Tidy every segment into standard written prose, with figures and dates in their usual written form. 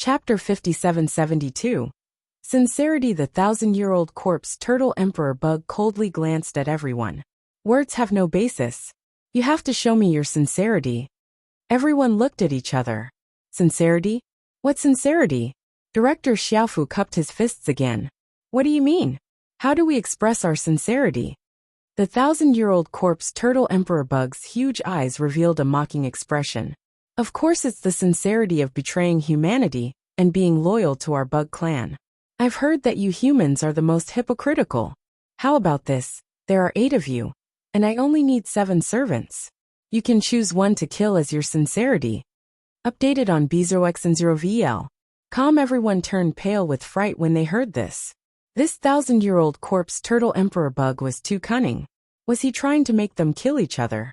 Chapter 5772. Sincerity. The thousand-year-old corpse turtle emperor bug coldly glanced at everyone. Words have no basis. You have to show me your sincerity. Everyone looked at each other. Sincerity? What sincerity? Director Xiaofu cupped his fists again. What do you mean? How do we express our sincerity? The thousand-year-old corpse turtle emperor bug's huge eyes revealed a mocking expression. Of course it's the sincerity of betraying humanity and being loyal to our bug clan. I've heard that you humans are the most hypocritical. How about this? There are 8 of you, and I only need 7 servants. You can choose one to kill as your sincerity. Updated on B0X0VL. Everyone turned pale with fright when they heard this. This thousand-year-old corpse turtle emperor bug was too cunning. Was he trying to make them kill each other?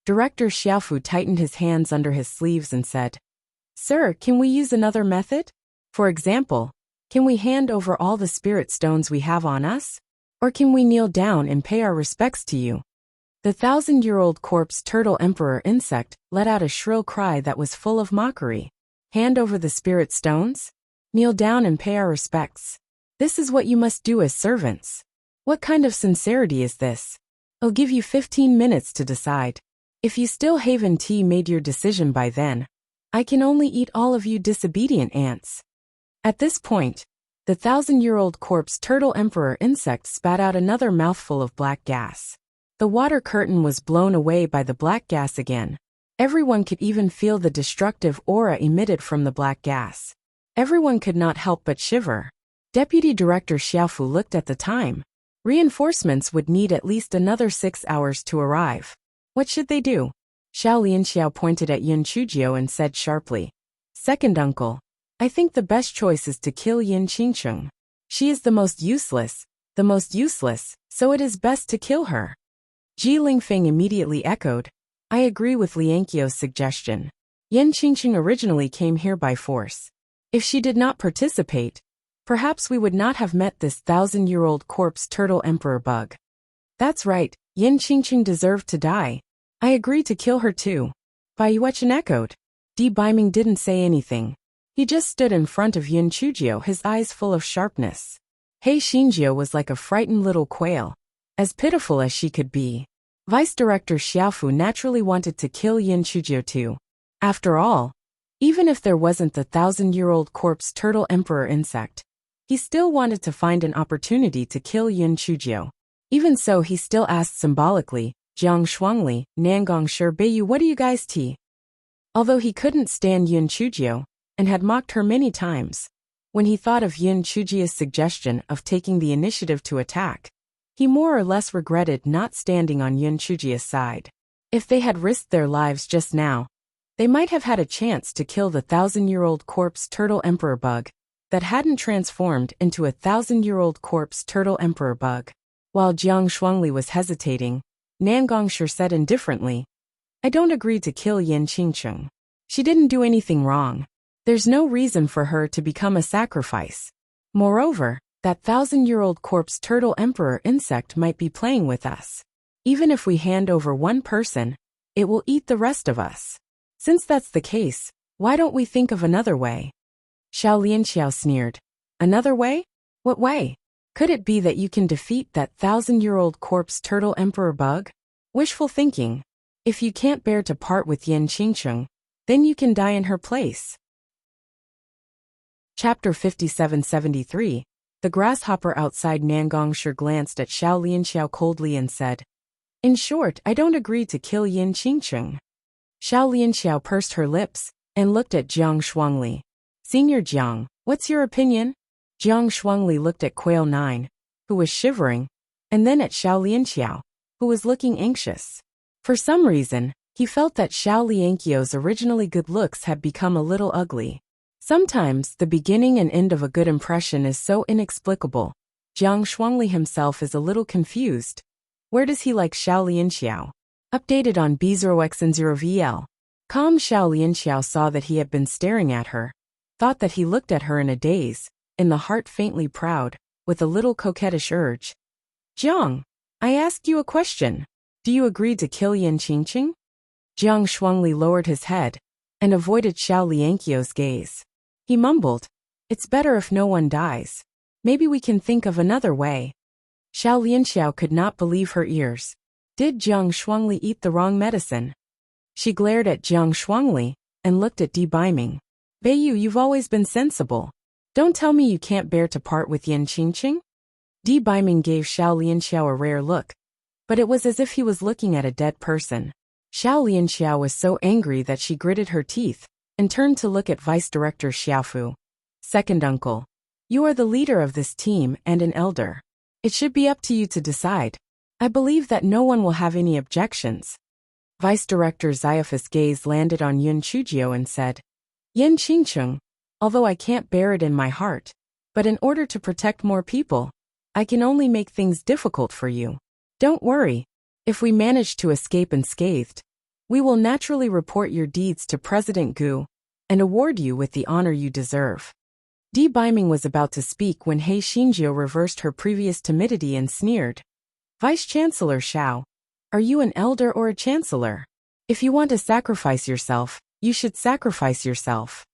Director Xiaofu tightened his hands under his sleeves and said, Sir, can we use another method? For example, can we hand over all the spirit stones we have on us? Or can we kneel down and pay our respects to you? The thousand-year-old corpse turtle emperor insect let out a shrill cry that was full of mockery. Hand over the spirit stones? Kneel down and pay our respects. This is what you must do as servants. What kind of sincerity is this? I'll give you 15 minutes to decide. If you still haven't made your decision by then, I can only eat all of you disobedient ants. At this point, the thousand-year-old corpse turtle emperor insect spat out another mouthful of black gas. The water curtain was blown away by the black gas again. Everyone could even feel the destructive aura emitted from the black gas. Everyone could not help but shiver. Deputy Director Xiaofu looked at the time. Reinforcements would need at least another 6 hours to arrive. What should they do? Xiao Lianxiao pointed at Yin Chujio and said sharply, Second uncle, I think the best choice is to kill Yin Qingcheng. She is the most useless, so it is best to kill her. Ji Lingfeng immediately echoed, I agree with Lianqiao's suggestion. Yin Qingcheng originally came here by force. If she did not participate, perhaps we would not have met this thousand-year-old corpse turtle emperor bug. That's right, Yin Qingcheng deserved to die. I agree to kill her too. Bai Yuechen echoed. Di Baiming didn't say anything. He just stood in front of Yin Chujio, his eyes full of sharpness. Hei Xinjiao was like a frightened little quail, as pitiful as she could be. Vice Director Xiaofu naturally wanted to kill Yin Chujio too. After all, even if there wasn't the thousand-year-old corpse turtle emperor insect, he still wanted to find an opportunity to kill Yin Chujio. Even so, he still asked symbolically, Jiang Shuangli, Nangong Shi Beiyu, what do you guys tea? Although he couldn't stand Yin Chujio, and had mocked her many times, when he thought of Yin Chujio's suggestion of taking the initiative to attack, he more or less regretted not standing on Yin Chujio's side. If they had risked their lives just now, they might have had a chance to kill the thousand-year-old corpse turtle emperor bug that hadn't transformed into a thousand-year-old corpse turtle emperor bug. While Jiang Shuangli was hesitating, Nangong Shi said indifferently, I don't agree to kill Yin Qingcheng. She didn't do anything wrong. There's no reason for her to become a sacrifice. Moreover, that thousand-year-old corpse turtle emperor insect might be playing with us. Even if we hand over one person, it will eat the rest of us. Since that's the case, why don't we think of another way? Xiao Lianxiao sneered. Another way? What way? Could it be that you can defeat that thousand-year-old corpse turtle emperor bug? Wishful thinking. If you can't bear to part with Yin Qingcheng, then you can die in her place. Chapter 5773. The grasshopper outside Nangong Shi glanced at Xiao Lianxiao coldly and said, In short, I don't agree to kill Yin Qingcheng. Xiao Lianxiao pursed her lips and looked at Jiang Shuangli. Senior Jiang, what's your opinion? Jiang Shuangli looked at Quail 9, who was shivering, and then at Xiao Lianxiao, who was looking anxious. For some reason, he felt that Xiao Lianqiao's originally good looks had become a little ugly. Sometimes, the beginning and end of a good impression is so inexplicable. Jiang Shuangli himself is a little confused. Where does he like Xiao Lianxiao? Updated on B0X0VL. Xiao Lianxiao saw that he had been staring at her, thought that he looked at her in a daze, in the heart faintly proud, with a little coquettish urge. Jiang, I asked you a question. Do you agree to kill Yin Qingcheng? Jiang Shuangli lowered his head and avoided Xiao Lianqiao's gaze. He mumbled. It's better if no one dies. Maybe we can think of another way. Xiao Lianxiao could not believe her ears. Did Jiang Shuangli eat the wrong medicine? She glared at Jiang Shuangli and looked at Di Baiming. Beiyu, you've always been sensible. Don't tell me you can't bear to part with Yan Qingqing? Di Baiming gave Xiao Lianxiao a rare look, but it was as if he was looking at a dead person. Xiao Lianxiao was so angry that she gritted her teeth and turned to look at Vice Director Xiaofu. Second uncle. You are the leader of this team and an elder. It should be up to you to decide. I believe that no one will have any objections. Vice Director Xiaofu's gaze landed on Yun Chujio and said, Yan Qingqing, although I can't bear it in my heart, but in order to protect more people, I can only make things difficult for you. Don't worry. If we manage to escape unscathed, we will naturally report your deeds to President Gu and award you with the honor you deserve. Di Baiming was about to speak when He Xinjiu reversed her previous timidity and sneered. Vice-Chancellor Xiao, are you an elder or a chancellor? If you want to sacrifice yourself, you should sacrifice yourself.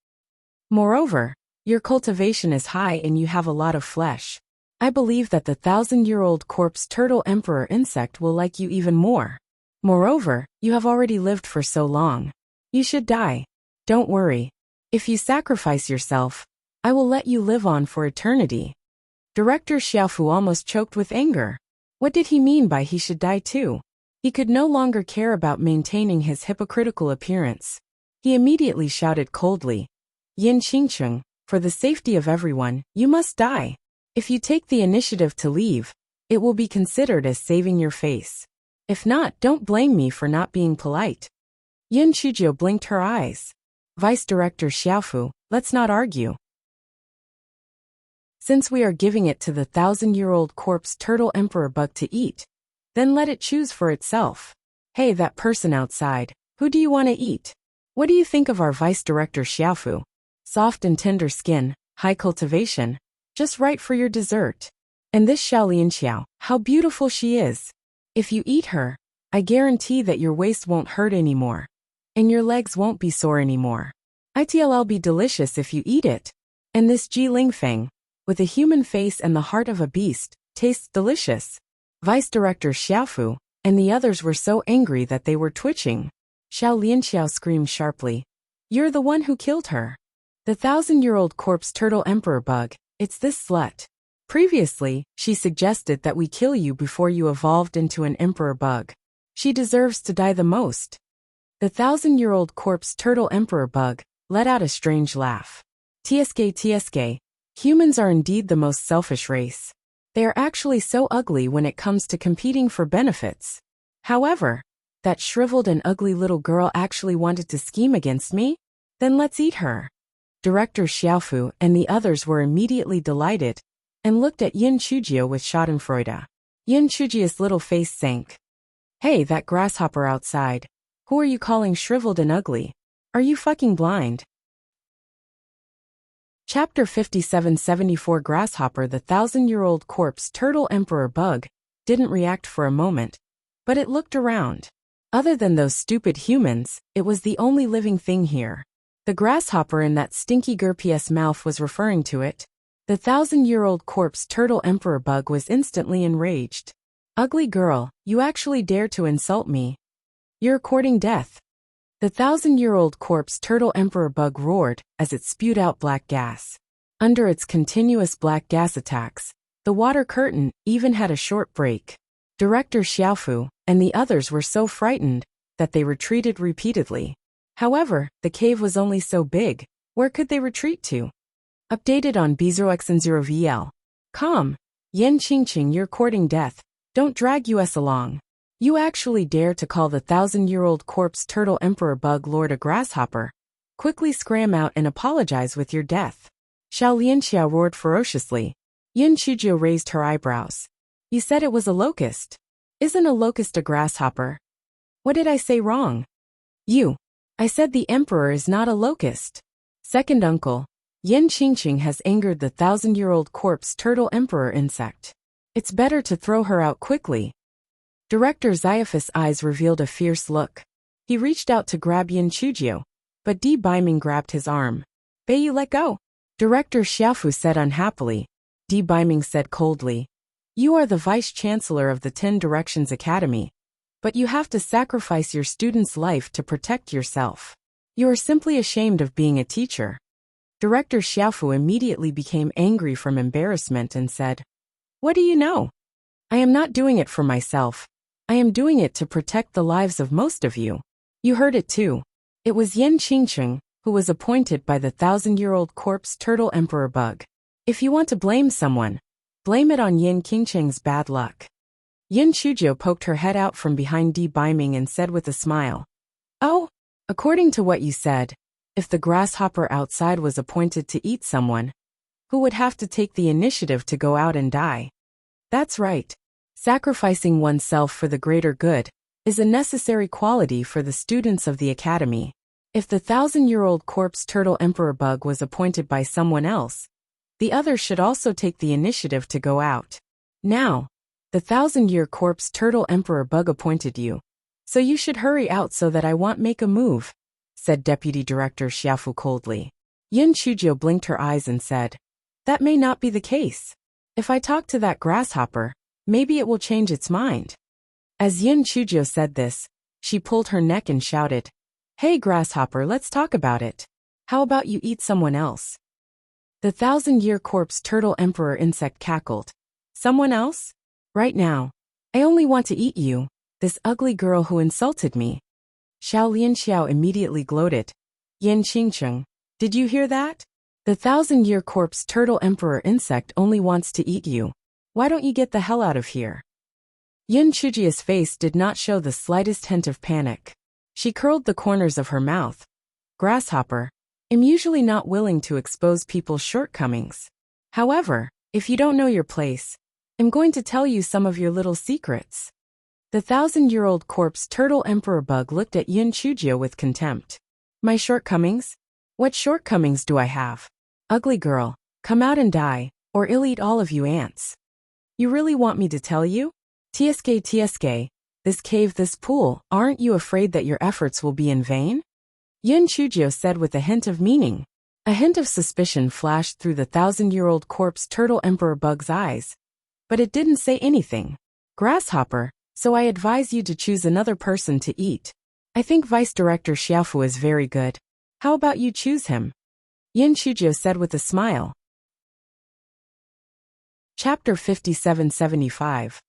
Moreover, your cultivation is high and you have a lot of flesh. I believe that the 1,000-year-old corpse turtle emperor insect will like you even more. Moreover, you have already lived for so long. You should die. Don't worry. If you sacrifice yourself, I will let you live on for eternity. Director Xiaofu almost choked with anger. What did he mean by he should die too? He could no longer care about maintaining his hypocritical appearance. He immediately shouted coldly, Yan Qingqing, for the safety of everyone, you must die. If you take the initiative to leave, it will be considered as saving your face. If not, don't blame me for not being polite. Yun Chujio blinked her eyes. Vice Director Xiaofu, let's not argue. Since we are giving it to the 1,000-year-old corpse turtle emperor bug to eat, then let it choose for itself. Hey, that person outside, who do you want to eat? What do you think of our Vice Director Xiaofu? Soft and tender skin, high cultivation, just right for your dessert. And this Xiao Lianxiao, how beautiful she is. If you eat her, I guarantee that your waist won't hurt anymore. And your legs won't be sore anymore. It'll be delicious if you eat it. And this Ji Lingfeng, with a human face and the heart of a beast, tastes delicious. Vice Director Xiaofu and the others were so angry that they were twitching. Xiao Lianxiao screamed sharply. You're the one who killed her. The 1,000-year-old corpse turtle emperor bug, it's this slut. Previously, she suggested that we kill you before you evolved into an emperor bug. She deserves to die the most. The 1,000-year-old corpse turtle emperor bug let out a strange laugh. TSK, humans are indeed the most selfish race. They are actually so ugly when it comes to competing for benefits. However, that shriveled and ugly little girl actually wanted to scheme against me? Then let's eat her. Director Xiaofu and the others were immediately delighted and looked at Yin Chujio with schadenfreude. Yin Chujio's little face sank. Hey, that grasshopper outside. Who are you calling shriveled and ugly? Are you fucking blind? Chapter 5774 Grasshopper. The 1,000-year-old corpse turtle emperor bug didn't react for a moment, but it looked around. Other than those stupid humans, it was the only living thing here. The grasshopper in that stinky Gurpius mouth was referring to it. The 1,000-year-old corpse turtle emperor bug was instantly enraged. Ugly girl, you actually dare to insult me. You're courting death. The 1,000-year-old corpse turtle emperor bug roared as it spewed out black gas. Under its continuous black gas attacks, the water curtain even had a short break. Director Xiaofu and the others were so frightened that they retreated repeatedly. However, the cave was only so big, where could they retreat to? Updated on B0X0VL. Calm. Yan Qingqing, you're courting death. Don't drag us along. You actually dare to call the 1,000-year-old corpse turtle emperor bug lord a grasshopper? Quickly scram out and apologize with your death. Xiao Lianxiao roared ferociously. Yin Chujio raised her eyebrows. You said it was a locust. Isn't a locust a grasshopper? What did I say wrong? I said the emperor is not a locust. Second uncle, Yan Qingqing has angered the 1,000-year-old corpse turtle emperor insect. It's better to throw her out quickly. Director Xiaofu's eyes revealed a fierce look. He reached out to grab Yin Chujio, but Di Baiming grabbed his arm. Beiyu, let go. Director Xiaofu said unhappily. Di Biming said coldly. You are the Vice-Chancellor of the 10 Directions Academy, but you have to sacrifice your student's life to protect yourself. You are simply ashamed of being a teacher. Director Xiaofu immediately became angry from embarrassment and said, What do you know? I am not doing it for myself. I am doing it to protect the lives of most of you. You heard it too. It was Yin Qingcheng, who was appointed by the 1,000-year-old corpse turtle emperor bug. If you want to blame someone, blame it on Yin Qingcheng's bad luck. Yin Chujiu poked her head out from behind Di Biming and said with a smile, Oh, according to what you said, if the grasshopper outside was appointed to eat someone, who would have to take the initiative to go out and die? That's right. Sacrificing oneself for the greater good is a necessary quality for the students of the academy. If the 1,000-year-old corpse turtle emperor bug was appointed by someone else, the other should also take the initiative to go out. Now, the 1,000-year corpse turtle emperor bug appointed you, so you should hurry out so that I won't make a move, said Deputy Director Xiaofu coldly. Yin Chujiu blinked her eyes and said, That may not be the case. If I talk to that grasshopper, maybe it will change its mind. As Yin Chujiu said this, she pulled her neck and shouted, Hey grasshopper, let's talk about it. How about you eat someone else? The 1,000-year corpse turtle emperor insect cackled. Someone else? Right now. I only want to eat you, this ugly girl who insulted me. Xiao Lianxiao immediately gloated. Yin Qingcheng, did you hear that? The 1,000-year corpse turtle emperor insect only wants to eat you. Why don't you get the hell out of here? Yin Chujia's face did not show the slightest hint of panic. She curled the corners of her mouth. Grasshopper, I'm usually not willing to expose people's shortcomings. However, if you don't know your place, I'm going to tell you some of your little secrets. The 1,000-year-old corpse turtle emperor bug looked at Yin Chujiu with contempt. My shortcomings? What shortcomings do I have? Ugly girl, come out and die, or I'll eat all of you ants. You really want me to tell you? TSK, this cave, this pool, aren't you afraid that your efforts will be in vain? Yin Chujiu said with a hint of meaning. A hint of suspicion flashed through the 1,000-year-old corpse turtle emperor bug's eyes, but it didn't say anything. Grasshopper, so I advise you to choose another person to eat. I think Vice Director Xiaofu is very good. How about you choose him? Yin Chujiu said with a smile. Chapter 5775.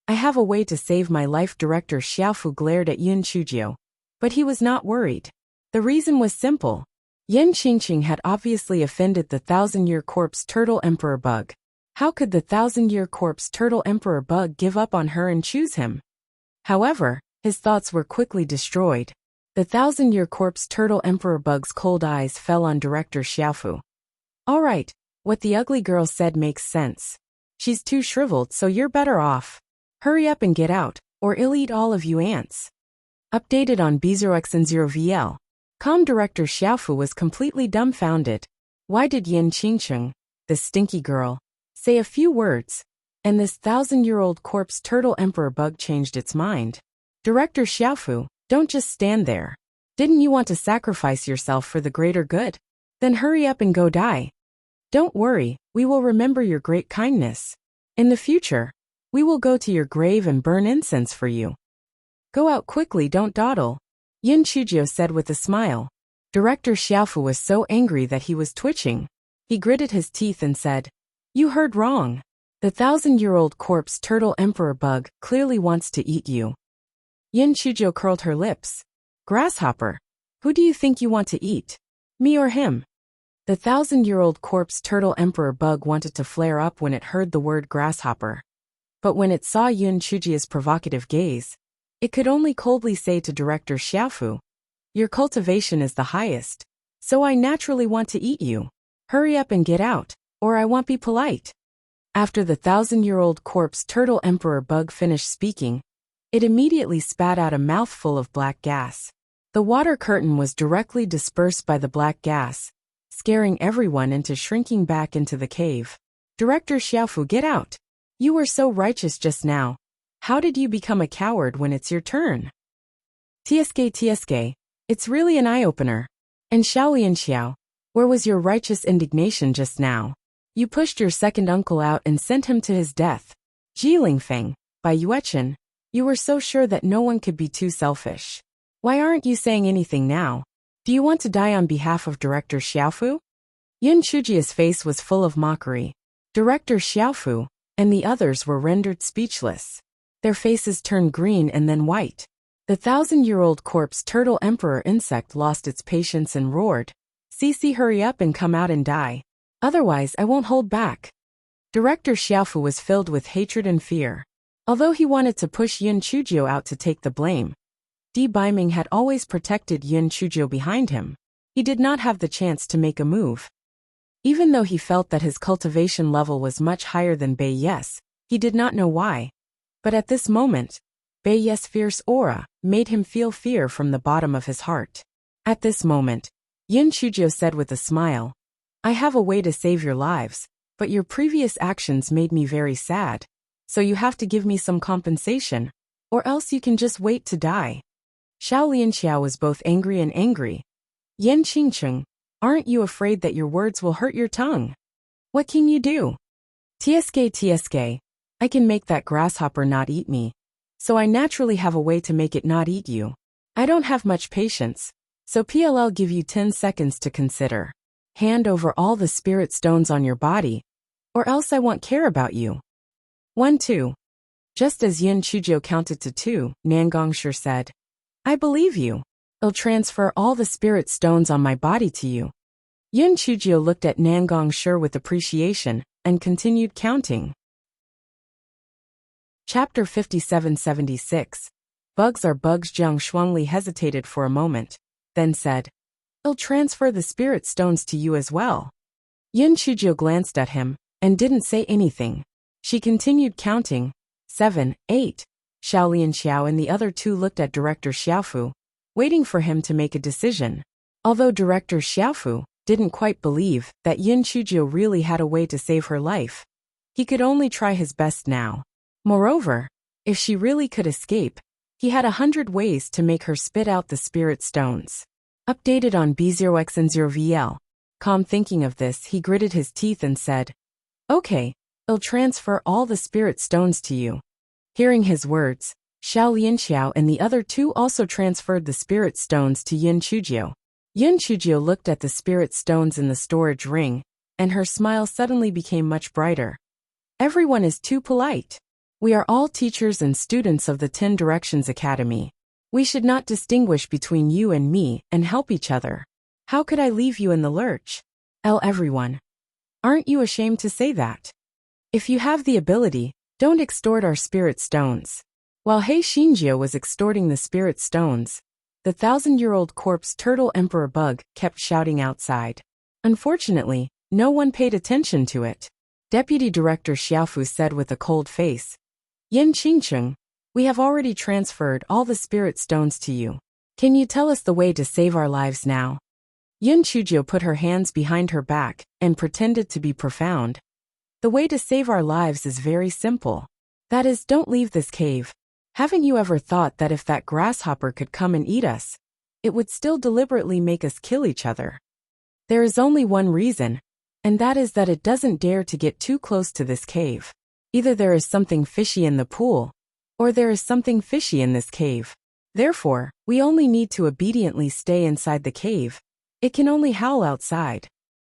I have a way to save my life. Director Xiaofu glared at Yin Chujiu. But he was not worried. The reason was simple. Yin Qingcheng had obviously offended the 1,000-year corpse turtle emperor bug. How could the 1,000-year corpse turtle emperor bug give up on her and choose him? However, his thoughts were quickly destroyed. The 1,000-year corpse turtle emperor bug's cold eyes fell on Director Xiaofu. All right, what the ugly girl said makes sense. She's too shriveled, so you're better off. Hurry up and get out, or I'll eat all of you ants. Updated on B0X0VL. Director Xiaofu was completely dumbfounded. Why did Yin Qingcheng, this stinky girl, say a few words, and this 1,000-year-old corpse turtle emperor bug changed its mind? Director Xiaofu, don't just stand there. Didn't you want to sacrifice yourself for the greater good? Then hurry up and go die. Don't worry, we will remember your great kindness. In the future, we will go to your grave and burn incense for you. Go out quickly, don't dawdle. Yin Chujiu said with a smile. Director Xiaofu was so angry that he was twitching. He gritted his teeth and said, You heard wrong. The 1,000-year-old corpse turtle emperor bug clearly wants to eat you. Yin Chujiu curled her lips. Grasshopper, who do you think you want to eat? Me or him? The 1,000-year-old corpse turtle emperor bug wanted to flare up when it heard the word grasshopper. But when it saw Yin Chujiu's provocative gaze, it could only coldly say to Director Xiaofu, Your cultivation is the highest, so I naturally want to eat you. Hurry up and get out, or I won't be polite. After the 1,000-year-old corpse turtle emperor bug finished speaking, it immediately spat out a mouthful of black gas. The water curtain was directly dispersed by the black gas, scaring everyone into shrinking back into the cave. Director Xiaofu, get out. You were so righteous just now. How did you become a coward when it's your turn? TSK, it's really an eye-opener. And Xiao Lianxiao, Where was your righteous indignation just now? You pushed your second uncle out and sent him to his death. Ji Lingfeng, by Yuechen, you were so sure that no one could be too selfish. Why aren't you saying anything now? Do you want to die on behalf of Director Xiaofu? Yin Chujia's face was full of mockery. Director Xiaofu and the others were rendered speechless. Their faces turned green and then white. The 1,000-year-old corpse turtle emperor insect lost its patience and roared, "Cece, hurry up and come out and die. Otherwise I won't hold back." Director Xiaofu was filled with hatred and fear. Although he wanted to push Yin Chujio out to take the blame, Di Baiming had always protected Yin Chujio behind him. He did not have the chance to make a move. Even though he felt that his cultivation level was much higher than Bai Yes, he did not know why. But at this moment, Bai Yes' fierce aura made him feel fear from the bottom of his heart. At this moment, Yin Chujio said with a smile, "I have a way to save your lives, but your previous actions made me very sad. So you have to give me some compensation, or else you can just wait to die." Xiao Lianxiao was both angry and angry. "Yan Qingcheng, aren't you afraid that your words will hurt your tongue? What can you do?" TSK, I can make that grasshopper not eat me. So I naturally have a way to make it not eat you. I don't have much patience, so PLL give you 10 seconds to consider. Hand over all the spirit stones on your body, or else I won't care about you. 1, 2. Just as Yin Chujio counted to 2, Nangongshi said, "I believe you. I'll transfer all the spirit stones on my body to you." Yin Chujio looked at Nangongshi with appreciation and continued counting. Chapter 5776. Bugs are bugs. Jiang Shuangli hesitated for a moment, then said, "I'll transfer the spirit stones to you as well." Yin Chujio glanced at him and didn't say anything. She continued counting. 7, 8. Xiao Lianxiao and the other two looked at Director Xiaofu, waiting for him to make a decision. Although Director Xiaofu didn't quite believe that Yin Chujio really had a way to save her life, he could only try his best now. Moreover, if she really could escape, he had 100 ways to make her spit out the spirit stones. Updated on B0X0VL. Calm thinking of this, he gritted his teeth and said, "Okay, I'll transfer all the spirit stones to you." Hearing his words, Xiao Lianxiao and the other two also transferred the spirit stones to Yin Chujio. Yin Chujio looked at the spirit stones in the storage ring, and her smile suddenly became much brighter. "Everyone is too polite. We are all teachers and students of the 10 Directions Academy. We should not distinguish between you and me and help each other. How could I leave you in the lurch? Everyone. Aren't you ashamed to say that? If you have the ability, don't extort our spirit stones." While He Xinjiu was extorting the spirit stones, the 1,000-year-old corpse turtle emperor bug kept shouting outside. Unfortunately, no one paid attention to it. Deputy Director Xiaofu said with a cold face, "Yin Qingcheng, we have already transferred all the spirit stones to you. Can you tell us the way to save our lives now?" Yin Chujio put her hands behind her back and pretended to be profound. "The way to save our lives is very simple. That is, don't leave this cave. Haven't you ever thought that if that grasshopper could come and eat us, it would still deliberately make us kill each other? There is only one reason, and that is that it doesn't dare to get too close to this cave. Either there is something fishy in the pool, or there is something fishy in this cave. Therefore, we only need to obediently stay inside the cave. It can only howl outside."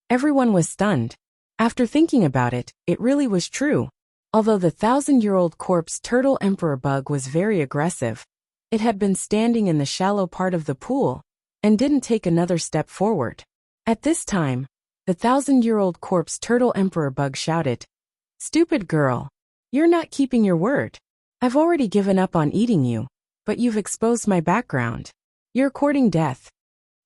Everyone was stunned. After thinking about it, it really was true. Although the 1,000-year-old corpse turtle emperor bug was very aggressive, it had been standing in the shallow part of the pool and didn't take another step forward. At this time, the 1,000-year-old corpse turtle emperor bug shouted, "Stupid girl! You're not keeping your word. I've already given up on eating you, but you've exposed my background. You're courting death."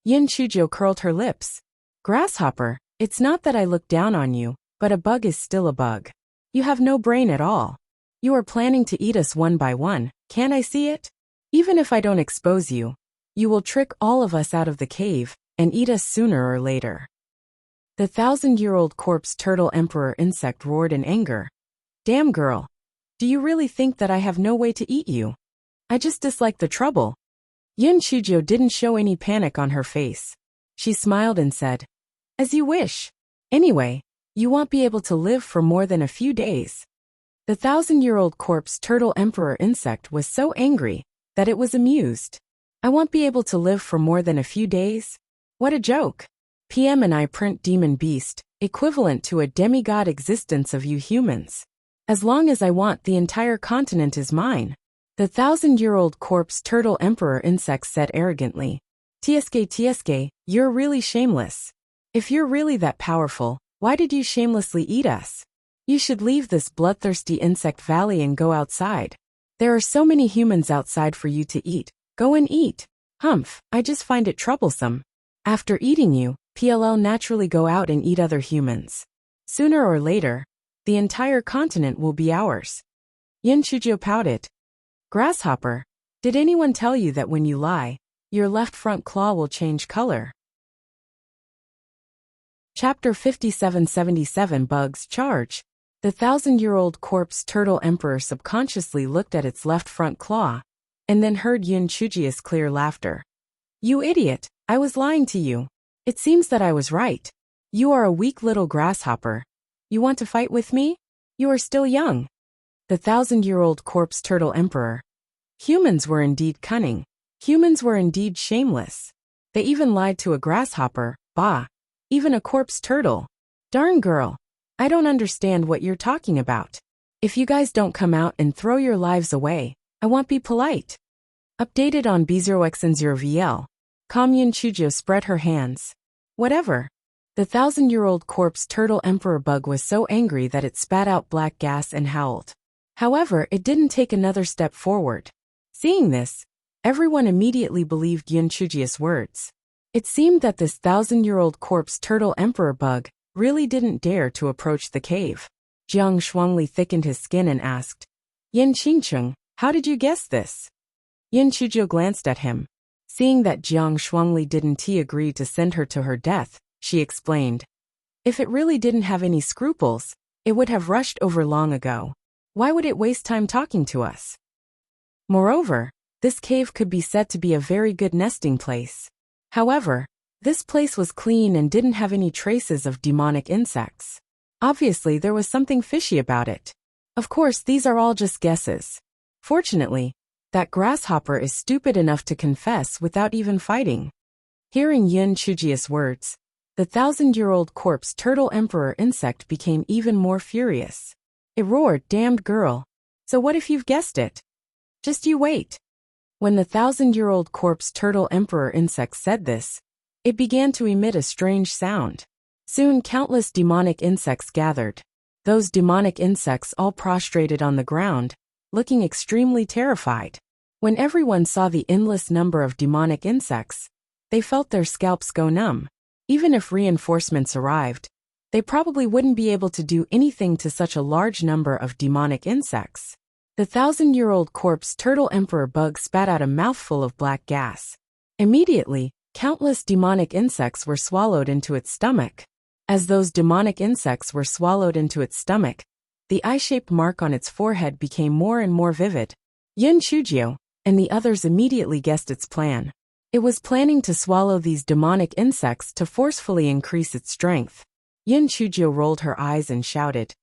Yin Chujio curled her lips. "Grasshopper, it's not that I look down on you, but a bug is still a bug. You have no brain at all. You are planning to eat us one by one, can't I see it? Even if I don't expose you, you will trick all of us out of the cave and eat us sooner or later." The 1,000-year-old corpse turtle emperor insect roared in anger. "Damn girl. Do you really think that I have no way to eat you? I just dislike the trouble." Yin Chujio didn't show any panic on her face. She smiled and said, As you wish. Anyway, you won't be able to live for more than a few days. The 1,000-year-old corpse turtle emperor insect was so angry that it was amused. I won't be able to live for more than a few days? What a joke. PM and I print demon beast, equivalent to a demigod existence of you humans. As long as I want, the entire continent is mine. The 1,000-year-old corpse turtle emperor insect said arrogantly. TSK, you're really shameless. If you're really that powerful, why did you shamelessly eat us? You should leave this bloodthirsty insect valley and go outside. There are so many humans outside for you to eat. Go and eat. Humph, I just find it troublesome. After eating you, PLL naturally go out and eat other humans. Sooner or later, the entire continent will be ours. Yin Chujiu pouted. Grasshopper, did anyone tell you that when you lie, your left front claw will change color? Chapter 5777 Bugs Charge. The 1,000-year-old corpse turtle emperor subconsciously looked at its left front claw, and then heard Yun Chuji's clear laughter. You idiot, I was lying to you. It seems that I was right. You are a weak little grasshopper. You want to fight with me? You are still young. The 1,000-year-old corpse turtle emperor. Humans were indeed cunning. Humans were indeed shameless. They even lied to a grasshopper, bah. Even a corpse turtle. Darn girl. I don't understand what you're talking about. If you guys don't come out and throw your lives away, I won't be polite. Updated on B0x0VL. Yun Chujiu spread her hands. Whatever. The 1,000-year-old corpse turtle emperor bug was so angry that it spat out black gas and howled. However, it didn't take another step forward. Seeing this, everyone immediately believed Yun Chuji's words. It seemed that this 1,000-year-old corpse turtle emperor bug really didn't dare to approach the cave. Jiang Shuangli thickened his skin and asked, Yin Qingcheng, how did you guess this? Yin Chujiu glanced at him. Seeing that Jiang Shuangli didn't agree to send her to her death, she explained. If it really didn't have any scruples, it would have rushed over long ago. Why would it waste time talking to us? Moreover, this cave could be said to be a very good nesting place. However, this place was clean and didn't have any traces of demonic insects. Obviously, there was something fishy about it. Of course, these are all just guesses. Fortunately, that grasshopper is stupid enough to confess without even fighting. Hearing Yun Chuji's words, the 1,000-year-old corpse turtle emperor insect became even more furious. It roared, damned girl. So what if you've guessed it? Just you wait. When the 1,000-year-old corpse turtle emperor insect said this, it began to emit a strange sound. Soon countless demonic insects gathered. Those demonic insects all prostrated on the ground, looking extremely terrified. When everyone saw the endless number of demonic insects, they felt their scalps go numb. Even if reinforcements arrived, they probably wouldn't be able to do anything to such a large number of demonic insects. The 1,000-year-old corpse turtle emperor bug spat out a mouthful of black gas. Immediately, countless demonic insects were swallowed into its stomach. As those demonic insects were swallowed into its stomach, the eye-shaped mark on its forehead became more and more vivid. Yin Chujiu and the others immediately guessed its plan. It was planning to swallow these demonic insects to forcefully increase its strength. Yin Chujiu rolled her eyes and shouted,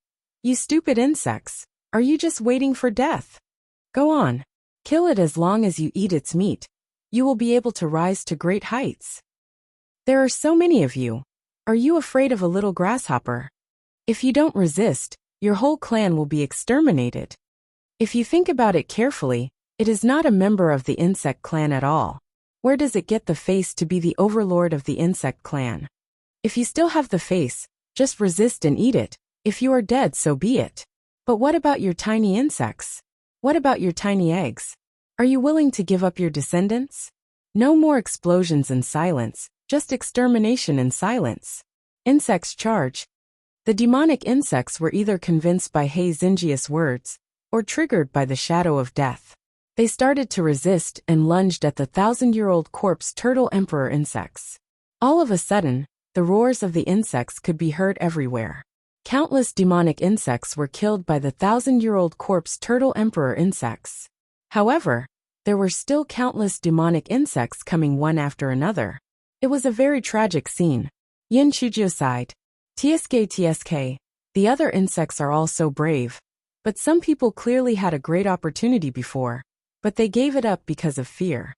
You stupid insects! Are you just waiting for death? Go on. Kill it as long as you eat its meat. You will be able to rise to great heights. There are so many of you. Are you afraid of a little grasshopper? If you don't resist, your whole clan will be exterminated. If you think about it carefully, it is not a member of the insect clan at all. Where does it get the face to be the overlord of the insect clan? If you still have the face, just resist and eat it. If you are dead, so be it. But what about your tiny insects? What about your tiny eggs? Are you willing to give up your descendants? No more explosions and silence, just extermination and silence. Insects charge. The demonic insects were either convinced by He Xinjia's words, or triggered by the shadow of death. They started to resist and lunged at the 1,000-year-old corpse turtle emperor insects. All of a sudden, the roars of the insects could be heard everywhere. Countless demonic insects were killed by the 1,000-year-old corpse turtle emperor insects. However, there were still countless demonic insects coming one after another. It was a very tragic scene. Yin Chujio sighed. Tsk. The other insects are all so brave. But some people clearly had a great opportunity before, but they gave it up because of fear.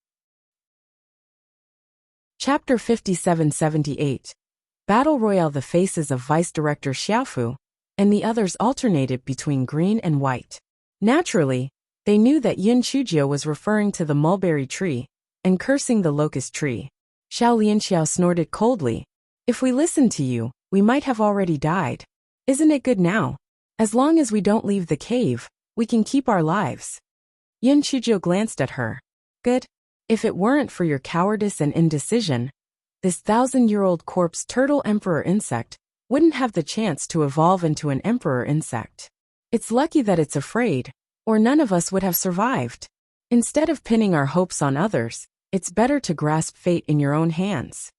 Chapter 5778. Battle Royale. The faces of Vice Director Xiaofu and the others alternated between green and white. Naturally, they knew that Yin Chujio was referring to the mulberry tree and cursing the locust tree. Xiao Lianxiao snorted coldly. If we listened to you, we might have already died. Isn't it good now? As long as we don't leave the cave, we can keep our lives. Yin Chujio glanced at her. Good. If it weren't for your cowardice and indecision, this 1,000-year-old corpse turtle emperor insect wouldn't have the chance to evolve into an emperor insect. It's lucky that it's afraid, or none of us would have survived. Instead of pinning our hopes on others, it's better to grasp fate in your own hands.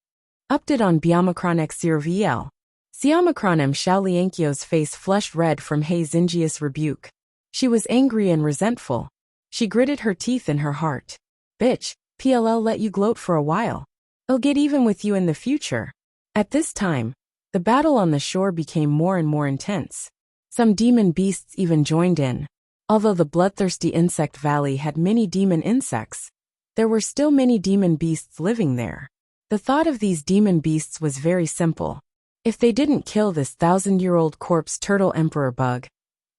Update on Biomicron X0VL. Xiaomicron M. Xiao Liankio's face flushed red from He Xinjia's rebuke. She was angry and resentful. She gritted her teeth in her heart. Bitch, PLL let you gloat for a while. I'll get even with you in the future. At this time, the battle on the shore became more and more intense. Some demon beasts even joined in. Although the bloodthirsty insect valley had many demon insects, there were still many demon beasts living there. The thought of these demon beasts was very simple. If they didn't kill this 1,000-year-old corpse turtle emperor bug,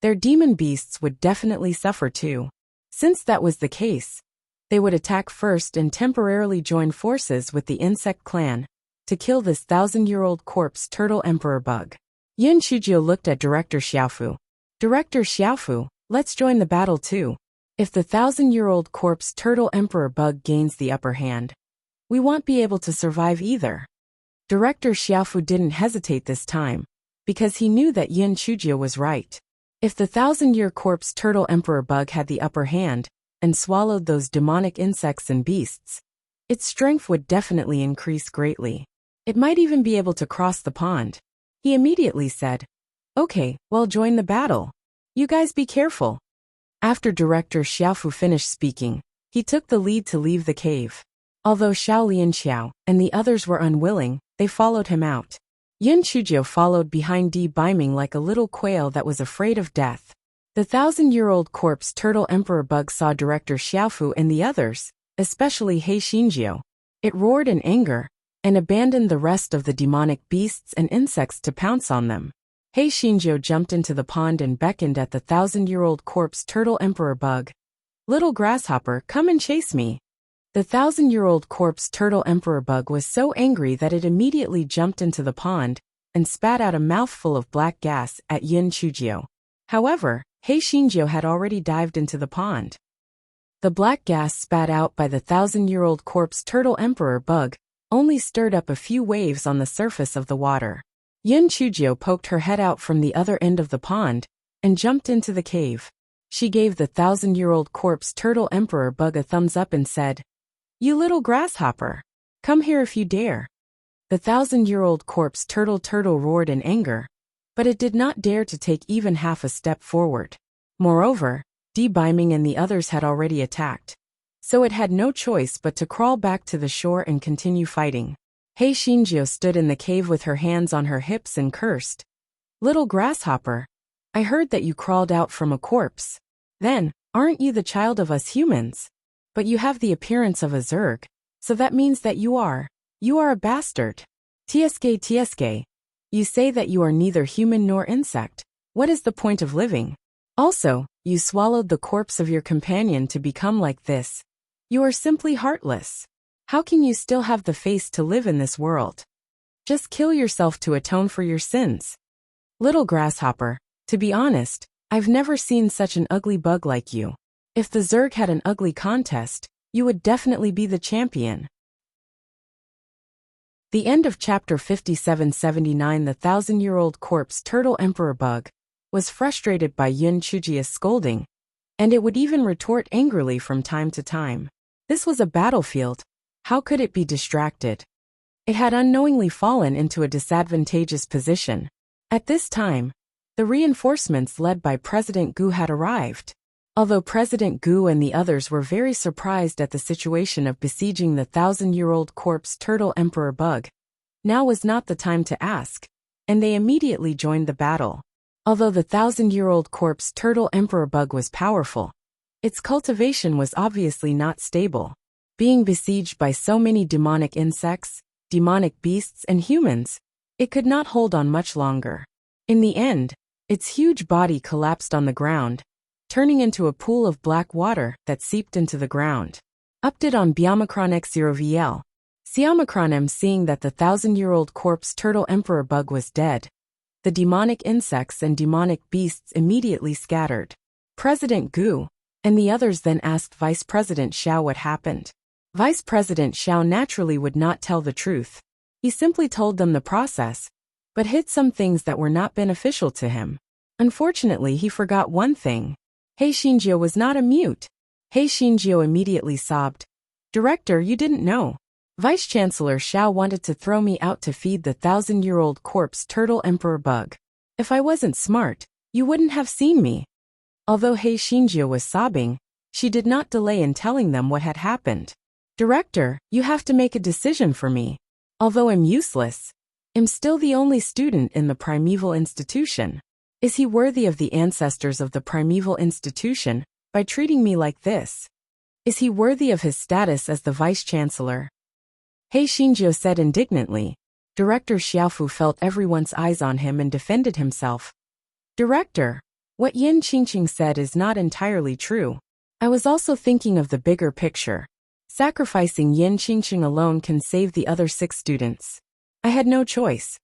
their demon beasts would definitely suffer too. Since that was the case, they would attack first and temporarily join forces with the insect clan to kill this 1,000-year-old corpse turtle emperor bug. Yin Chujio looked at Director Xiaofu. Director Xiaofu, let's join the battle too. If the 1,000-year-old corpse turtle emperor bug gains the upper hand, we won't be able to survive either. Director Xiaofu didn't hesitate this time, because he knew that Yin Chujio was right. If the 1,000-year corpse turtle emperor bug had the upper hand and swallowed those demonic insects and beasts, its strength would definitely increase greatly. It might even be able to cross the pond. He immediately said, Okay, well, join the battle. You guys be careful. After Director Xiaofu finished speaking, he took the lead to leave the cave. Although Xiao Lianxiao and the others were unwilling, they followed him out. Yin Chujio followed behind beaming like a little quail that was afraid of death. The 1,000-year-old corpse turtle emperor bug saw Director Xiaofu and the others, especially He Xinjiao. It roared in anger and abandoned the rest of the demonic beasts and insects to pounce on them. He Xinjiao jumped into the pond and beckoned at the 1,000-year-old corpse turtle emperor bug. Little grasshopper, come and chase me. The 1,000-year-old corpse turtle emperor bug was so angry that it immediately jumped into the pond and spat out a mouthful of black gas at Yin Chujio. However, He Xinjiao had already dived into the pond. The black gas spat out by the 1,000-year-old corpse turtle emperor bug only stirred up a few waves on the surface of the water. Yin Chujio poked her head out from the other end of the pond and jumped into the cave. She gave the 1,000-year-old corpse turtle emperor bug a thumbs up and said, You little grasshopper, come here if you dare. The 1,000-year-old corpse turtle roared in anger, but it did not dare to take even half a step forward. Moreover, Beiming and the others had already attacked, so it had no choice but to crawl back to the shore and continue fighting. He Xinjiao stood in the cave with her hands on her hips and cursed. Little grasshopper, I heard that you crawled out from a corpse. Then, aren't you the child of us humans? But you have the appearance of a Zerg, so that means that you are a bastard. Tsk. You say that you are neither human nor insect. What is the point of living? Also, you swallowed the corpse of your companion to become like this. You are simply heartless. How can you still have the face to live in this world? Just kill yourself to atone for your sins. Little grasshopper, to be honest, I've never seen such an ugly bug like you. If the Zerg had an ugly contest, you would definitely be the champion. The end of chapter 5779. The 1,000-year-old corpse turtle emperor bug was frustrated by Yin Chujio's scolding, and it would even retort angrily from time to time. This was a battlefield. How could it be distracted? It had unknowingly fallen into a disadvantageous position. At this time, the reinforcements led by President Gu had arrived. Although President Gu and the others were very surprised at the situation of besieging the 1,000-year-old corpse turtle emperor bug, Now was not the time to ask, and they immediately joined the battle. Although the 1,000-year-old corpse turtle emperor bug was powerful, its cultivation was obviously not stable. Being besieged by so many demonic insects, demonic beasts, and humans, it could not hold on much longer. In the end, its huge body collapsed on the ground, turning into a pool of black water that seeped into the ground. Update on Biomicron X0VL. Siomicron M. Seeing that the 1,000-year-old corpse turtle emperor bug was dead, the demonic insects and demonic beasts immediately scattered. President Gu and the others then asked Vice President Xiao what happened. Vice President Xiao naturally would not tell the truth. He simply told them the process, but hid some things that were not beneficial to him. Unfortunately, he forgot one thing. He Xinjiu was not a mute. He Xinjiu immediately sobbed. Director, you didn't know. Vice Chancellor Xiao wanted to throw me out to feed the 1,000-year-old corpse turtle emperor bug. If I wasn't smart, you wouldn't have seen me. Although He Xinjiu was sobbing, she did not delay in telling them what had happened. Director, you have to make a decision for me. Although I'm useless, I'm still the only student in the primeval institution. Is he worthy of the ancestors of the primeval institution by treating me like this? Is he worthy of his status as the vice-chancellor? He Xinjiu said indignantly. Director Xiaofu felt everyone's eyes on him and defended himself. Director, what Yin Qingqing said is not entirely true. I was also thinking of the bigger picture. Sacrificing Yin Qingqing alone can save the other 6 students. I had no choice.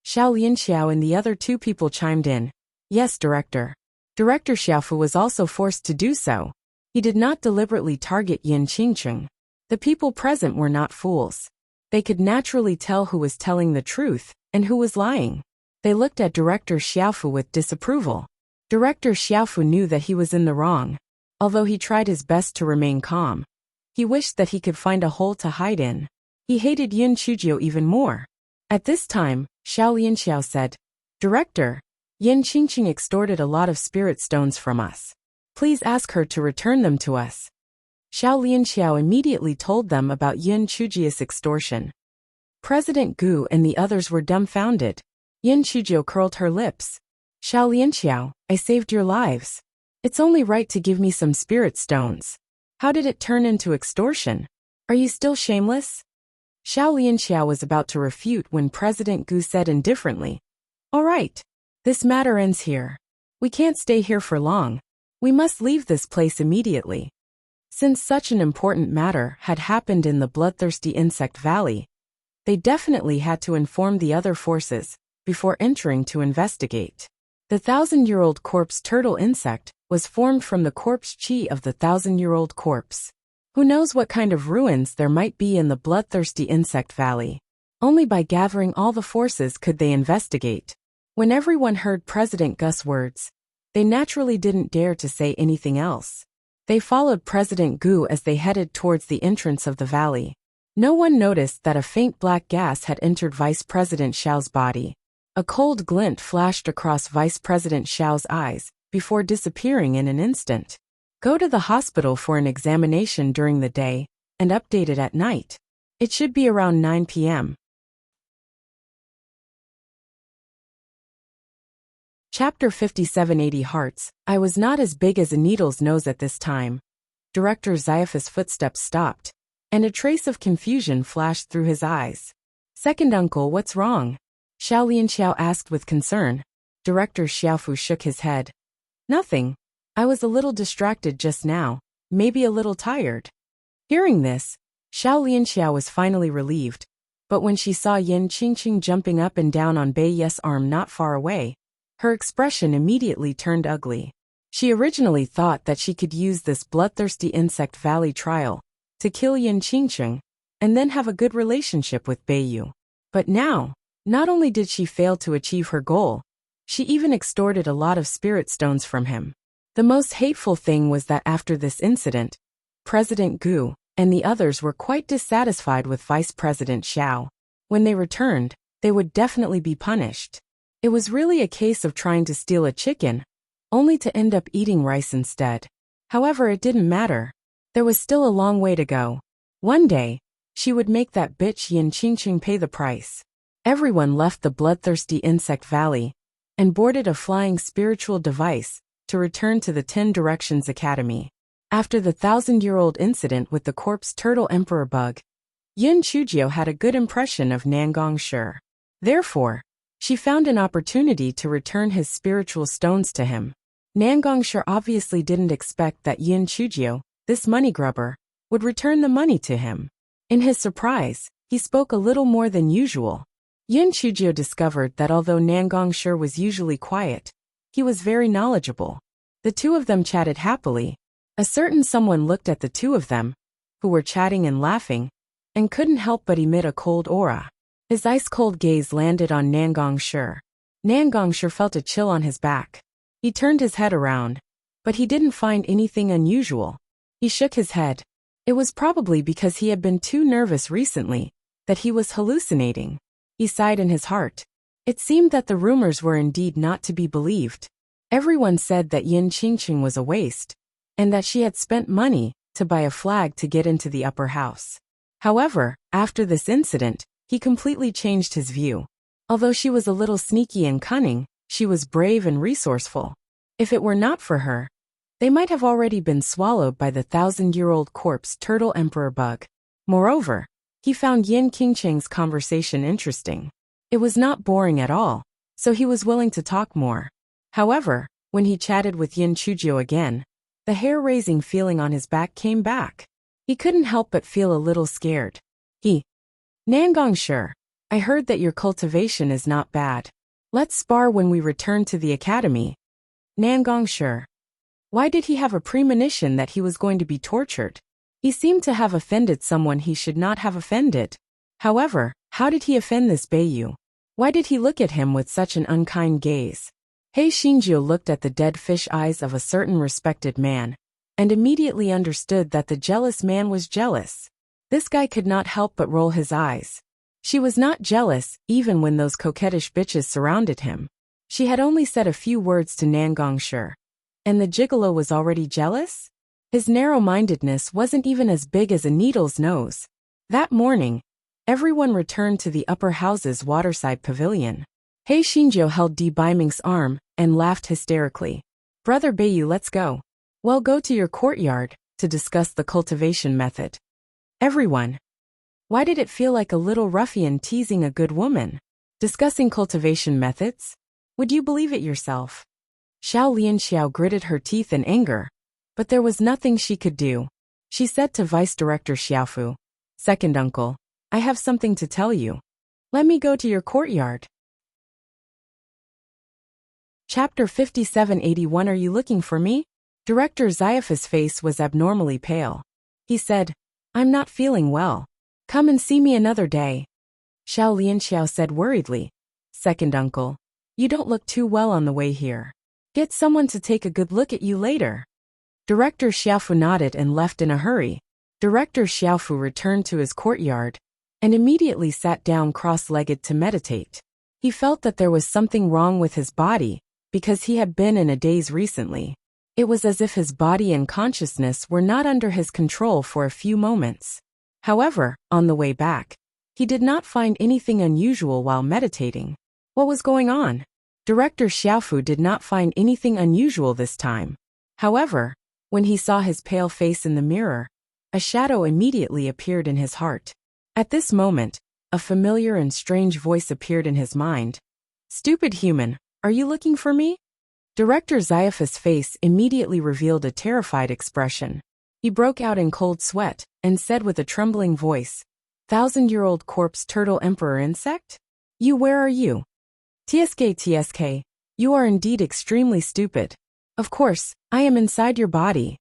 Xiao Lianxiao and the other 2 people chimed in. Yes, Director. Director Xiaofu was also forced to do so. He did not deliberately target Yin Qingqing. The people present were not fools. They could naturally tell who was telling the truth and who was lying. They looked at Director Xiaofu with disapproval. Director Xiaofu knew that he was in the wrong. Although he tried his best to remain calm, he wished that he could find a hole to hide in. He hated Yin Qingjiu even more. At this time, Xiao Lianxiao said, Director, Yin Qingqing extorted a lot of spirit stones from us. Please ask her to return them to us. Xiao Lianxiao immediately told them about Yin Qingjiu's extortion. President Gu and the others were dumbfounded. Yin Qingjiu curled her lips. Xiao Lianxiao, I saved your lives. It's only right to give me some spirit stones. How did it turn into extortion? Are you still shameless? Xiao Lianxiao was about to refute when President Gu said indifferently, All right. This matter ends here. We can't stay here for long. We must leave this place immediately. Since such an important matter had happened in the bloodthirsty insect valley, they definitely had to inform the other forces before entering to investigate. The 1,000-year-old corpse turtle insect was formed from the corpse chi of the 1,000-year-old corpse. Who knows what kind of ruins there might be in the bloodthirsty insect valley? Only by gathering all the forces could they investigate. When everyone heard President Gus' words, they naturally didn't dare to say anything else. They followed President Gu as they headed towards the entrance of the valley. No one noticed that a faint black gas had entered Vice President Xiao's body. A cold glint flashed across Vice President Xiao's eyes before disappearing in an instant. Go to the hospital for an examination during the day and update it at night. It should be around 9 p.m. Chapter 5780 Hearts. I was not as big as a needle's nose at this time. Director Ziaph's footsteps stopped, and a trace of confusion flashed through his eyes. Second uncle, what's wrong? Xiao Lianxiao asked with concern. Director Xiaofu shook his head. Nothing. I was a little distracted just now, maybe a little tired. Hearing this, Xiao Lianxiao was finally relieved, but when she saw Yin Qingqing jumping up and down on Bai Ye's arm not far away, her expression immediately turned ugly. She originally thought that she could use this bloodthirsty insect valley trial to kill Yin Qingqing and then have a good relationship with Beiyu. But now, not only did she fail to achieve her goal, she even extorted a lot of spirit stones from him. The most hateful thing was that after this incident, President Gu and the others were quite dissatisfied with Vice President Xiao. When they returned, they would definitely be punished. It was really a case of trying to steal a chicken, only to end up eating rice instead. However, it didn't matter. There was still a long way to go. One day, she would make that bitch Yin Qingqing pay the price. Everyone left the bloodthirsty insect valley and boarded a flying spiritual device to return to the 10 Directions Academy. After the 1,000-year-old incident with the corpse turtle emperor bug, Yin Chujio had a good impression of Nangong Shi. Therefore, she found an opportunity to return his spiritual stones to him. Nangong Shi obviously didn't expect that Yin Chujio, this money grubber, would return the money to him. In his surprise, he spoke a little more than usual. Yin Chujio discovered that although Nangong Shi was usually quiet, he was very knowledgeable. The two of them chatted happily. A certain someone looked at the two of them, who were chatting and laughing, and couldn't help but emit a cold aura. His ice-cold gaze landed on Nangong Shi. Nangong Shi felt a chill on his back. He turned his head around, but he didn't find anything unusual. He shook his head. It was probably because he had been too nervous recently that he was hallucinating. He sighed in his heart. It seemed that the rumors were indeed not to be believed. Everyone said that Yin Qingqing was a waste, and that she had spent money to buy a flag to get into the upper house. However, after this incident, he completely changed his view. Although she was a little sneaky and cunning, she was brave and resourceful. If it were not for her, they might have already been swallowed by the 1,000-year-old corpse turtle emperor bug. Moreover, he found Yin Qingqing's conversation interesting. It was not boring at all, so he was willing to talk more. However, when he chatted with Yin Chujio again, the hair-raising feeling on his back came back. He couldn't help but feel a little scared. Nangong Shi, I heard that your cultivation is not bad. Let's spar when we return to the academy. Nangong Shi. Why did he have a premonition that he was going to be tortured? He seemed to have offended someone he should not have offended. However, how did he offend this Beiyu? Why did he look at him with such an unkind gaze? Hei Xingjiu looked at the dead fish eyes of a certain respected man, and immediately understood that the jealous man was jealous. This guy could not help but roll his eyes. She was not jealous, even when those coquettish bitches surrounded him. She had only said a few words to Nangong Shi. And the gigolo was already jealous? His narrow-mindedness wasn't even as big as a needle's nose. That morning, everyone returned to the upper house's waterside pavilion. Hei Xingjiu held Di Baiming's arm and laughed hysterically. Brother Beiyu, let's go. Well, go to your courtyard to discuss the cultivation method. Everyone. Why did it feel like a little ruffian teasing a good woman? Discussing cultivation methods? Would you believe it yourself? Xiao Lianxiao gritted her teeth in anger, but there was nothing she could do. She said to Vice Director Xiaofu, Second uncle, I have something to tell you. Let me go to your courtyard. Chapter 5781. Are you looking for me? Director Zaifa's face was abnormally pale. He said, I'm not feeling well. Come and see me another day. Xiao Lianxiao said worriedly, Second uncle, you don't look too well on the way here. Get someone to take a good look at you later. Director Xiaofu nodded and left in a hurry. Director Xiaofu returned to his courtyard and immediately sat down cross-legged to meditate. He felt that there was something wrong with his body because he had been in a daze recently. It was as if his body and consciousness were not under his control for a few moments. However, on the way back, he did not find anything unusual while meditating. What was going on? Director Xiaofu did not find anything unusual this time. However, when he saw his pale face in the mirror, a shadow immediately appeared in his heart. At this moment, a familiar and strange voice appeared in his mind. Stupid human, are you looking for me? Director Zaifa's face immediately revealed a terrified expression. He broke out in cold sweat and said with a trembling voice, 1,000-year-old corpse turtle emperor insect? You, where are you? TSK, you are indeed extremely stupid. Of course, I am inside your body.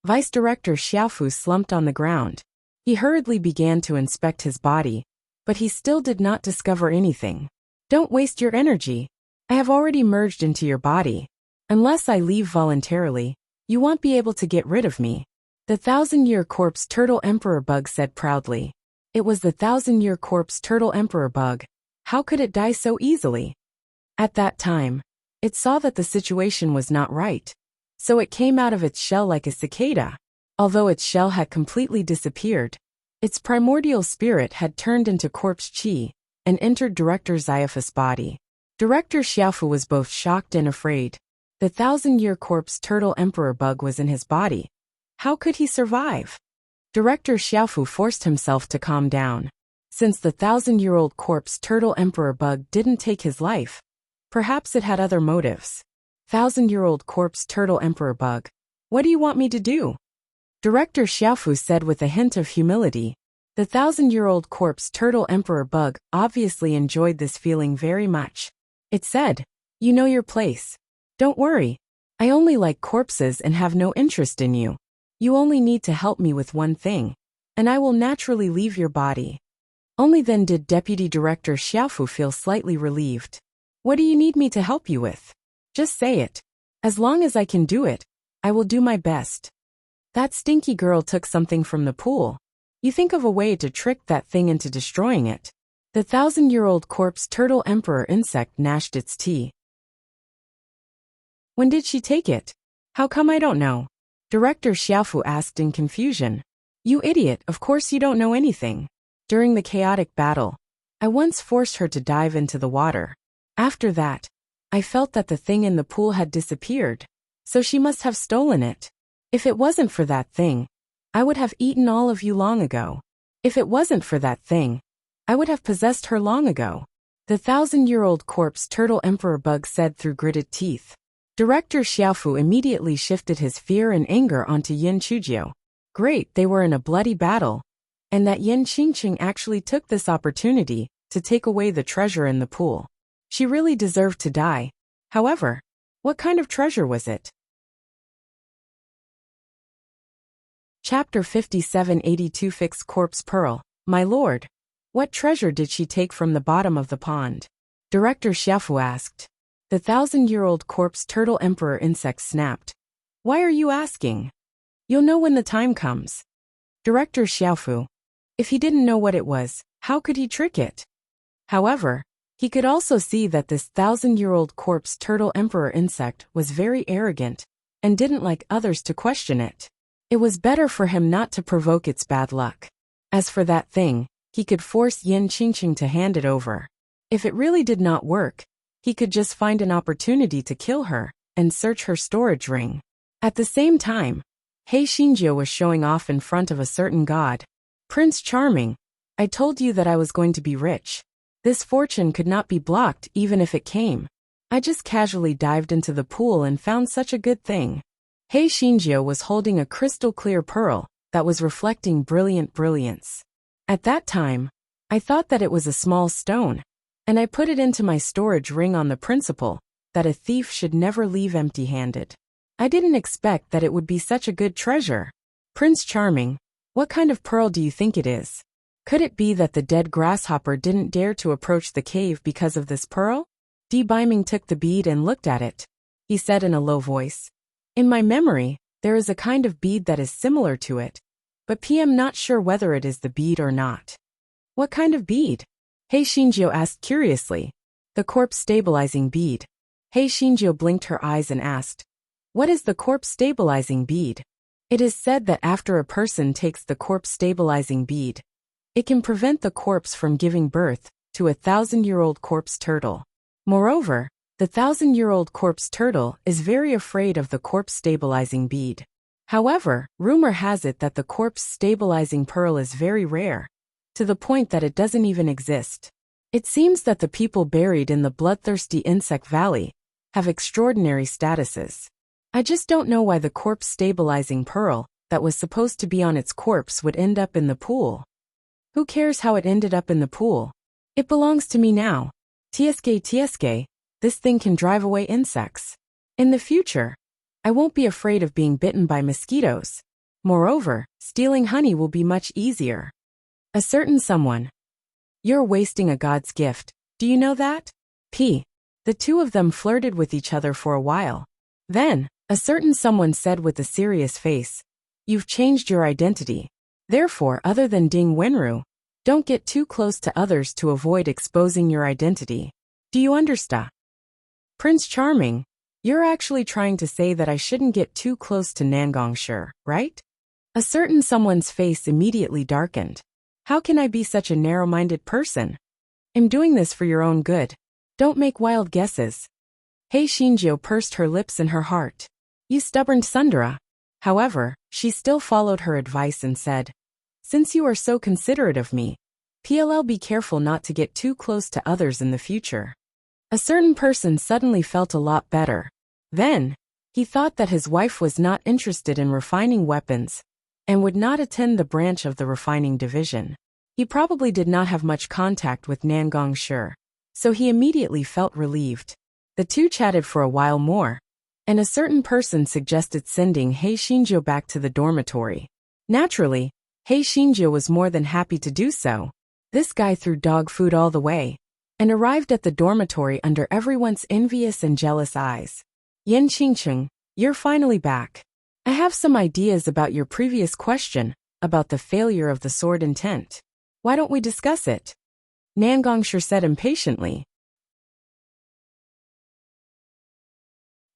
Vice Director Xiaofu slumped on the ground. He hurriedly began to inspect his body, but he still did not discover anything. Don't waste your energy. I have already merged into your body. Unless I leave voluntarily, you won't be able to get rid of me. The 1,000-year corpse turtle emperor bug said proudly. It was the 1,000-year corpse turtle emperor bug. How could it die so easily? At that time, it saw that the situation was not right. So it came out of its shell like a cicada. Although its shell had completely disappeared, its primordial spirit had turned into corpse chi, and entered Director Xaifa's body. Director Xiaofu was both shocked and afraid. The 1,000-year corpse turtle emperor bug was in his body. How could he survive? Director Xiaofu forced himself to calm down. Since the 1,000-year-old corpse turtle emperor bug didn't take his life, perhaps it had other motives. 1,000-year-old corpse turtle emperor bug. What do you want me to do? Director Xiaofu said with a hint of humility. The 1,000-year-old corpse turtle emperor bug obviously enjoyed this feeling very much. It said, "You know your place. Don't worry. I only like corpses and have no interest in you. You only need to help me with one thing, and I will naturally leave your body." Only then did Deputy Director Xiaofu feel slightly relieved. What do you need me to help you with? Just say it. As long as I can do it, I will do my best. That stinky girl took something from the pool. You think of a way to trick that thing into destroying it. The 1,000-year-old corpse turtle emperor insect gnashed its teeth. When did she take it? How come I don't know? Director Xiaofu asked in confusion. You idiot, of course you don't know anything. During the chaotic battle, I once forced her to dive into the water. After that, I felt that the thing in the pool had disappeared, so she must have stolen it. If it wasn't for that thing, I would have eaten all of you long ago. If it wasn't for that thing, I would have possessed her long ago. The 1,000-year-old corpse turtle emperor bug said through gritted teeth. Director Xiaofu immediately shifted his fear and anger onto Yin Chujio. Great, they were in a bloody battle, and that Yin Qingqing actually took this opportunity to take away the treasure in the pool. She really deserved to die. However, what kind of treasure was it? Chapter 5782 Fixed Corpse Pearl. My lord, what treasure did she take from the bottom of the pond? Director Xiaofu asked. The 1,000-year-old corpse turtle emperor insect snapped. Why are you asking? You'll know when the time comes. Director Xiaofu. If he didn't know what it was, how could he trick it? However, he could also see that this 1,000-year-old corpse turtle emperor insect was very arrogant and didn't like others to question it. It was better for him not to provoke its bad luck. As for that thing, he could force Yin Qingqing to hand it over. If it really did not work, he could just find an opportunity to kill her and search her storage ring. At the same time, He Xinjiu was showing off in front of a certain god. Prince Charming, I told you that I was going to be rich. This fortune could not be blocked even if it came. I just casually dived into the pool and found such a good thing. He Xinjiu was holding a crystal clear pearl that was reflecting brilliant brilliance. At that time, I thought that it was a small stone, and I put it into my storage ring on the principle that a thief should never leave empty-handed. I didn't expect that it would be such a good treasure. Prince Charming, what kind of pearl do you think it is? Could it be that the dead grasshopper didn't dare to approach the cave because of this pearl? Di Biming took the bead and looked at it. He said in a low voice. In my memory, there is a kind of bead that is similar to it, but PM not sure whether it is the bead or not. What kind of bead? He Xinjiu asked curiously. The corpse stabilizing bead. He Xinjiu blinked her eyes and asked, what is the corpse stabilizing bead? It is said that after a person takes the corpse stabilizing bead, it can prevent the corpse from giving birth to a 1,000-year-old corpse turtle. Moreover, the 1,000-year-old corpse turtle is very afraid of the corpse stabilizing bead. However, rumor has it that the corpse stabilizing pearl is very rare, to the point that it doesn't even exist. It seems that the people buried in the bloodthirsty insect valley have extraordinary statuses. I just don't know why the corpse stabilizing pearl that was supposed to be on its corpse would end up in the pool. Who cares how it ended up in the pool? It belongs to me now. TSK, this thing can drive away insects. In the future, I won't be afraid of being bitten by mosquitoes. Moreover, stealing honey will be much easier. A certain someone. You're wasting a god's gift, do you know that? The two of them flirted with each other for a while. Then, a certain someone said with a serious face, you've changed your identity. Therefore, other than Ding Wenru, don't get too close to others to avoid exposing your identity. Do you understand? Prince Charming, you're actually trying to say that I shouldn't get too close to Nangongshi, right? A certain someone's face immediately darkened. How can I be such a narrow-minded person? I'm doing this for your own good. Don't make wild guesses. Hei Shinjo pursed her lips in her heart. You stubborn tsundere. However, she still followed her advice and said, since you are so considerate of me, be careful not to get too close to others in the future. A certain person suddenly felt a lot better. Then, he thought that his wife was not interested in refining weapons and would not attend the branch of the refining division. He probably did not have much contact with Nangong Shi, so he immediately felt relieved. The two chatted for a while more, and a certain person suggested sending Hei Shinjo back to the dormitory. Naturally, Hei Shinjo was more than happy to do so. This guy threw dog food all the way, and arrived at the dormitory under everyone's envious and jealous eyes. Yin Qingqing, you're finally back. I have some ideas about your previous question, about the failure of the sword intent. Why don't we discuss it? Nangong Shi said impatiently.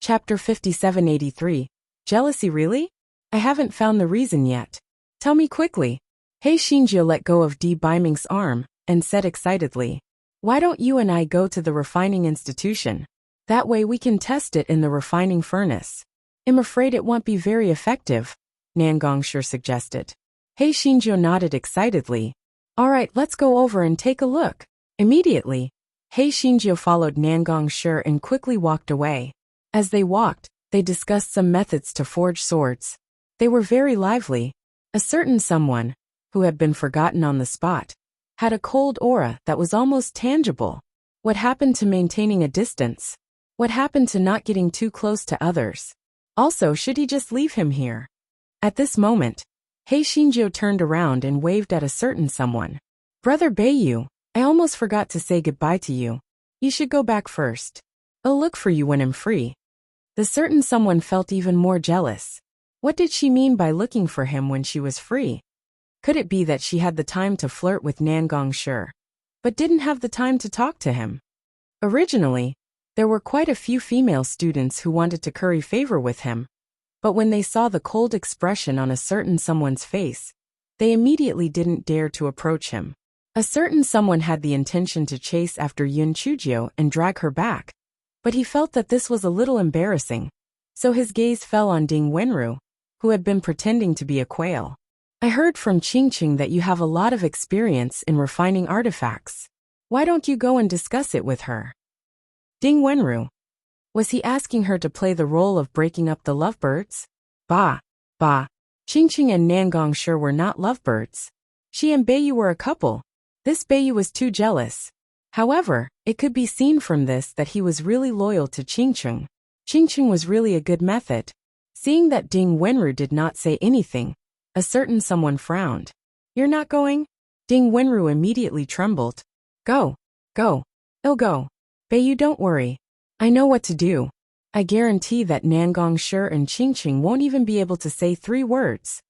Chapter 5783. Jealousy really? I haven't found the reason yet. Tell me quickly. Hei Shinjo let go of Di Baiming's arm, and said excitedly. Why don't you and I go to the refining institution? That way we can test it in the refining furnace. I'm afraid it won't be very effective, Nangong Shi suggested. Hei Shinjo nodded excitedly. All right, let's go over and take a look. Immediately, Hei Shinjo followed Nangong Shi and quickly walked away. As they walked, they discussed some methods to forge swords. They were very lively. A certain someone, who had been forgotten on the spot, had a cold aura that was almost tangible. What happened to maintaining a distance? What happened to not getting too close to others? Also, should he just leave him here? At this moment, Hei Shinjo turned around and waved at a certain someone. Brother Beiyu, I almost forgot to say goodbye to you. You should go back first. I'll look for you when I'm free. The certain someone felt even more jealous. What did she mean by looking for him when she was free? Could it be that she had the time to flirt with Nangong Shi, but didn't have the time to talk to him? Originally, there were quite a few female students who wanted to curry favor with him, but when they saw the cold expression on a certain someone's face, they immediately didn't dare to approach him. A certain someone had the intention to chase after Yun Chujio and drag her back, but he felt that this was a little embarrassing, so his gaze fell on Ding Wenru, who had been pretending to be a quail. I heard from Qingqing that you have a lot of experience in refining artifacts. Why don't you go and discuss it with her? Ding Wenru. Was he asking her to play the role of breaking up the lovebirds? Bah. Qingqing and Nangong Shi were not lovebirds. She and Beiyu were a couple. This Beiyu was too jealous. However, it could be seen from this that he was really loyal to Qingqing. Qingqing was really a good method. Seeing that Ding Wenru did not say anything, a certain someone frowned. You're not going? Ding Wenru immediately trembled. Go. I'll go. Beiyu, don't worry. I know what to do. I guarantee that Nangong Shi and Qingqing won't even be able to say 3 words.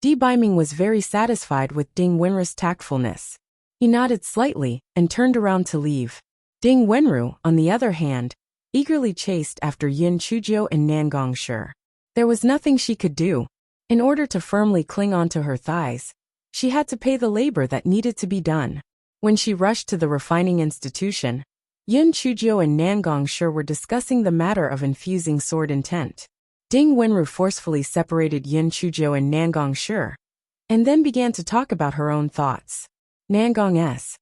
Di Baiming was very satisfied with Ding Wenru's tactfulness. He nodded slightly and turned around to leave. Ding Wenru, on the other hand, eagerly chased after Yin Chujio and Nangong Shi. There was nothing she could do. In order to firmly cling onto her thighs, she had to pay the labor that needed to be done. When she rushed to the refining institution, Yun Chujio and Nangong Shi were discussing the matter of infusing sword intent. Ding Wenru forcefully separated Yun Chujio and Nangong Shi, and then began to talk about her own thoughts. Nangong S.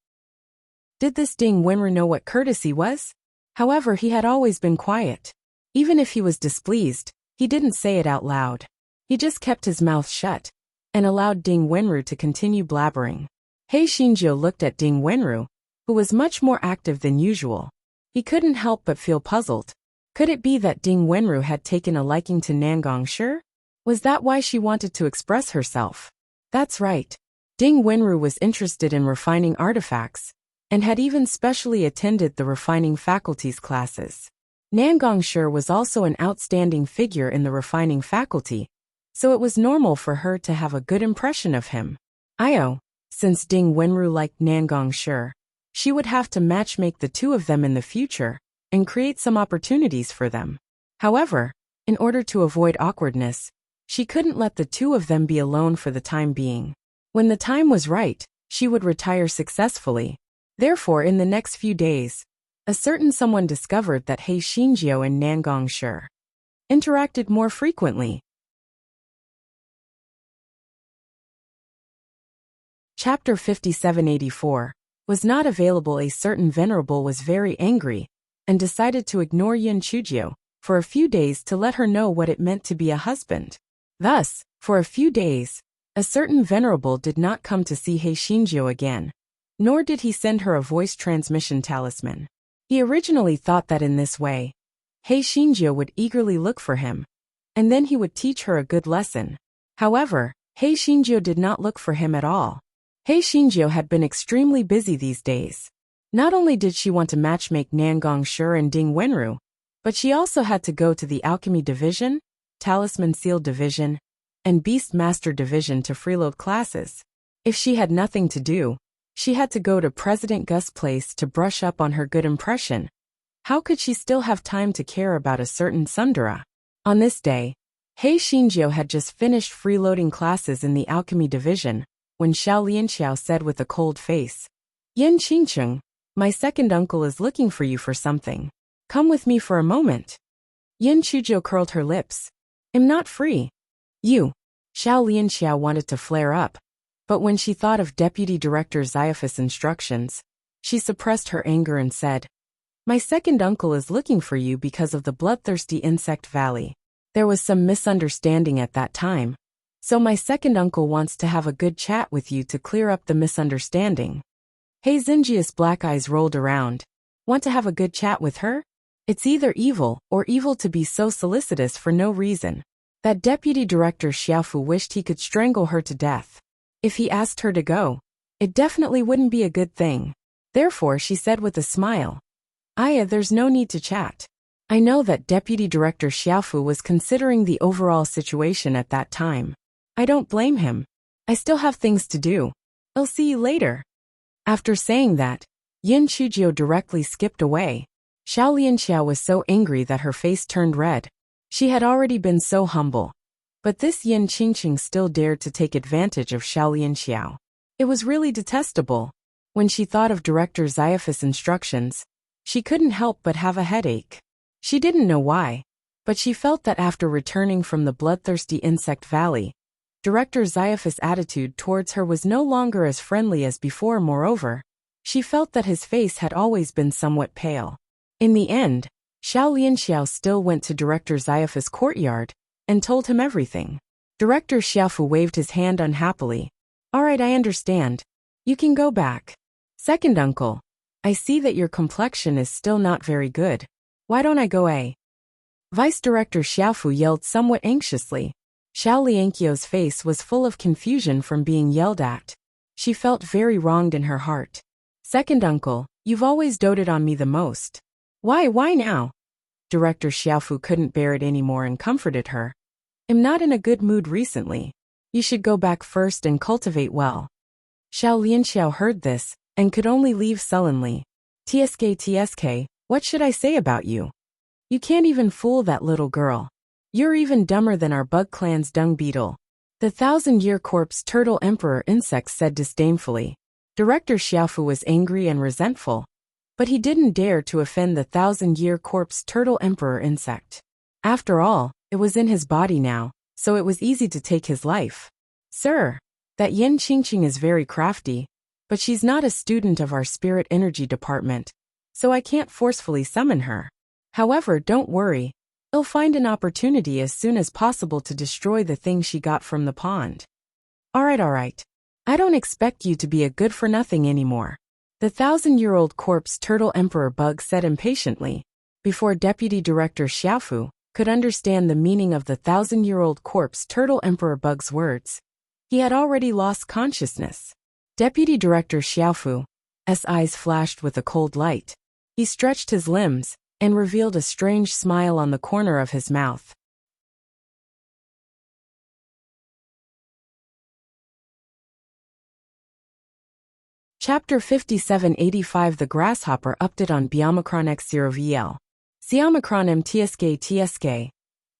Did this Ding Wenru know what courtesy was? However, he had always been quiet. Even if he was displeased, he didn't say it out loud. He just kept his mouth shut, and allowed Ding Wenru to continue blabbering. Hei Shinjo looked at Ding Wenru, who was much more active than usual. He couldn't help but feel puzzled. Could it be that Ding Wenru had taken a liking to Nangong Shi? Was that why she wanted to express herself? That's right. Ding Wenru was interested in refining artifacts, and had even specially attended the refining faculty's classes. Nangong Shi was also an outstanding figure in the refining faculty, so it was normal for her to have a good impression of him. Since Ding Wenru liked Nangong Shi, she would have to matchmake the two of them in the future, and create some opportunities for them. However, in order to avoid awkwardness, she couldn't let the two of them be alone for the time being. When the time was right, she would retire successfully. Therefore, in the next few days, a certain someone discovered that He Xinjiu and Nangong Shi interacted more frequently. Chapter 5784 was not available. A certain venerable was very angry and decided to ignore Yin Chujiu for a few days to let her know what it meant to be a husband. Thus, for a few days, a certain venerable did not come to see He Xinjiu again, nor did he send her a voice transmission talisman. He originally thought that in this way, He Xinjiu would eagerly look for him, and then he would teach her a good lesson. However, He Xinjiu did not look for him at all. He Xinjiu had been extremely busy these days. Not only did she want to matchmake Nangong Shi and Ding Wenru, but she also had to go to the Alchemy Division, Talisman Seal Division, and Beast Master Division to freeload classes. If she had nothing to do, she had to go to President Gus' place to brush up on her good impression. How could she still have time to care about a certain Sundara? On this day, He Xinjiu had just finished freeloading classes in the Alchemy Division, when Xiao Lianxiao said with a cold face, "Yin Qingcheng, my second uncle is looking for you for something. Come with me for a moment." Yin Chujiu curled her lips. "I'm not free." "You." Xiao Lianxiao wanted to flare up, but when she thought of Deputy Director Xiophas' instructions, she suppressed her anger and said, "My second uncle is looking for you because of the bloodthirsty insect valley. There was some misunderstanding at that time. So my second uncle wants to have a good chat with you to clear up the misunderstanding." He Xinjiu's black eyes rolled around. Want to have a good chat with her? It's either evil or evil to be so solicitous for no reason. That Deputy Director Xiaofu wished he could strangle her to death. If he asked her to go, it definitely wouldn't be a good thing. Therefore, she said with a smile, "Aya, there's no need to chat." I know that Deputy Director Xiaofu was considering the overall situation at that time. I don't blame him. I still have things to do. I'll see you later. After saying that, Yin Chujiu directly skipped away. Xiao Lianxiao was so angry that her face turned red. She had already been so humble. But this Yin Qingqing still dared to take advantage of Xiao Lianxiao. It was really detestable. When she thought of Director Xiophas' instructions, she couldn't help but have a headache. She didn't know why, but she felt that after returning from the bloodthirsty insect valley, Director Xiophas' attitude towards her was no longer as friendly as before. Moreover, she felt that his face had always been somewhat pale. In the end, Xiao Lianxiao still went to Director Xiophas' courtyard and told him everything. Director Xiaofu waved his hand unhappily. "All right, I understand. You can go back. Second uncle, I see that your complexion is still not very good. Why don't I go, eh?" Vice Director Xiaofu yelled somewhat anxiously. Xiao Lianqiu's face was full of confusion from being yelled at. She felt very wronged in her heart. "Second uncle, you've always doted on me the most. Why now?" Director Xiaofu couldn't bear it anymore and comforted her. "I'm not in a good mood recently. You should go back first and cultivate well." Xiao Lianxiao heard this and could only leave sullenly. TSK, what should I say about you? You can't even fool that little girl. You're even dumber than our bug clan's dung beetle." The 1,000-year corpse turtle emperor insect said disdainfully. Director Xiaofu was angry and resentful, but he didn't dare to offend the 1,000-year corpse turtle emperor insect. After all, it was in his body now, so it was easy to take his life. "Sir, that Yin Qingqing is very crafty, but she's not a student of our spirit energy department, so I can't forcefully summon her. However, don't worry. I'll find an opportunity as soon as possible to destroy the thing she got from the pond." All right. I don't expect you to be a good-for-nothing anymore," the 1,000-year-old corpse turtle emperor bug said impatiently. Before Deputy Director Xiaofu could understand the meaning of the 1,000-year-old corpse turtle emperor bug's words, he had already lost consciousness. Deputy Director Xiaofu's eyes flashed with a cold light. He stretched his limbs and revealed a strange smile on the corner of his mouth. Chapter 5785 The Grasshopper Update on Biomicron X0VL. Xiomicron MTSK.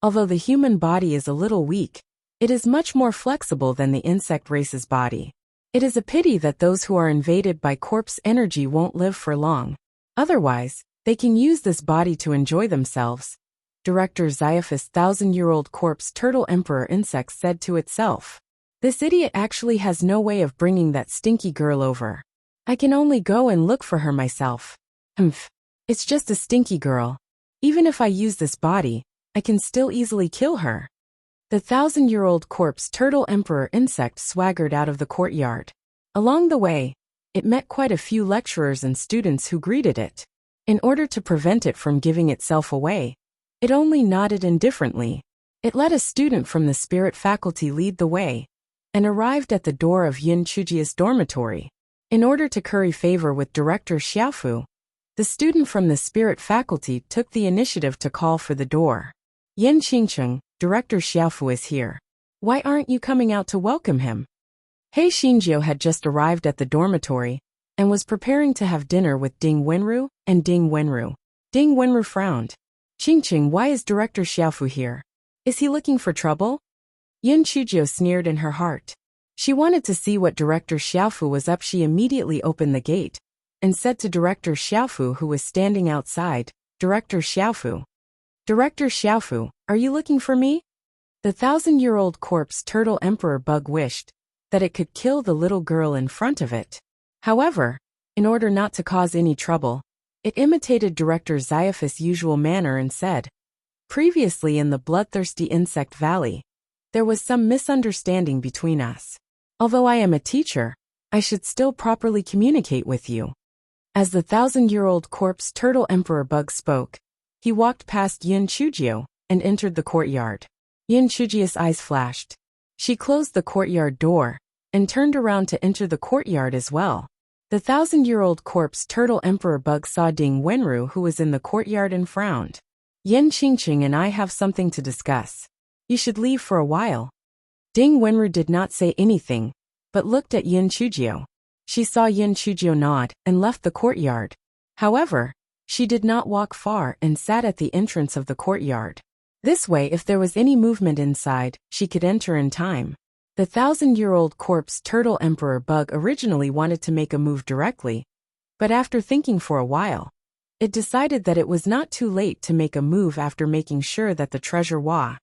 Although the human body is a little weak, it is much more flexible than the insect race's body. It is a pity that those who are invaded by corpse energy won't live for long. Otherwise, they can use this body to enjoy themselves. Director Xiophas' 1,000-year-old corpse turtle emperor insect said to itself. This idiot actually has no way of bringing that stinky girl over. I can only go and look for her myself. Humph. It's just a stinky girl. Even if I use this body, I can still easily kill her. The 1,000-year-old corpse turtle emperor insect swaggered out of the courtyard. Along the way, it met quite a few lecturers and students who greeted it. In order to prevent it from giving itself away, it only nodded indifferently. It let a student from the spirit faculty lead the way, and arrived at the door of Yin Chujia's dormitory. In order to curry favor with Director Xiaofu, the student from the spirit faculty took the initiative to call for the door. Yin Qingcheng, Director Xiaofu is here. Why aren't you coming out to welcome him? He Xinjiu had just arrived at the dormitory and was preparing to have dinner with Ding Wenru and Ding Wenru. Ding Wenru frowned. Qingcheng, why is Director Xiaofu here? Is he looking for trouble? Yin Chujiu sneered in her heart. She wanted to see what Director Xiaofu was up. She immediately opened the gate and said to Director Xiaofu, who was standing outside, Director Xiaofu. Director Xiaofu, are you looking for me? The 1,000-year-old corpse turtle emperor bug wished that it could kill the little girl in front of it. However, in order not to cause any trouble, it imitated Director Xiophas' usual manner and said, previously in the bloodthirsty insect valley, there was some misunderstanding between us. Although I am a teacher, I should still properly communicate with you. As the 1,000-year-old corpse turtle emperor bug spoke, he walked past Yin Chujiu and entered the courtyard. Yin Chujiu's eyes flashed. She closed the courtyard door and turned around to enter the courtyard as well. The 1,000-year-old corpse turtle emperor bug saw Ding Wenru, who was in the courtyard, and frowned. Yin Qingcheng and I have something to discuss. You should leave for a while. Ding Wenru did not say anything, but looked at Yin Chujiu. She saw Yin Chujiu nod and left the courtyard. However, she did not walk far and sat at the entrance of the courtyard. This way, if there was any movement inside, she could enter in time. The 1,000-year-old corpse turtle emperor bug originally wanted to make a move directly, but after thinking for a while, it decided that it was not too late to make a move after making sure that the treasure was.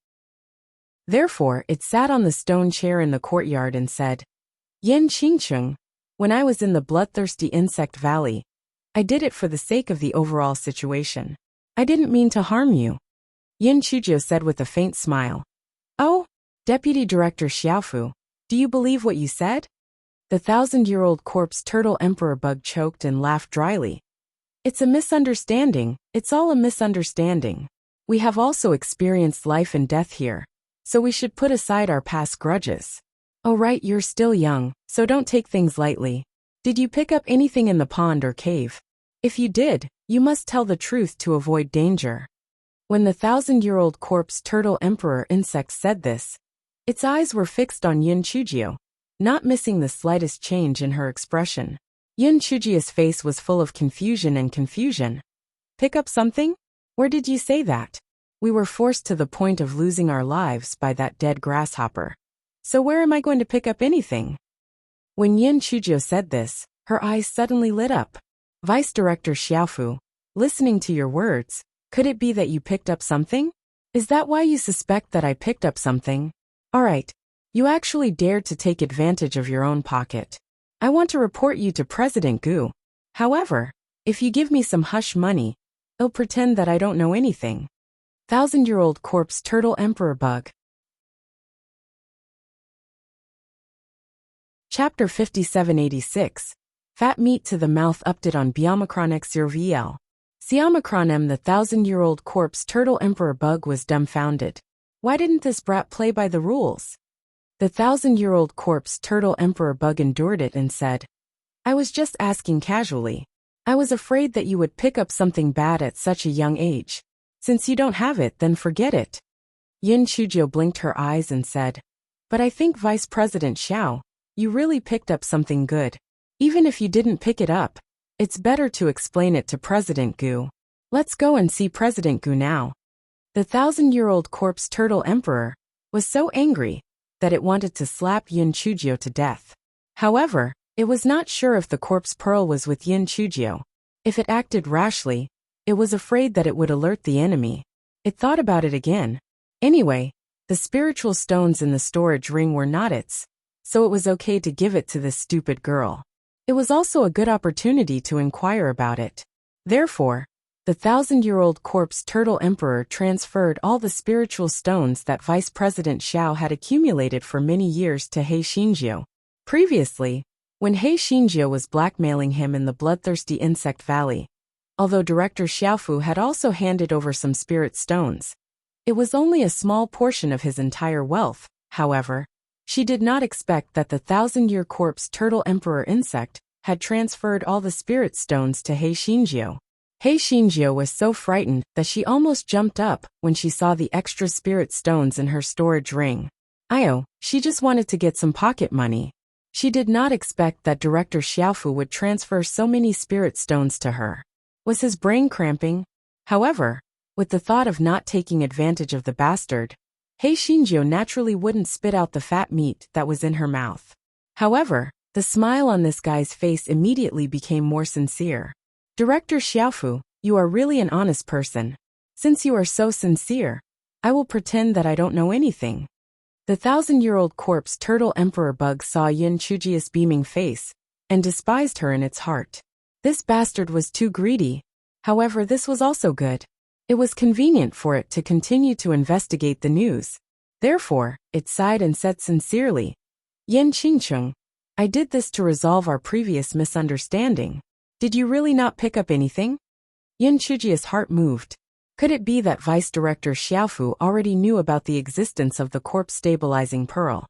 Therefore, it sat on the stone chair in the courtyard and said, Yin Qingcheng, when I was in the bloodthirsty insect valley, I did it for the sake of the overall situation. I didn't mean to harm you. Yin Chujiu said with a faint smile. Oh, Deputy Director Xiaofu, do you believe what you said? The 1,000-year-old corpse turtle emperor bug choked and laughed dryly. It's a misunderstanding. It's all a misunderstanding. We have also experienced life and death here, so we should put aside our past grudges. Oh right, you're still young, so don't take things lightly. Did you pick up anything in the pond or cave? If you did, you must tell the truth to avoid danger. When the 1,000-year-old corpse turtle emperor insect said this, its eyes were fixed on Yin Chujiu, not missing the slightest change in her expression. Yin Chujiu's face was full of confusion and confusion. Pick up something? Where did you say that? We were forced to the point of losing our lives by that dead grasshopper. So where am I going to pick up anything? When Yin Chujiu said this, her eyes suddenly lit up. Vice Director Xiaofu, listening to your words, could it be that you picked up something? Is that why you suspect that I picked up something? All right, you actually dared to take advantage of your own pocket. I want to report you to President Gu. However, if you give me some hush money, I'll pretend that I don't know anything. 1,000-year-old corpse turtle emperor bug. Chapter 5786. Fat meat to the mouth update on Biomicron X0VL. Siomicron M. The 1,000-year-old corpse turtle emperor bug was dumbfounded. Why didn't this brat play by the rules? The 1,000-year-old corpse turtle emperor bug endured it and said, I was just asking casually. I was afraid that you would pick up something bad at such a young age. Since you don't have it, then forget it. Yin Chujiu blinked her eyes and said, But I think Vice President Xiao, you really picked up something good. Even if you didn't pick it up, it's better to explain it to President Gu. Let's go and see President Gu now. The 1,000-year-old corpse turtle emperor was so angry that it wanted to slap Yin Chujiu to death. However, it was not sure if the corpse pearl was with Yin Chujio. If it acted rashly, it was afraid that it would alert the enemy. It thought about it again. Anyway, the spiritual stones in the storage ring were not its, so it was okay to give it to this stupid girl. It was also a good opportunity to inquire about it. Therefore, the 1,000-year-old corpse turtle emperor transferred all the spiritual stones that Vice President Xiao had accumulated for many years to He Xinjiu. Previously, when He Xinjiu was blackmailing him in the bloodthirsty insect valley, although Director Xiaofu had also handed over some spirit stones, it was only a small portion of his entire wealth. However, she did not expect that the 1,000-year corpse turtle emperor insect had transferred all the spirit stones to He Xinjiu. He Xinjiu was so frightened that she almost jumped up when she saw the extra spirit stones in her storage ring. She just wanted to get some pocket money. She did not expect that Director Xiaofu would transfer so many spirit stones to her. Was his brain cramping? However, with the thought of not taking advantage of the bastard, He Xinjiu naturally wouldn't spit out the fat meat that was in her mouth. However, the smile on this guy's face immediately became more sincere. Director Xiaofu, you are really an honest person. Since you are so sincere, I will pretend that I don't know anything. The 1,000-year-old corpse turtle emperor bug saw Yin Chujia's beaming face and despised her in its heart. This bastard was too greedy. However, this was also good. It was convenient for it to continue to investigate the news. Therefore, it sighed and said sincerely, Yin Qingcheng, I did this to resolve our previous misunderstanding. Did you really not pick up anything? Yin Chujia's heart moved. Could it be that Vice Director Xiaofu already knew about the existence of the corpse stabilizing pearl?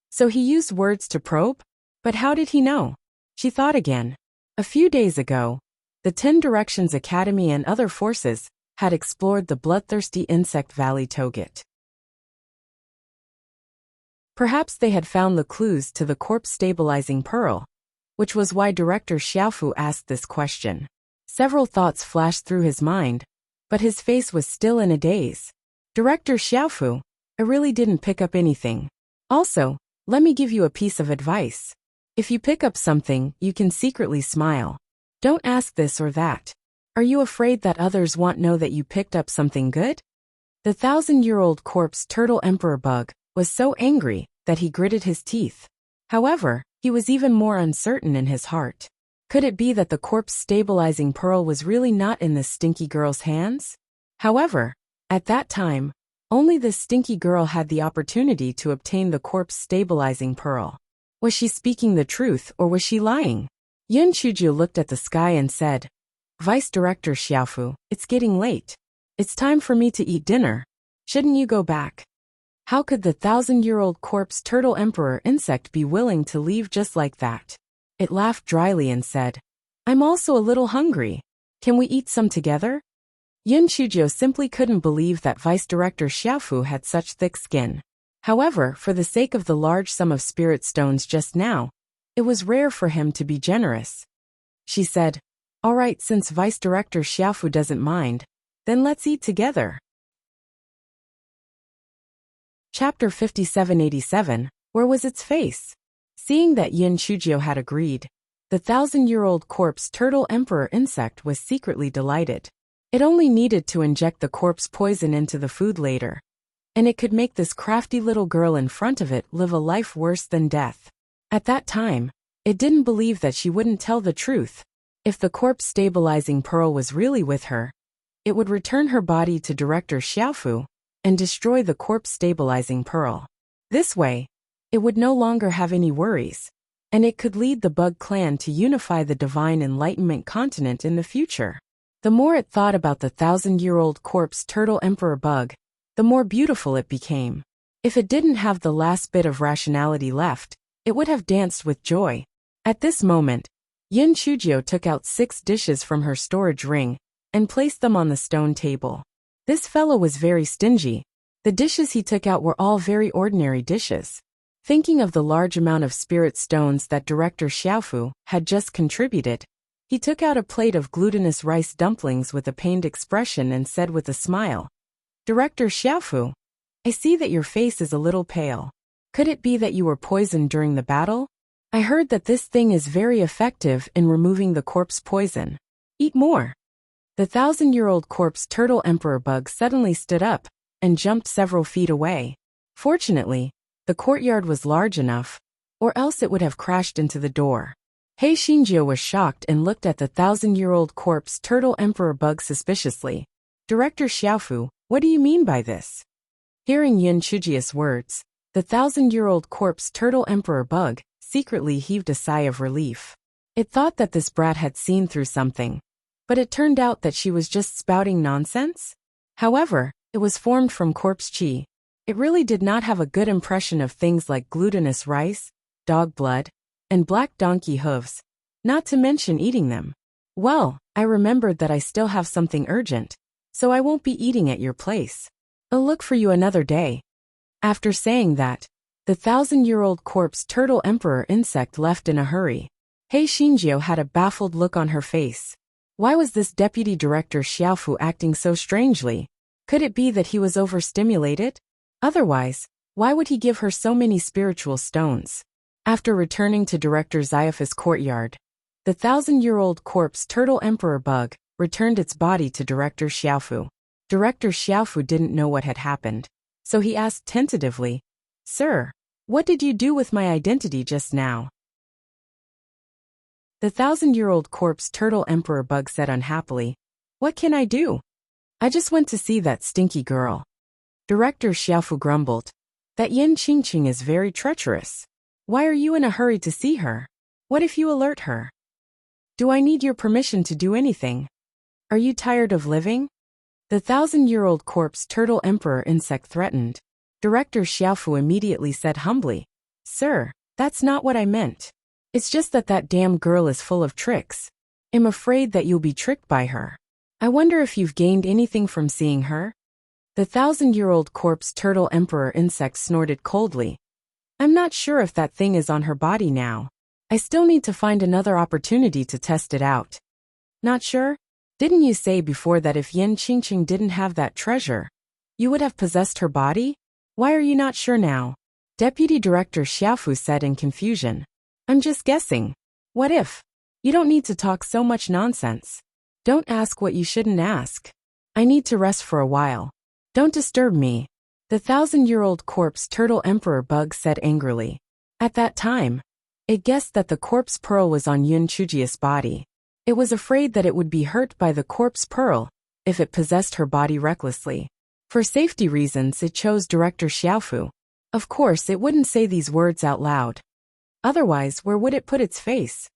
So he used words to probe? But how did he know? She thought again. A few days ago, the 10 Directions Academy and other forces had explored the bloodthirsty insect valley Toget. Perhaps they had found the clues to the corpse stabilizing pearl, which was why Director Xiaofu asked this question. Several thoughts flashed through his mind, but his face was still in a daze. Director Xiaofu, I really didn't pick up anything. Also, let me give you a piece of advice. If you pick up something, you can secretly smile. Don't ask this or that. Are you afraid that others won't know that you picked up something good? The 1,000-year-old corpse turtle emperor bug was so angry that he gritted his teeth. However, he was even more uncertain in his heart. Could it be that the corpse stabilizing pearl was really not in this stinky girl's hands? However, at that time, only this stinky girl had the opportunity to obtain the corpse stabilizing pearl. Was she speaking the truth or was she lying? Yin Chuju looked at the sky and said, Vice Director Xiaofu, it's getting late. It's time for me to eat dinner. Shouldn't you go back? How could the 1,000-year-old corpse turtle emperor insect be willing to leave just like that? It laughed dryly and said, I'm also a little hungry. Can we eat some together? Yin Chujiu simply couldn't believe that Vice Director Xiaofu had such thick skin. However, for the sake of the large sum of spirit stones just now, it was rare for him to be generous. She said, all right, since Vice Director Xiaofu doesn't mind, then let's eat together. Chapter 5787, Where was its face? Seeing that Yin Chujiu had agreed, the 1,000-year-old corpse turtle emperor insect was secretly delighted. It only needed to inject the corpse poison into the food later, and it could make this crafty little girl in front of it live a life worse than death. At that time, it didn't believe that she wouldn't tell the truth. If the corpse stabilizing pearl was really with her, it would return her body to Director Xiaofu and destroy the corpse stabilizing pearl. This way, it would no longer have any worries, and it could lead the Bug clan to unify the Divine Enlightenment continent in the future. The more it thought about the 1,000-year-old corpse turtle emperor Bug, the more beautiful it became. If it didn't have the last bit of rationality left, it would have danced with joy. At this moment, Yin Chujiu took out 6 dishes from her storage ring and placed them on the stone table. This fellow was very stingy. The dishes he took out were all very ordinary dishes. Thinking of the large amount of spirit stones that Director Xiaofu had just contributed, he took out a plate of glutinous rice dumplings with a pained expression and said with a smile, Director Xiaofu, I see that your face is a little pale. Could it be that you were poisoned during the battle? I heard that this thing is very effective in removing the corpse poison. Eat more. The 1,000-year-old corpse turtle emperor bug suddenly stood up and jumped several feet away. Fortunately, the courtyard was large enough, or else it would have crashed into the door. Hei Xinjiu was shocked and looked at the 1,000-year-old corpse turtle emperor bug suspiciously. Director Xiaofu, what do you mean by this? Hearing Yin Chujia's words, the 1,000-year-old corpse turtle emperor bug secretly heaved a sigh of relief. It thought that this brat had seen through something, but it turned out that she was just spouting nonsense. However, it was formed from corpse qi. It really did not have a good impression of things like glutinous rice, dog blood, and black donkey hooves, not to mention eating them. Well, I remembered that I still have something urgent, so I won't be eating at your place. I'll look for you another day. After saying that, the 1,000-year-old corpse turtle emperor insect left in a hurry. Hei Xinjiu had a baffled look on her face. Why was this deputy director Xiaofu acting so strangely? Could it be that he was overstimulated? Otherwise, why would he give her so many spiritual stones? After returning to Director Zaifa's courtyard, the 1,000-year-old corpse turtle emperor bug returned its body to Director Xiaofu. Director Xiaofu didn't know what had happened, so he asked tentatively, "Sir, what did you do with my identity just now?" The 1,000-year-old corpse turtle emperor bug said unhappily, "What can I do? I just went to see that stinky girl." Director Xiaofu grumbled, "That Yin Qingqing is very treacherous. Why are you in a hurry to see her? What if you alert her? Do I need your permission to do anything? Are you tired of living?" The 1,000-year-old corpse turtle emperor insect threatened. Director Xiaofu immediately said humbly, "Sir, that's not what I meant. It's just that that damn girl is full of tricks. I'm afraid that you'll be tricked by her. I wonder if you've gained anything from seeing her?" The 1,000-year-old corpse turtle emperor insect snorted coldly. "I'm not sure if that thing is on her body now. I still need to find another opportunity to test it out." "Not sure? Didn't you say before that if Yin Qingqing didn't have that treasure, you would have possessed her body? Why are you not sure now?" Deputy Director Xiaofu said in confusion. "I'm just guessing. What if? You don't need to talk so much nonsense. Don't ask what you shouldn't ask. I need to rest for a while. Don't disturb me." The 1,000-year-old corpse turtle emperor bug said angrily. At that time, it guessed that the corpse pearl was on Yun Chujia's body. It was afraid that it would be hurt by the corpse pearl if it possessed her body recklessly. For safety reasons, it chose Director Xiaofu. Of course, it wouldn't say these words out loud. Otherwise, where would it put its face?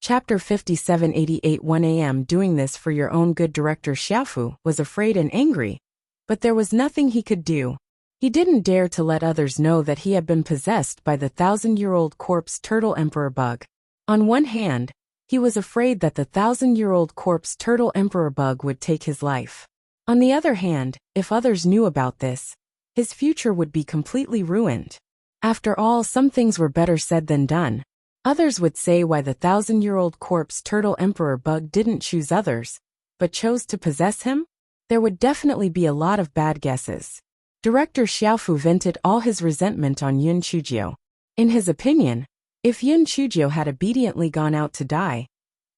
Chapter 5788 1 a.m. Doing this for your own good. Director Xiaofu was afraid and angry, but there was nothing he could do. He didn't dare to let others know that he had been possessed by the 1,000-year-old corpse turtle emperor bug. On one hand, he was afraid that the 1,000-year-old corpse turtle emperor bug would take his life. On the other hand, if others knew about this, his future would be completely ruined. After all, some things were better said than done. Others would say why the 1,000-year-old corpse turtle emperor bug didn't choose others, but chose to possess him? There would definitely be a lot of bad guesses. Director Xiaofu vented all his resentment on Yun Chujiu. In his opinion, if Yun Chujiu had obediently gone out to die,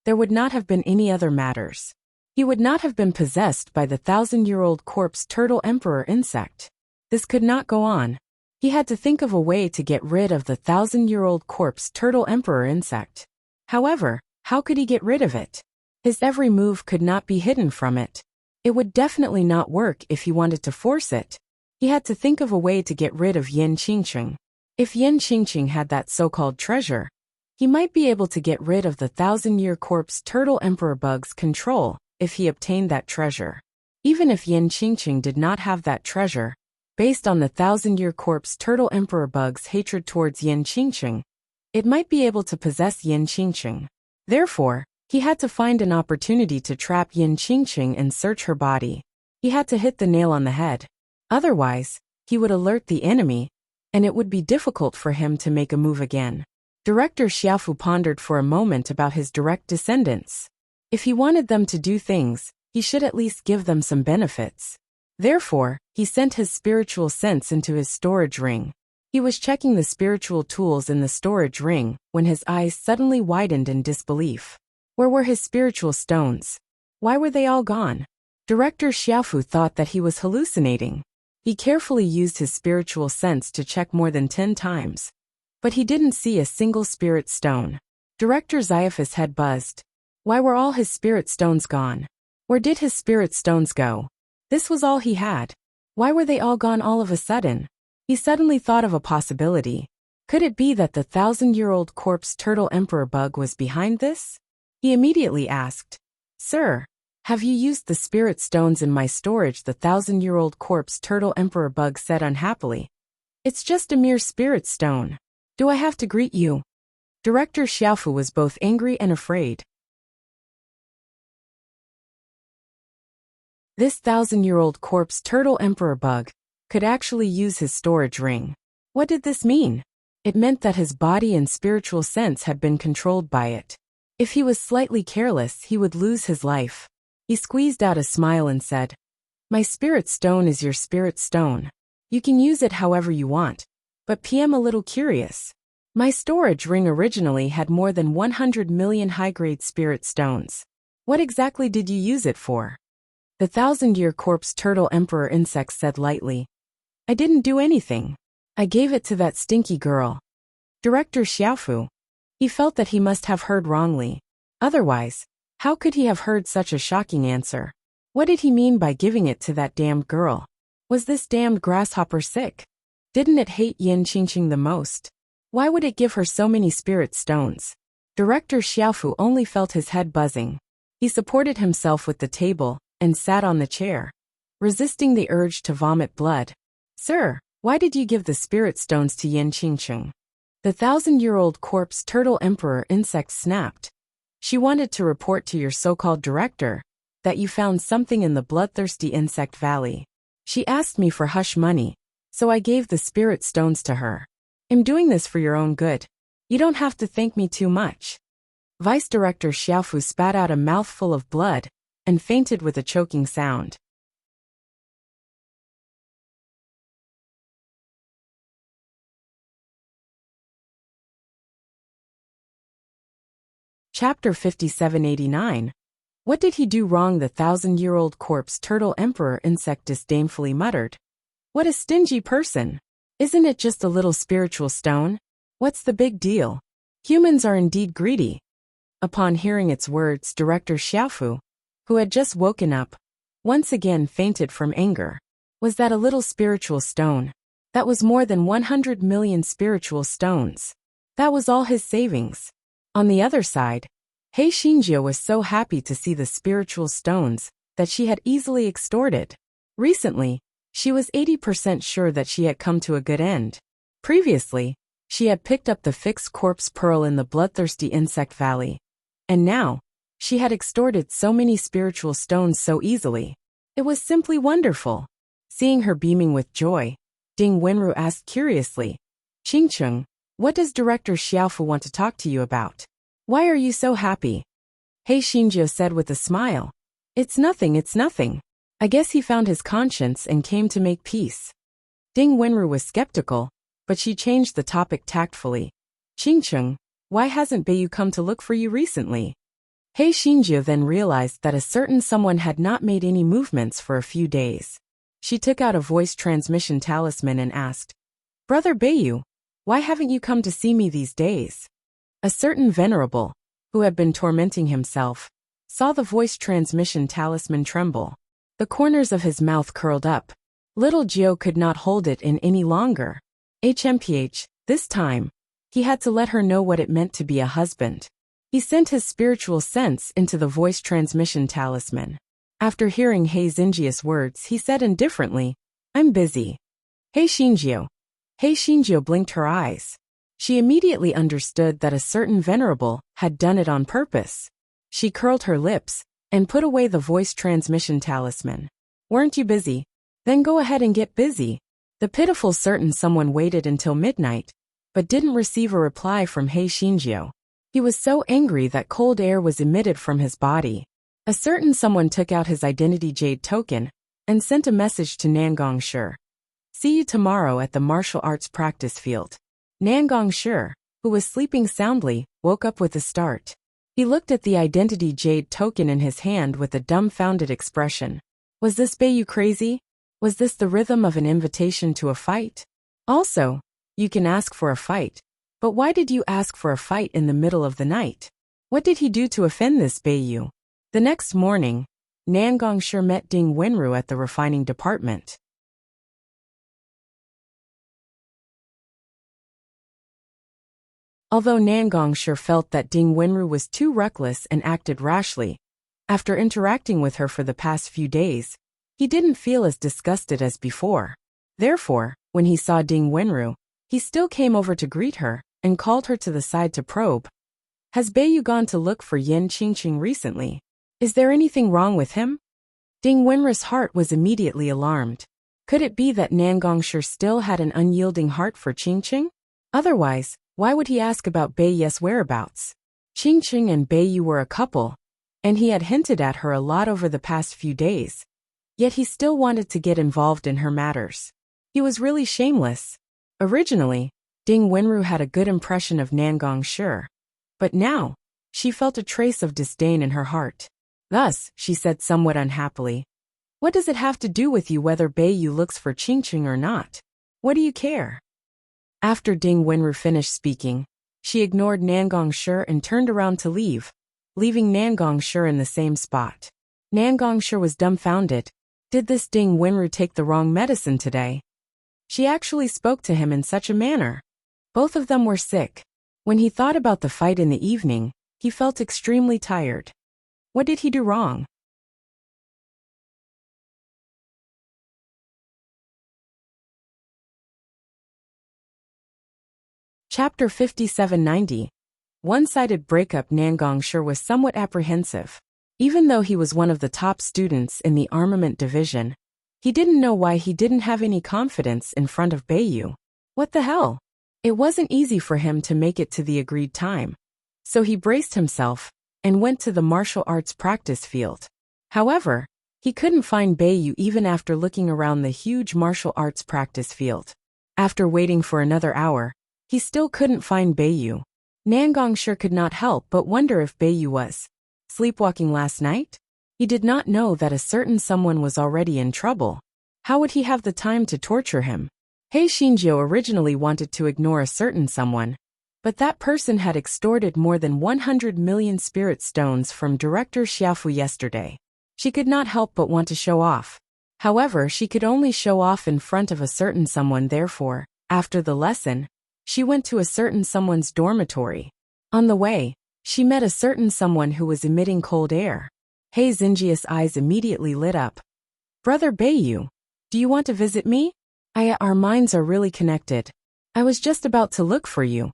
there would not have been any other matters. He would not have been possessed by the 1,000-year-old corpse turtle emperor insect. This could not go on. He had to think of a way to get rid of the 1,000-year-old corpse turtle emperor insect. However, how could he get rid of it? His every move could not be hidden from it. It would definitely not work if he wanted to force it. He had to think of a way to get rid of Yin Qingqing. If Yin Qingqing had that so-called treasure, he might be able to get rid of the 1,000-year corpse turtle emperor bug's control if he obtained that treasure. Even if Yin Qingqing did not have that treasure, based on the 1,000-year corpse turtle emperor bug's hatred towards Yin Qingqing, it might be able to possess Yin Qingqing. Therefore, he had to find an opportunity to trap Yin Qingqing and search her body. He had to hit the nail on the head. Otherwise, he would alert the enemy, and it would be difficult for him to make a move again. Director Xiaofu pondered for a moment about his direct descendants. If he wanted them to do things, he should at least give them some benefits. Therefore, he sent his spiritual sense into his storage ring. He was checking the spiritual tools in the storage ring when his eyes suddenly widened in disbelief. Where were his spiritual stones? Why were they all gone? Director Xiaofu thought that he was hallucinating. He carefully used his spiritual sense to check more than 10 times. But he didn't see a single spirit stone. Director Xiephus' head buzzed. Why were all his spirit stones gone? Where did his spirit stones go? This was all he had. Why were they all gone all of a sudden? He suddenly thought of a possibility. Could it be that the 1,000-year-old corpse turtle emperor bug was behind this? He immediately asked, Sir, have you used the spirit stones in my storage? The 1,000-year-old corpse turtle emperor bug said unhappily. It's just a mere spirit stone. Do I have to greet you? Director Xiaofu was both angry and afraid. This 1,000-year-old corpse turtle emperor bug could actually use his storage ring. What did this mean? It meant that his body and spiritual sense had been controlled by it. If he was slightly careless, he would lose his life. He squeezed out a smile and said, My spirit stone is your spirit stone. You can use it however you want. But I'm a little curious. My storage ring originally had more than 100 million high-grade spirit stones. What exactly did you use it for? The 1,000-year corpse turtle emperor insect said lightly. I didn't do anything. I gave it to that stinky girl. Director Xiaofu. He felt that he must have heard wrongly. Otherwise, how could he have heard such a shocking answer? What did he mean by giving it to that damned girl? Was this damned grasshopper sick? Didn't it hate Yin Qingqing the most? Why would it give her so many spirit stones? Director Xiaofu only felt his head buzzing. He supported himself with the table and sat on the chair, resisting the urge to vomit blood. Sir, why did you give the spirit stones to Yin Qingqing? The 1,000-year-old corpse turtle emperor insect snapped. She wanted to report to your so-called director that you found something in the bloodthirsty insect valley. She asked me for hush money, so I gave the spirit stones to her. I'm doing this for your own good. You don't have to thank me too much. Vice Director Xiaofu spat out a mouthful of blood and fainted with a choking sound. Chapter 5789. What did he do wrong? The 1,000-year-old corpse turtle emperor insect disdainfully muttered. What a stingy person. Isn't it just a little spiritual stone? What's the big deal? Humans are indeed greedy. Upon hearing its words, Director Xiaofu, who had just woken up, once again fainted from anger. Was that a little spiritual stone? That was more than 100 million spiritual stones. That was all his savings. On the other side, He Xinjiu was so happy to see the spiritual stones that she had easily extorted. Recently, she was 80% sure that she had come to a good end. Previously, she had picked up the fixed corpse pearl in the bloodthirsty insect valley. And now, she had extorted so many spiritual stones so easily. It was simply wonderful. Seeing her beaming with joy, Ding Wenru asked curiously, Qingqing, what does Director Xiaofu want to talk to you about? Why are you so happy? He Xinjiu said with a smile. It's nothing. I guess he found his conscience and came to make peace. Ding Wenru was skeptical, but she changed the topic tactfully. Qingqing, why hasn't Beiyu come to look for you recently? He Xinjiu then realized that a certain someone had not made any movements for a few days. She took out a voice transmission talisman and asked, Brother Beiyu, why haven't you come to see me these days? A certain venerable, who had been tormenting himself, saw the voice transmission talisman tremble. The corners of his mouth curled up. Little Gio could not hold it in any longer. HMPH, this time, he had to let her know what it meant to be a husband. He sent his spiritual sense into the voice transmission talisman. After hearing He Xinjiu's words, he said indifferently, I'm busy. He Xinjiu. He Xinjiu blinked her eyes. She immediately understood that a certain venerable had done it on purpose. She curled her lips and put away the voice transmission talisman. Weren't you busy? Then go ahead and get busy. The pitiful certain someone waited until midnight, but didn't receive a reply from He Xinjiu. He was so angry that cold air was emitted from his body. A certain someone took out his identity jade token and sent a message to Nangong Shi. See you tomorrow at the martial arts practice field. Nangong Shi, who was sleeping soundly, woke up with a start. He looked at the identity jade token in his hand with a dumbfounded expression. Was this Beiyu crazy? Was this the rhythm of an invitation to a fight? Also, you can ask for a fight. But why did you ask for a fight in the middle of the night? What did he do to offend this Beiyu? The next morning, Nangong Shi met Ding Wenru at the refining department. Although Nangong Shi felt that Ding Wenru was too reckless and acted rashly, after interacting with her for the past few days, he didn't feel as disgusted as before. Therefore, when he saw Ding Wenru, he still came over to greet her and called her to the side to probe. Has Beiyu gone to look for Yin Qingqing recently? Is there anything wrong with him? Ding Wenru's heart was immediately alarmed. Could it be that Nangong Shi still had an unyielding heart for Qingqing? Otherwise, why would he ask about Beiyu's whereabouts? Qingqing and Beiyu were a couple, and he had hinted at her a lot over the past few days. Yet he still wanted to get involved in her matters. He was really shameless. Originally, Ding Wenru had a good impression of Nangong Shi, but now, she felt a trace of disdain in her heart. Thus, she said somewhat unhappily, "What does it have to do with you whether Beiyu looks for Qingqing or not? What do you care?" After Ding Wenru finished speaking, she ignored Nangong Shi and turned around to leave, leaving Nangong Shi in the same spot. Nangong Shi was dumbfounded. Did this Ding Wenru take the wrong medicine today? She actually spoke to him in such a manner. Both of them were sick. When he thought about the fight in the evening, he felt extremely tired. What did he do wrong? Chapter 5790. One-sided breakup. Nangong Shi was somewhat apprehensive. Even though he was one of the top students in the armament division, he didn't know why he didn't have any confidence in front of Beiyu. What the hell? It wasn't easy for him to make it to the agreed time. So he braced himself and went to the martial arts practice field. However, he couldn't find Beiyu even after looking around the huge martial arts practice field. After waiting for another hour, he still couldn't find Beiyu. Nangong Shi could not help but wonder if Beiyu was sleepwalking last night. He did not know that a certain someone was already in trouble. How would he have the time to torture him? He Xinjiu originally wanted to ignore a certain someone, but that person had extorted more than 100 million spirit stones from Director Xiaofu yesterday. She could not help but want to show off. However, she could only show off in front of a certain someone. Therefore, after the lesson, she went to a certain someone's dormitory. On the way, she met a certain someone who was emitting cold air. He Xinjia's eyes immediately lit up. "Brother Beiyu, do you want to visit me? Our minds are really connected. I was just about to look for you."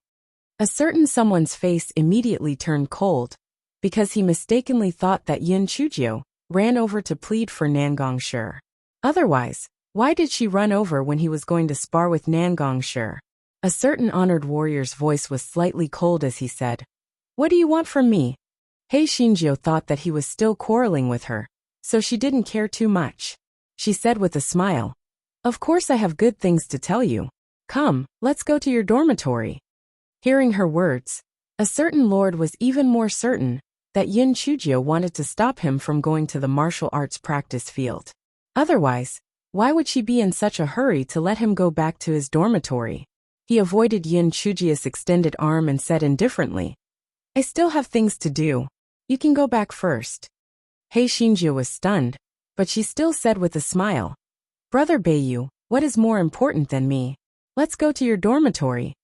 A certain someone's face immediately turned cold, because he mistakenly thought that Yin Chujiu ran over to plead for Nangong Shi. Otherwise, why did she run over when he was going to spar with Nangong Shi? A certain honored warrior's voice was slightly cold as he said, "What do you want from me?" He Xinjiu thought that he was still quarreling with her, so she didn't care too much. She said with a smile, "Of course I have good things to tell you. Come, let's go to your dormitory." Hearing her words, a certain lord was even more certain that Yin Chujiu wanted to stop him from going to the martial arts practice field. Otherwise, why would she be in such a hurry to let him go back to his dormitory? He avoided Yin Chujiu's extended arm and said indifferently, "I still have things to do. You can go back first." He Xinjiu was stunned, but she still said with a smile, "Brother Beiyu, what is more important than me? Let's go to your dormitory."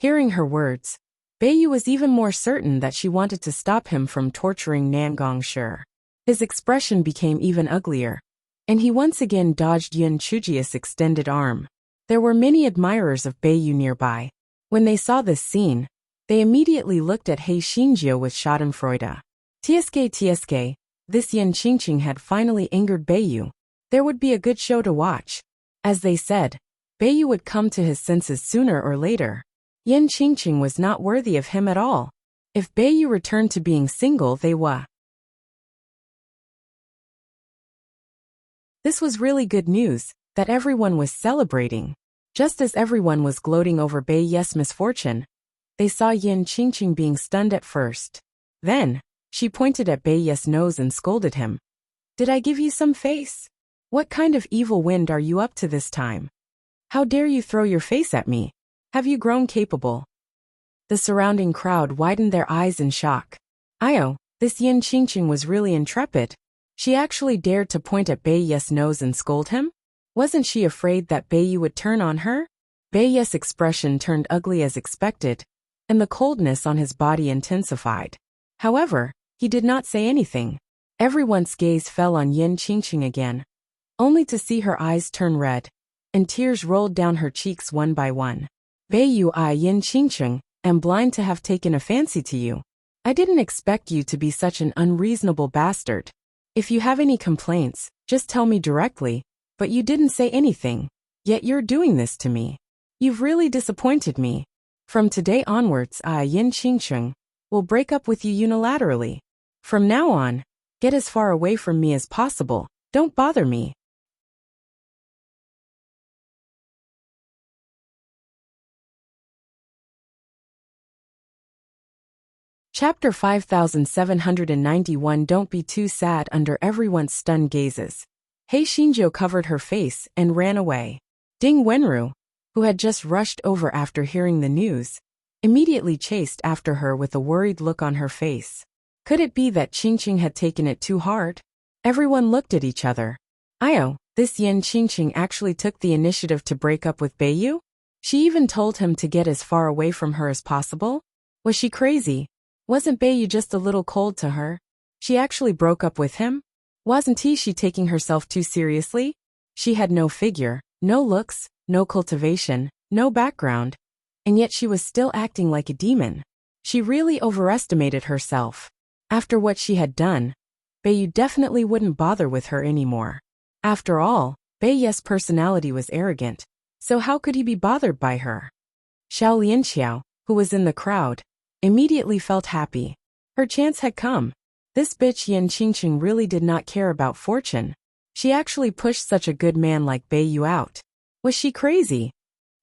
Hearing her words, Beiyu was even more certain that she wanted to stop him from torturing Nangong Shi. His expression became even uglier, and he once again dodged Yin Chujiu's extended arm. There were many admirers of Beiyu nearby. When they saw this scene, they immediately looked at He Xinjiu with schadenfreude. TSK, this Yin Qingqing had finally angered Beiyu. There would be a good show to watch. As they said, Beiyu would come to his senses sooner or later. Yin Qingqing was not worthy of him at all. If Beiyu returned to being single, they would. This was really good news, that everyone was celebrating. Just as everyone was gloating over Bei Ye's misfortune, they saw Yin Qingqing being stunned at first. Then, she pointed at Bei Ye's nose and scolded him. "Did I give you some face? What kind of evil wind are you up to this time? How dare you throw your face at me? Have you grown capable?" The surrounding crowd widened their eyes in shock. Io, this Yin Qingqing was really intrepid. She actually dared to point at Bei Ye's nose and scold him? Wasn't she afraid that Bei Yu would turn on her? Bei Ye's expression turned ugly as expected, and the coldness on his body intensified. However, he did not say anything. Everyone's gaze fell on Yin Qingqing again, only to see her eyes turn red, and tears rolled down her cheeks one by one. "Bei Yu, I, Yin Qingqing, am blind to have taken a fancy to you. I didn't expect you to be such an unreasonable bastard. If you have any complaints, just tell me directly, but you didn't say anything, yet you're doing this to me. You've really disappointed me. From today onwards, I, Yin Qingqing, will break up with you unilaterally. From now on, get as far away from me as possible. Don't bother me." Chapter 5791. Don't be too sad. Under everyone's stunned gazes, Hei Xinjiu covered her face and ran away. Ding Wenru, who had just rushed over after hearing the news, immediately chased after her with a worried look on her face. Could it be that Qingqing had taken it too hard? Everyone looked at each other. Io, this Yin Qingqing actually took the initiative to break up with Bei Yu? She even told him to get as far away from her as possible? Was she crazy? Wasn't Bei Yu just a little cold to her? She actually broke up with him? Wasn't she taking herself too seriously? She had no figure, no looks, no cultivation, no background, and yet she was still acting like a demon. She really overestimated herself. After what she had done, Bei Yu definitely wouldn't bother with her anymore. After all, Bei Ye's personality was arrogant, so how could he be bothered by her? Xiao Lianqiao, who was in the crowd, immediately felt happy. Her chance had come. This bitch Yin Qingqing really did not care about fortune. She actually pushed such a good man like Bei Yu out. Was she crazy?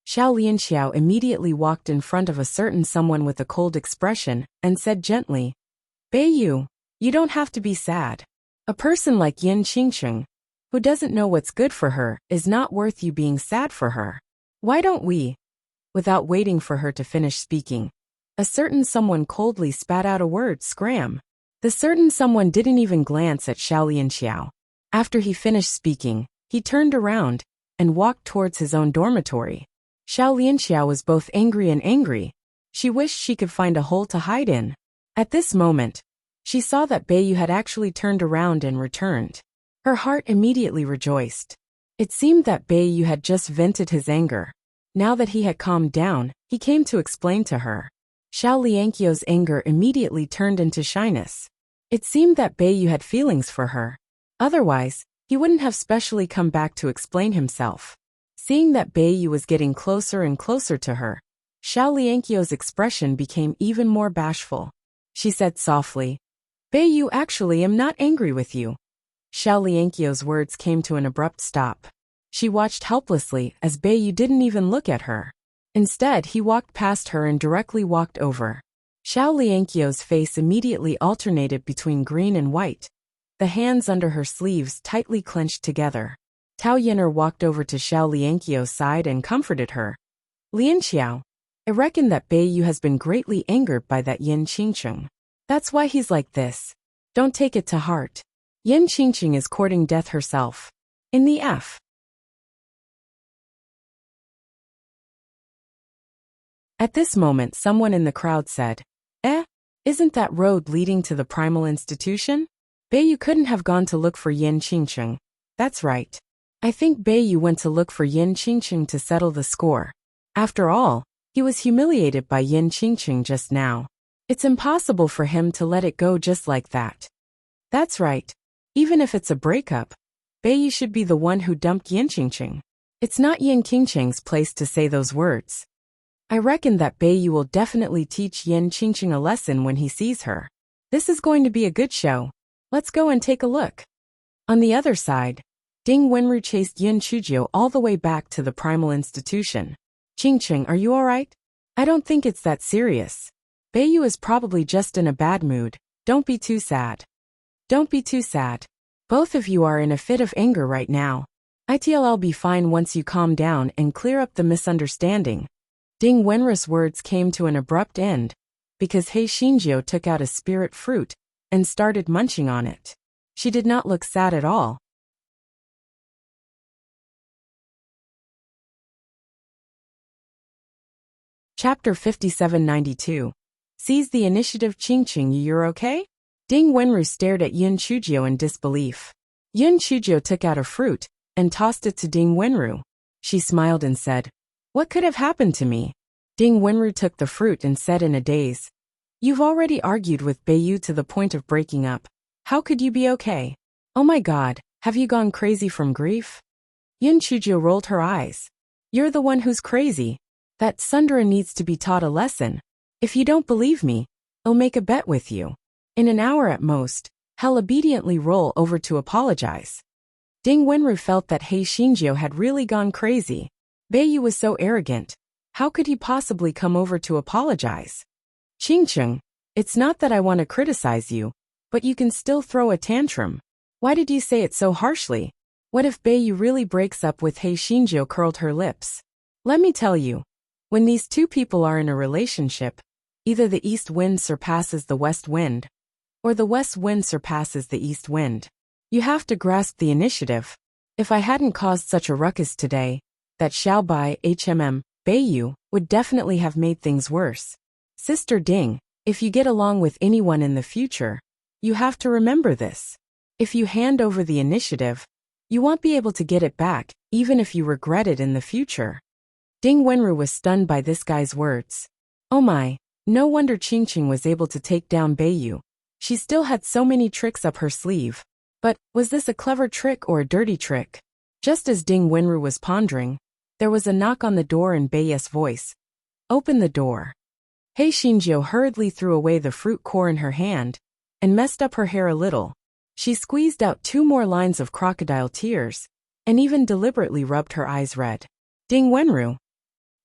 Xiao Lianqiao immediately walked in front of a certain someone with a cold expression and said gently, "Bei Yu, you don't have to be sad. A person like Yin Qingqing, who doesn't know what's good for her, is not worth you being sad for her. Why don't we?" Without waiting for her to finish speaking, a certain someone coldly spat out a word, "Scram." The certain someone didn't even glance at Xiao Lianqiao. After he finished speaking, he turned around and walked towards his own dormitory. Xiao Lianqiao was both angry and angry. She wished she could find a hole to hide in. At this moment, she saw that Bei Yu had actually turned around and returned. Her heart immediately rejoiced. It seemed that Bei Yu had just vented his anger. Now that he had calmed down, he came to explain to her. Xiao Lianqiao's anger immediately turned into shyness. It seemed that Bei Yu had feelings for her. Otherwise, he wouldn't have specially come back to explain himself. Seeing that Bei Yu was getting closer and closer to her, Xiao Lianqiao's expression became even more bashful. She said softly, "Bei Yu, actually am not angry with you." Xiao Lianqiao's words came to an abrupt stop. She watched helplessly as Bei Yu didn't even look at her. Instead, he walked past her and directly walked over. Xiao Lianqiao's face immediately alternated between green and white, the hands under her sleeves tightly clenched together. Tao Yin'er walked over to Xiao Lianqiao's side and comforted her. "Lianqiao, I reckon that Bei Yu has been greatly angered by that Yin Qingqing. That's why he's like this. Don't take it to heart. Yin Qingqing is courting death herself. In the F." At this moment, someone in the crowd said, Isn't that road leading to the primal institution? Bei Yu couldn't have gone to look for Yin Qingqing. That's right. I think Bei Yu went to look for Yin Qingqing to settle the score. After all, he was humiliated by Yin Qingqing just now. It's impossible for him to let it go just like that. That's right. Even if it's a breakup, Bei Yu should be the one who dumped Yin Qingqing. It's not Yin Qingqing's place to say those words. I reckon that Bei Yu will definitely teach Yin Qingqing a lesson when he sees her. This is going to be a good show. Let's go and take a look. On the other side, Ding Wenru chased Yun Chujio all the way back to the primal institution. Qingqing, are you alright? I don't think it's that serious. Beiyu is probably just in a bad mood. Don't be too sad. Don't be too sad. Both of you are in a fit of anger right now. I'll be fine once you calm down and clear up the misunderstanding. Ding Wenru's words came to an abrupt end, because Hei Xinjiu took out a spirit fruit and started munching on it. She did not look sad at all. Chapter 5792. Seize the initiative. Qingqing, you're okay? Ding Wenru stared at Yun Chujio in disbelief. Yun Chujio took out a fruit and tossed it to Ding Wenru. She smiled and said, "What could have happened to me?" Ding Wenru took the fruit and said in a daze, "You've already argued with Beiyu to the point of breaking up. How could you be okay? Oh my god, have you gone crazy from grief?" Yun Chujio rolled her eyes. "You're the one who's crazy. That Sundara needs to be taught a lesson. If you don't believe me, I'll make a bet with you. In an hour at most, he'll obediently roll over to apologize." Ding Wenru felt that Hei Xinjiu had really gone crazy. Beiyu was so arrogant. How could he possibly come over to apologize? "Qingqing, it's not that I want to criticize you, but you can still throw a tantrum. Why did you say it so harshly? What if Beiyu really breaks up with Hei Xinjiu?" Curled her lips. "Let me tell you. When these two people are in a relationship, either the east wind surpasses the west wind, or the west wind surpasses the east wind. You have to grasp the initiative. If I hadn't caused such a ruckus today, that Xiaobai Beiyu would definitely have made things worse. Sister Ding, if you get along with anyone in the future, you have to remember this. If you hand over the initiative, you won't be able to get it back, even if you regret it in the future." Ding Wenru was stunned by this guy's words. Oh my, no wonder Qingqing was able to take down Beiyu. She still had so many tricks up her sleeve. But, was this a clever trick or a dirty trick? Just as Ding Wenru was pondering, there was a knock on the door in Beiyu's voice. "Open the door." Hei Xinjiu hurriedly threw away the fruit core in her hand and messed up her hair a little. She squeezed out 2 more lines of crocodile tears and even deliberately rubbed her eyes red. Ding Wenru.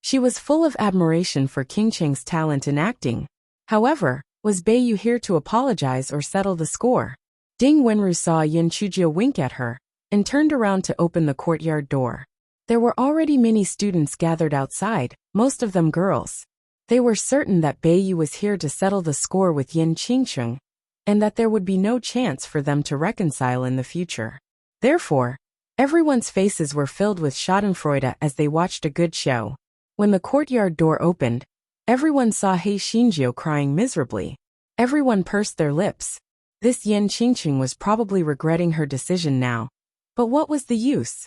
She was full of admiration for Qingqing's talent in acting. However, was Beiyu here to apologize or settle the score? Ding Wenru saw Yun Chujio wink at her and turned around to open the courtyard door. There were already many students gathered outside, most of them girls. They were certain that Beiyu was here to settle the score with Yin Qingqing, and that there would be no chance for them to reconcile in the future. Therefore, everyone's faces were filled with schadenfreude as they watched a good show. When the courtyard door opened, everyone saw Hei Xinjiu crying miserably. Everyone pursed their lips. This Yin Qingqing was probably regretting her decision now. But what was the use?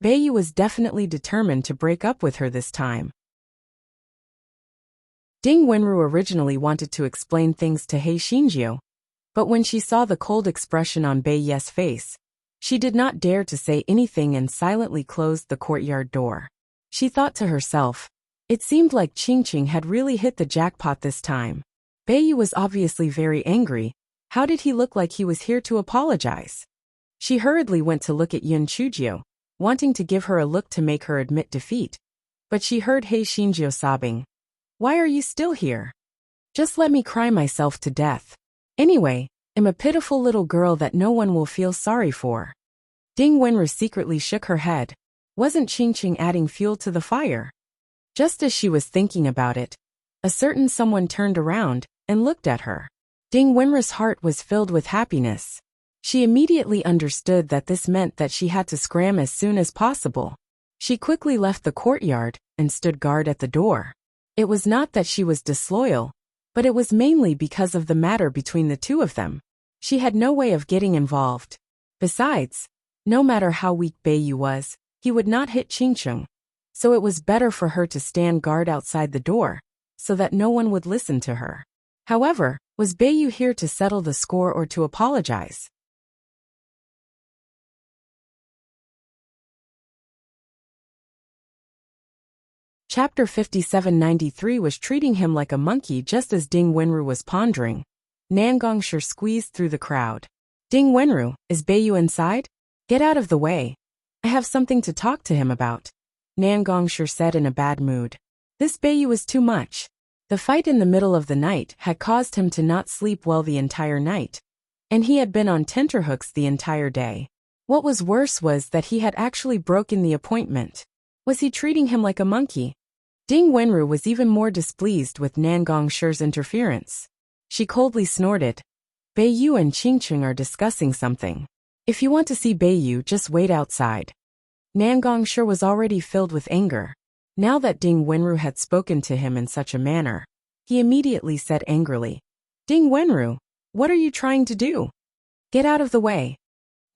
Beiyu was definitely determined to break up with her this time. Ding Wenru originally wanted to explain things to Hei Xinjiu, but when she saw the cold expression on Beiyu's face, she did not dare to say anything and silently closed the courtyard door. She thought to herself, it seemed like Qingqing had really hit the jackpot this time. Beiyu was obviously very angry. How did he look like he was here to apologize? She hurriedly went to look at Yun Chujio, wanting to give her a look to make her admit defeat. But she heard Hei Xinjiu sobbing. Why are you still here? Just let me cry myself to death. Anyway, I'm a pitiful little girl that no one will feel sorry for. Ding Wenru secretly shook her head. Wasn't Qingqing adding fuel to the fire? Just as she was thinking about it, a certain someone turned around and looked at her. Ding Wenru's heart was filled with happiness. She immediately understood that this meant that she had to scram as soon as possible. She quickly left the courtyard and stood guard at the door. It was not that she was disloyal, but it was mainly because of the matter between the two of them. She had no way of getting involved. Besides, no matter how weak Beiyu was, he would not hit Qingqing. So it was better for her to stand guard outside the door, so that no one would listen to her. However, was Beiyu here to settle the score or to apologize? Chapter 5793 was treating him like a monkey just as Ding Wenru was pondering. Nan Gongshi squeezed through the crowd. Ding Wenru, is Beiyu inside? Get out of the way. I have something to talk to him about, Nan Gongshi said in a bad mood. This Beiyu was too much. The fight in the middle of the night had caused him to not sleep well the entire night, and he had been on tenterhooks the entire day. What was worse was that he had actually broken the appointment. Was he treating him like a monkey? Ding Wenru was even more displeased with Nan Gongshi's interference. She coldly snorted. Beiyu and Qingqing are discussing something. If you want to see Beiyu, just wait outside. Nan Gongshi was already filled with anger. Now that Ding Wenru had spoken to him in such a manner, he immediately said angrily, Ding Wenru, what are you trying to do? Get out of the way.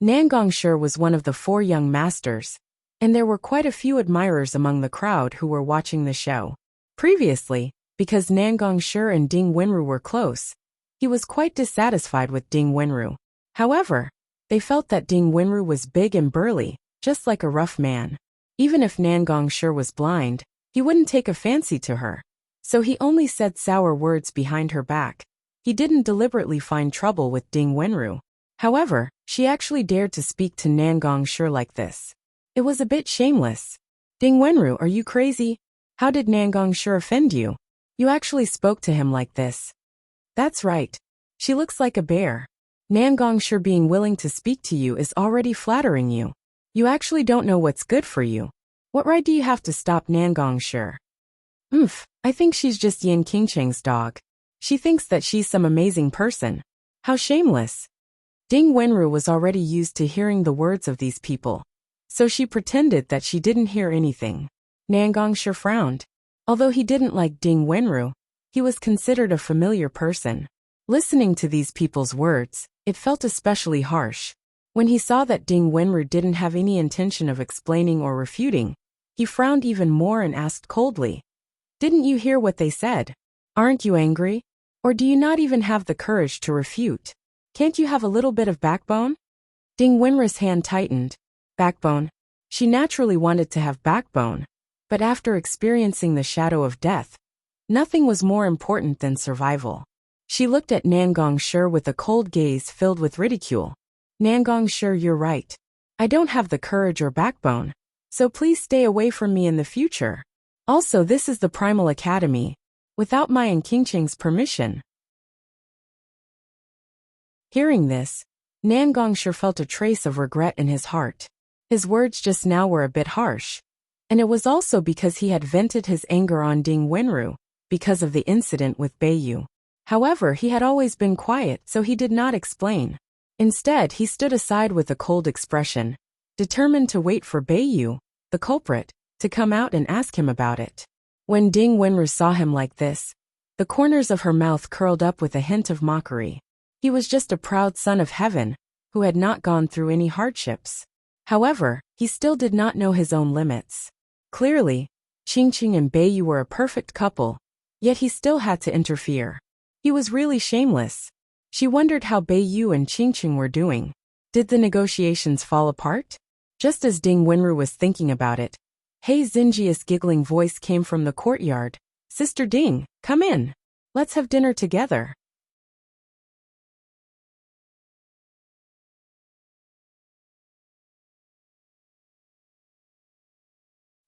Nan Gongshi was one of the 4 young masters, and there were quite a few admirers among the crowd who were watching the show. Previously, because Nan Gongshi and Ding Wenru were close, he was quite dissatisfied with Ding Wenru. However, they felt that Ding Wenru was big and burly, just like a rough man. Even if Nan Gongshi was blind, he wouldn't take a fancy to her. So he only said sour words behind her back. He didn't deliberately find trouble with Ding Wenru. However, she actually dared to speak to Nan Gongshi like this. It was a bit shameless. Ding Wenru, are you crazy? How did Nan Gongshi offend you? You actually spoke to him like this. That's right. She looks like a bear. Nan Gongshi being willing to speak to you is already flattering you. You actually don't know what's good for you. What right do you have to stop Nan Gongshi? I think she's just Yan Qingqing's dog. She thinks that she's some amazing person. How shameless. Ding Wenru was already used to hearing the words of these people, so she pretended that she didn't hear anything. Nan Gongshi frowned. Although he didn't like Ding Wenru, he was considered a familiar person. Listening to these people's words, it felt especially harsh. When he saw that Ding Wenru didn't have any intention of explaining or refuting, he frowned even more and asked coldly, Didn't you hear what they said? Aren't you angry? Or do you not even have the courage to refute? Can't you have a little bit of backbone? Ding Wenru's hand tightened. Backbone. She naturally wanted to have backbone, but after experiencing the shadow of death, nothing was more important than survival. She looked at Nan Gongshi with a cold gaze filled with ridicule. Nan Gongshi, you're right. I don't have the courage or backbone, so please stay away from me in the future. Also, this is the Primal Academy, without my and Qingqing's permission. Hearing this, Nan Gongshi felt a trace of regret in his heart. His words just now were a bit harsh, and it was also because he had vented his anger on Ding Wenru because of the incident with Beiyu. However, he had always been quiet, so he did not explain. Instead, he stood aside with a cold expression, determined to wait for Beiyu, the culprit, to come out and ask him about it. When Ding Wenru saw him like this, the corners of her mouth curled up with a hint of mockery. He was just a proud son of heaven, who had not gone through any hardships. However, he still did not know his own limits. Clearly, Qingqing and Beiyu were a perfect couple, yet he still had to interfere. He was really shameless. She wondered how Beiyu and Qingqing were doing. Did the negotiations fall apart? Just as Ding Wenru was thinking about it, Hei Xinjia's giggling voice came from the courtyard. Sister Ding, come in. Let's have dinner together.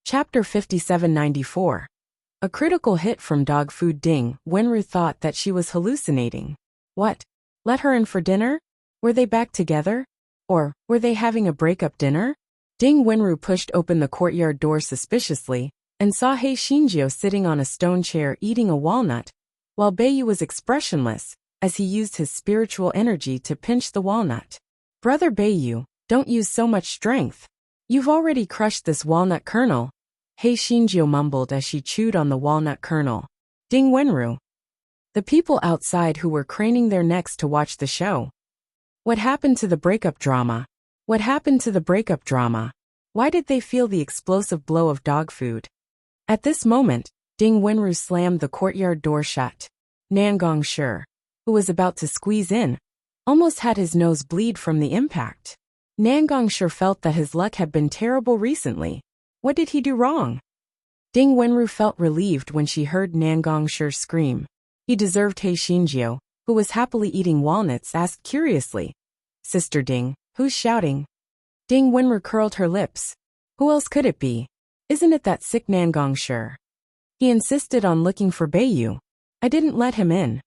Chapter 5794. A critical hit from dog food. Ding Wenru thought that she was hallucinating. What? Let her in for dinner? Were they back together? Or were they having a breakup dinner? Ding Wenru pushed open the courtyard door suspiciously and saw Hei Xinjio sitting on a stone chair eating a walnut, while Beiyu was expressionless as he used his spiritual energy to pinch the walnut. Brother Beiyu, don't use so much strength. You've already crushed this walnut kernel, Hei Xinjio mumbled as she chewed on the walnut kernel. Ding Wenru. The people outside who were craning their necks to watch the show. What happened to the breakup drama? What happened to the breakup drama? Why did they feel the explosive blow of dog food? At this moment, Ding Wenru slammed the courtyard door shut. Nan Gongshi, who was about to squeeze in, almost had his nose bleed from the impact. Nan Gongshi felt that his luck had been terrible recently. What did he do wrong? Ding Wenru felt relieved when she heard Nan Gongshi scream. He deserved. Hei Xinjio, who was happily eating walnuts, asked curiously, Sister Ding, who's shouting? Ding Wenru curled her lips. Who else could it be? Isn't it that sick Nangongshi? He insisted on looking for Beiyu. I didn't let him in.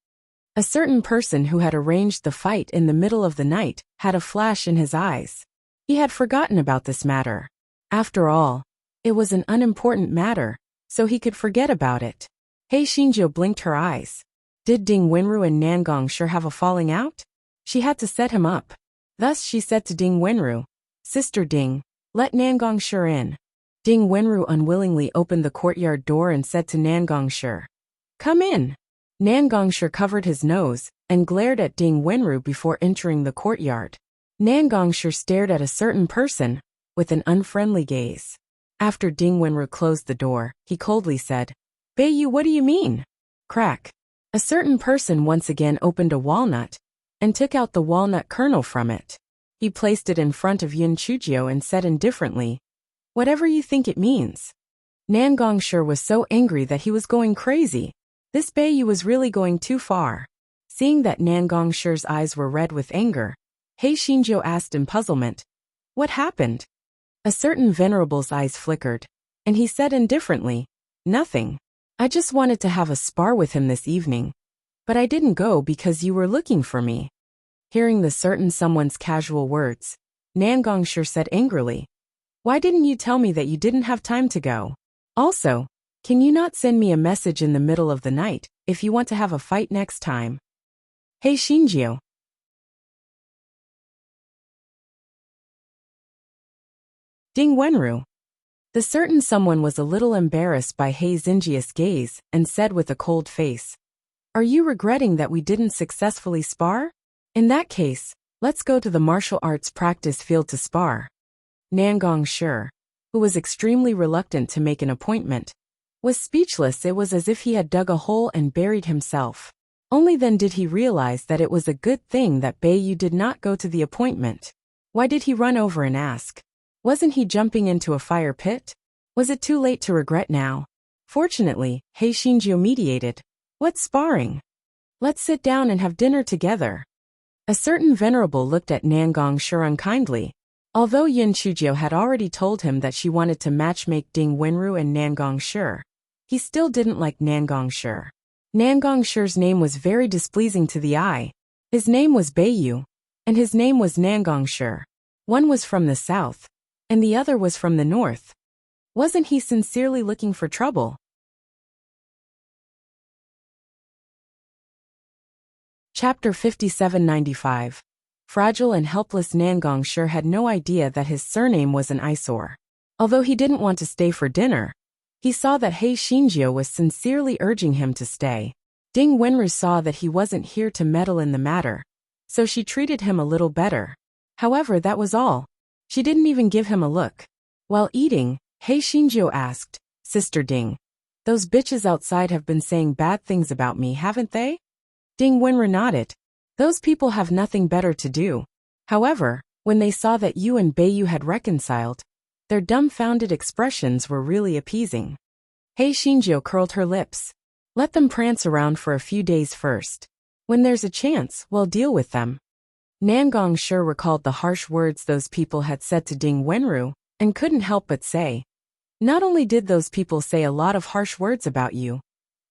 A certain person who had arranged the fight in the middle of the night had a flash in his eyes. He had forgotten about this matter. After all, it was an unimportant matter, so he could forget about it. Hei Xingjiu blinked her eyes. Did Ding Wenru and Nangongshi have a falling out? She had to set him up. Thus she said to Ding Wenru, Sister Ding, let Nangongshi in. Ding Wenru unwillingly opened the courtyard door and said to Nangongshi, Come in. Nangongshi covered his nose and glared at Ding Wenru before entering the courtyard. Nangongshi stared at a certain person with an unfriendly gaze. After Ding Wenru closed the door, he coldly said, Beiyu, what do you mean? Crack. A certain person once again opened a walnut and took out the walnut kernel from it. He placed it in front of Yin Chujio and said indifferently, Whatever you think it means. Nangongshi was so angry that he was going crazy. This Beiyu was really going too far. Seeing that Nangongshi's eyes were red with anger, Hei Xingjiu asked in puzzlement, What happened? A certain venerable's eyes flickered, and he said indifferently, Nothing. I just wanted to have a spar with him this evening. But I didn't go because you were looking for me. Hearing the certain someone's casual words, Nangongshi said angrily, Why didn't you tell me that you didn't have time to go? Also, can you not send me a message in the middle of the night if you want to have a fight next time? Hei Xingjiu. Ding Wenru. The certain someone was a little embarrassed by Hei Xingjiu's gaze and said with a cold face, Are you regretting that we didn't successfully spar? In that case, let's go to the martial arts practice field to spar. Nangongshi, who was extremely reluctant to make an appointment, was speechless. It was as if he had dug a hole and buried himself. Only then did he realize that it was a good thing that Beiyu did not go to the appointment. Why did he run over and ask? Wasn't he jumping into a fire pit? Was it too late to regret now? Fortunately, Hei Xingjiu mediated. What's sparring? Let's sit down and have dinner together. A certain venerable looked at Nangongshi unkindly. Although Yin Chujio had already told him that she wanted to matchmake Ding Wenru and Nangongshi, he still didn't like Nangongshi. Nangongshi's name was very displeasing to the eye. His name was Beiyu, and his name was Nangongshi. One was from the south, and the other was from the north. Wasn't he sincerely looking for trouble? Chapter 5795. Fragile and helpless Nangongshi had no idea that his surname was an eyesore. Although he didn't want to stay for dinner, he saw that Hei Xingjiu was sincerely urging him to stay. Ding Wenru saw that he wasn't here to meddle in the matter, so she treated him a little better. However, that was all. She didn't even give him a look. While eating, Hei Xingjiu asked, Sister Ding, those bitches outside have been saying bad things about me, haven't they? Ding Wenru nodded. Those people have nothing better to do. However, when they saw that you and Beiyu had reconciled, their dumbfounded expressions were really appeasing. Hei Xingjiu curled her lips. Let them prance around for a few days first. When there's a chance, we'll deal with them. Nangongshi recalled the harsh words those people had said to Ding Wenru, and couldn't help but say, Not only did those people say a lot of harsh words about you,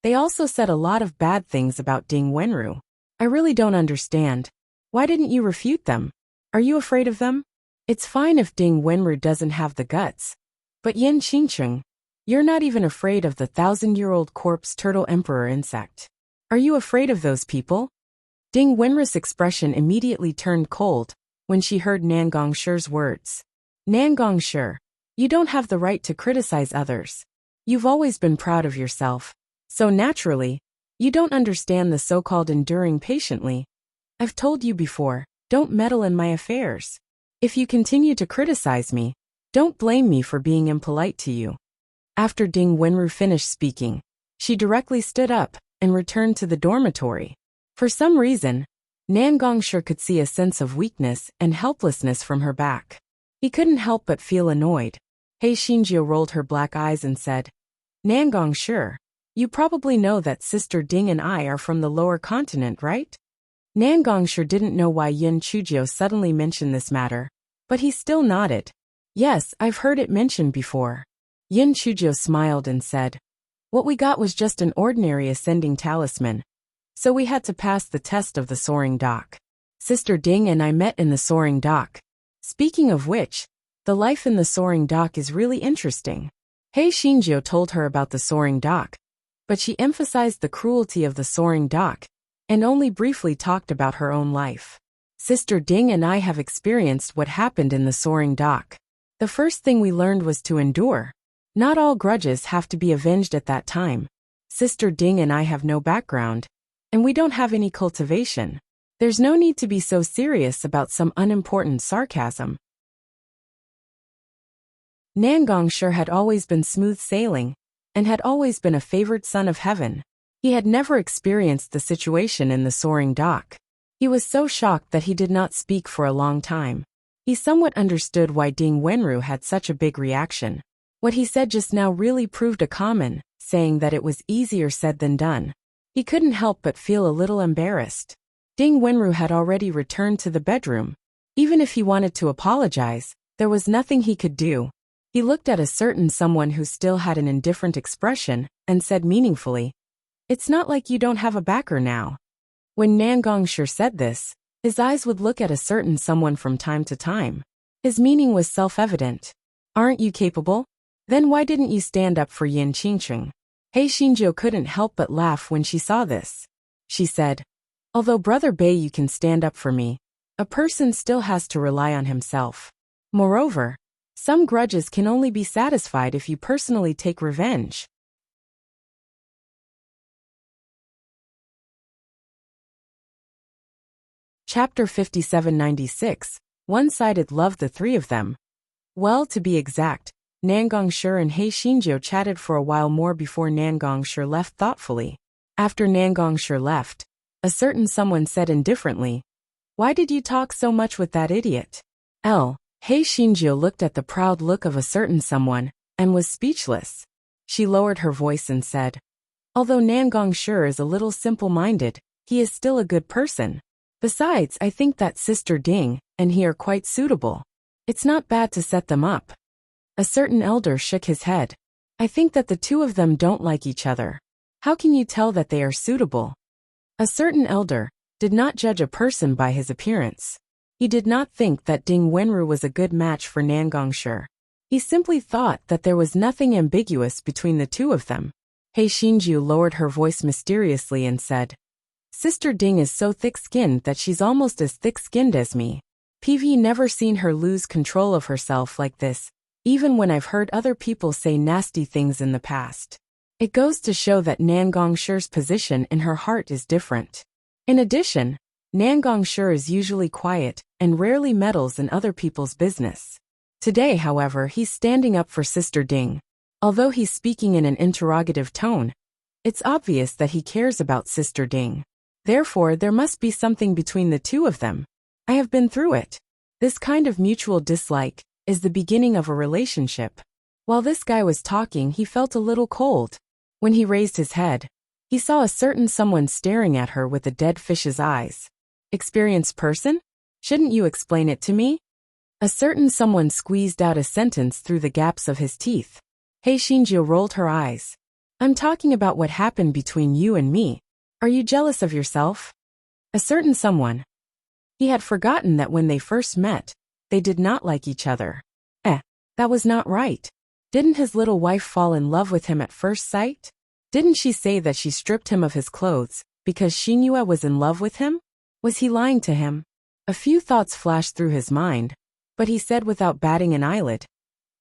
they also said a lot of bad things about Ding Wenru. I really don't understand. Why didn't you refute them? Are you afraid of them? It's fine if Ding Wenru doesn't have the guts. But Yin Qingcheng, you're not even afraid of the 1,000-year-old corpse turtle emperor insect. Are you afraid of those people? Ding Wenru's expression immediately turned cold when she heard Nangongshi's words. Nangongshi, you don't have the right to criticize others. You've always been proud of yourself. So naturally, you don't understand the so-called enduring patiently. I've told you before, don't meddle in my affairs. If you continue to criticize me, don't blame me for being impolite to you. After Ding Wenru finished speaking, she directly stood up and returned to the dormitory. For some reason, Nangongshi could see a sense of weakness and helplessness from her back. He couldn't help but feel annoyed. Hei Xingjiu rolled her black eyes and said, Nangongshi, you probably know that Sister Ding and I are from the lower continent, right? Nangongshi didn't know why Yin Chujio suddenly mentioned this matter, But he still nodded. Yes, I've heard it mentioned before. Yin Chujo smiled and said, what we got was just an ordinary ascending talisman. So we had to pass the test of the soaring dock. Sister Ding and I met in the soaring dock. Speaking of which, the life in the soaring dock is really interesting. Hei Shinjo told her about the soaring dock, but she emphasized the cruelty of the soaring dock and only briefly talked about her own life. Sister Ding and I have experienced what happened in the soaring dock. The first thing we learned was to endure. Not all grudges have to be avenged at that time. Sister Ding and I have no background, and we don't have any cultivation. There's no need to be so serious about some unimportant sarcasm. Nangongshire had always been smooth sailing, and had always been a favored son of heaven. He had never experienced the situation in the soaring dock. He was so shocked that he did not speak for a long time. He somewhat understood why Ding Wenru had such a big reaction. What he said just now really proved a common, saying that it was easier said than done. He couldn't help but feel a little embarrassed. Ding Wenru had already returned to the bedroom. Even if he wanted to apologize, there was nothing he could do. He looked at a certain someone who still had an indifferent expression, and said meaningfully, it's not like you don't have a backer now. When Nangongshire said this, his eyes would look at a certain someone from time to time. His meaning was self-evident. Aren't you capable? Then why didn't you stand up for Yin Qingqing? Hei Shinjo couldn't help but laugh when she saw this. She said, although Brother Bei you can stand up for me, a person still has to rely on himself. Moreover, some grudges can only be satisfied if you personally take revenge. Chapter 5796, One-Sided Love. The three of them. Well, to be exact, Nangongshire and Hei Shinjo chatted for a while more before Nangongshire left thoughtfully. After Nangongshire left, a certain someone said indifferently, why did you talk so much with that idiot? Hei Shinjo looked at the proud look of a certain someone, and was speechless. She lowered her voice and said, although Nangongshire is a little simple-minded, he is still a good person. Besides, I think that Sister Ding and he are quite suitable. It's not bad to set them up. A certain elder shook his head. I think that the two of them don't like each other. How can you tell that they are suitable? A certain elder did not judge a person by his appearance. He did not think that Ding Wenru was a good match for Nangongshire. He simply thought that there was nothing ambiguous between the two of them. Hei Shinju lowered her voice mysteriously and said, Sister Ding is so thick-skinned that she's almost as thick-skinned as me. PV never seen her lose control of herself like this, even when I've heard other people say nasty things in the past. It goes to show that Nangongshire's position in her heart is different. In addition, Nangongshire is usually quiet and rarely meddles in other people's business. Today, however, he's standing up for Sister Ding. Although he's speaking in an interrogative tone, it's obvious that he cares about Sister Ding. Therefore, there must be something between the two of them. I have been through it. This kind of mutual dislike is the beginning of a relationship. While this guy was talking, he felt a little cold. When he raised his head, he saw a certain someone staring at her with a dead fish's eyes. Experienced person? Shouldn't you explain it to me? A certain someone squeezed out a sentence through the gaps of his teeth. Hei Shinjo rolled her eyes. I'm talking about what happened between you and me. Are you jealous of yourself? A certain someone. He had forgotten that when they first met, they did not like each other. That was not right. Didn't his little wife fall in love with him at first sight? Didn't she say that she stripped him of his clothes because she knew I was in love with him? Was he lying to him? A few thoughts flashed through his mind, but he said without batting an eyelid,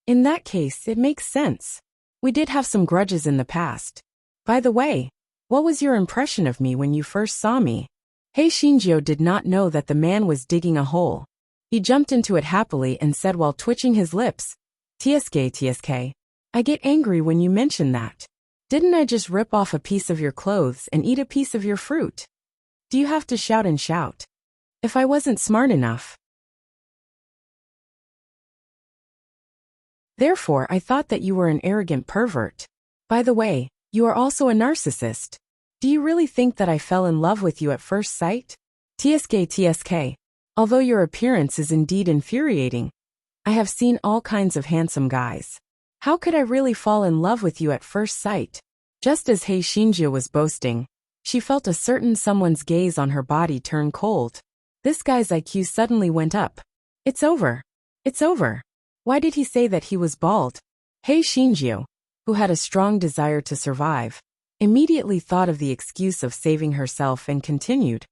in that case, it makes sense. We did have some grudges in the past. By the way, what was your impression of me when you first saw me? Hei Shinjo did not know that the man was digging a hole. He jumped into it happily and said while twitching his lips, TSK, I get angry when you mention that. Didn't I just rip off a piece of your clothes and eat a piece of your fruit? Do you have to shout and shout? If I wasn't smart enough. Therefore, I thought that you were an arrogant pervert. By the way, you are also a narcissist. Do you really think that I fell in love with you at first sight? TSK, Although your appearance is indeed infuriating, I have seen all kinds of handsome guys. How could I really fall in love with you at first sight? Just as Hei Shinjio was boasting, she felt a certain someone's gaze on her body turn cold. This guy's IQ suddenly went up. It's over. It's over. Why did he say that he was bald? Hei Shinjio, who had a strong desire to survive, immediately thought of the excuse of saving herself and continued.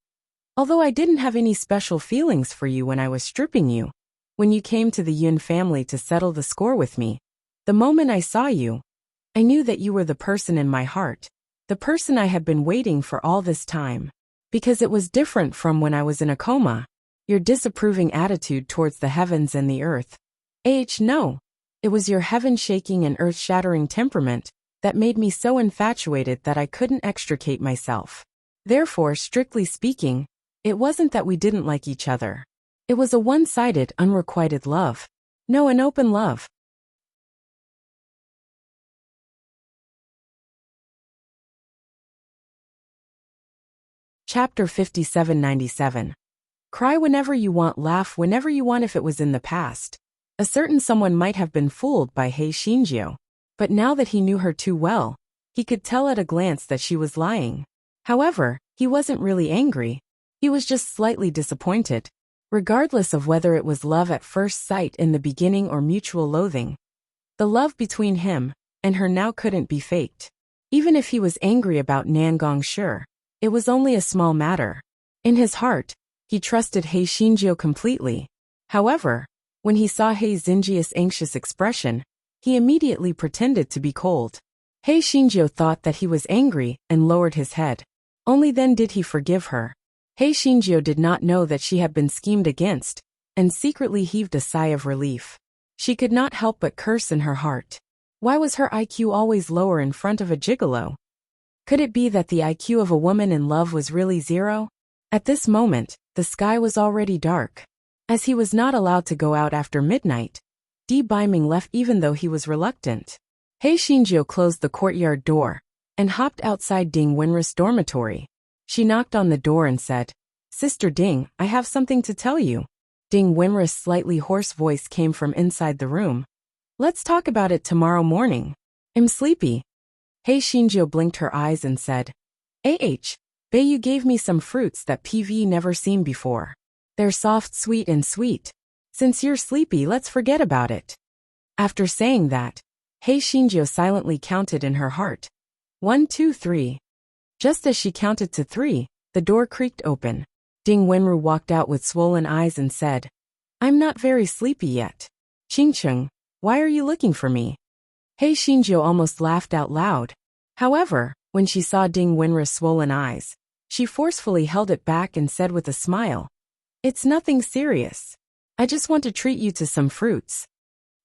Although I didn't have any special feelings for you when I was stripping you, when you came to the Yun family to settle the score with me, the moment I saw you, I knew that you were the person in my heart, the person I had been waiting for all this time. Because it was different from when I was in a coma. Your disapproving attitude towards the heavens and the earth. No. It was your heaven-shaking and earth-shattering temperament that made me so infatuated that I couldn't extricate myself. Therefore, strictly speaking, it wasn't that we didn't like each other. It was a one-sided, unrequited love. No, an open love. Chapter 5797. Cry whenever you want, laugh whenever you want. If it was in the past, a certain someone might have been fooled by Hei Shinjio. But now that he knew her too well, he could tell at a glance that she was lying. However, he wasn't really angry. He was just slightly disappointed. Regardless of whether it was love at first sight in the beginning or mutual loathing, the love between him and her now couldn't be faked. Even if he was angry about Nangong Shi, it was only a small matter. In his heart, he trusted Hei Shinjio completely. However, when he saw Hei Xinjia's anxious expression, he immediately pretended to be cold. Hei Shinjio thought that he was angry and lowered his head. Only then did he forgive her. Hei Shinjio did not know that she had been schemed against, and secretly heaved a sigh of relief. She could not help but curse in her heart. Why was her IQ always lower in front of a gigolo? Could it be that the IQ of a woman in love was really zero? At this moment, the sky was already dark. As he was not allowed to go out after midnight, Di Baiming left even though he was reluctant. Hei Shinjio closed the courtyard door and hopped outside Ding Wenris' dormitory. She knocked on the door and said, "Sister Ding, I have something to tell you." Ding Wenris' slightly hoarse voice came from inside the room. "Let's talk about it tomorrow morning. I'm sleepy." Hei Shinjio blinked her eyes and said, Bae gave me some fruits that PV never seen before. They're soft, sweet and sweet. Since you're sleepy, let's forget about it." After saying that, Hei Shinjio silently counted in her heart. 1, 2, 3. Just as she counted to 3, the door creaked open. Ding Wenru walked out with swollen eyes and said, "I'm not very sleepy yet. Qingcheng, why are you looking for me?" Hei Shinjio almost laughed out loud. However, when she saw Ding Wenru's swollen eyes, she forcefully held it back and said with a smile, "It's nothing serious. I just want to treat you to some fruits."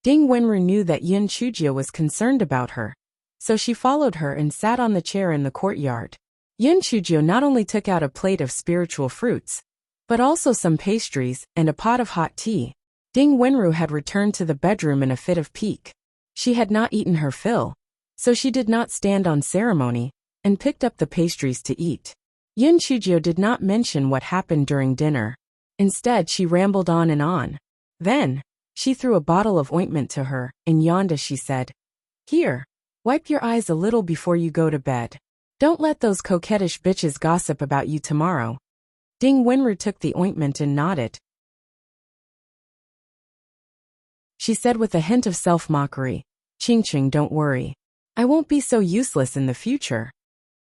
Ding Wenru knew that Yun Chujia was concerned about her, so she followed her and sat on the chair in the courtyard. Yun Chujio not only took out a plate of spiritual fruits, but also some pastries and a pot of hot tea. Ding Wenru had returned to the bedroom in a fit of pique. She had not eaten her fill, so she did not stand on ceremony, and picked up the pastries to eat. Yun Chujio did not mention what happened during dinner. Instead, she rambled on and on. Then, she threw a bottle of ointment to her and yawned as she said, "Here, wipe your eyes a little before you go to bed. Don't let those coquettish bitches gossip about you tomorrow." Ding Wenru took the ointment and nodded. She said with a hint of self-mockery, "Qingqing, don't worry. I won't be so useless in the future."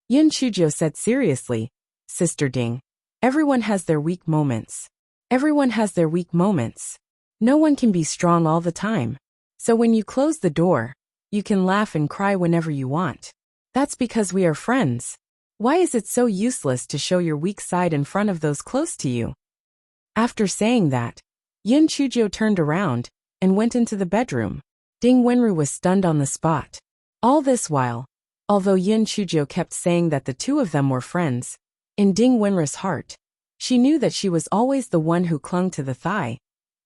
Yun Chujio said seriously, "Sister Ding, everyone has their weak moments. Everyone has their weak moments. No one can be strong all the time. So when you close the door, you can laugh and cry whenever you want. That's because we are friends. Why is it so useless to show your weak side in front of those close to you?" After saying that, Yun Chujio turned around and went into the bedroom. Ding Wenru was stunned on the spot. All this while, although Yun Chujio kept saying that the two of them were friends, in Ding Wenru's heart, she knew that she was always the one who clung to the thigh,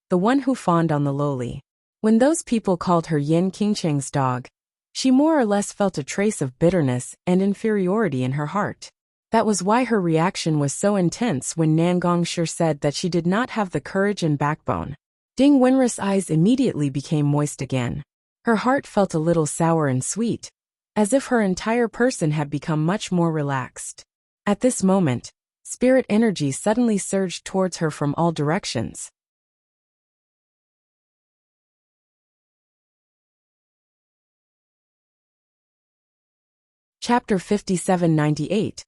the one who fawned on the lowly. When those people called her Yin Qingcheng's dog, she more or less felt a trace of bitterness and inferiority in her heart. That was why her reaction was so intense when Nangongshire said that she did not have the courage and backbone. Ding Wenru's eyes immediately became moist again. Her heart felt a little sour and sweet, as if her entire person had become much more relaxed. At this moment, spirit energy suddenly surged towards her from all directions. Chapter 5798.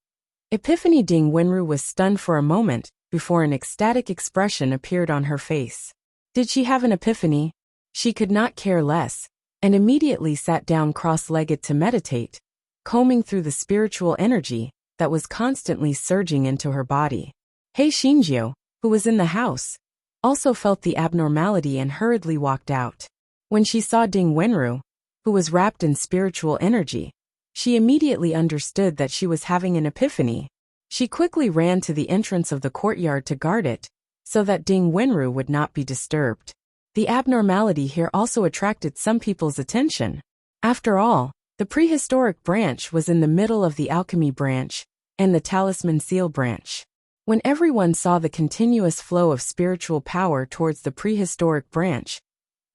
Epiphany. Ding Wenru was stunned for a moment before an ecstatic expression appeared on her face. Did she have an epiphany? She could not care less, and immediately sat down cross-legged to meditate, combing through the spiritual energy that was constantly surging into her body. Hei Xinjiu, who was in the house, also felt the abnormality and hurriedly walked out. When she saw Ding Wenru, who was wrapped in spiritual energy, she immediately understood that she was having an epiphany. She quickly ran to the entrance of the courtyard to guard it, so that Ding Wenru would not be disturbed. The abnormality here also attracted some people's attention. After all, the prehistoric branch was in the middle of the alchemy branch and the talisman seal branch. When everyone saw the continuous flow of spiritual power towards the prehistoric branch,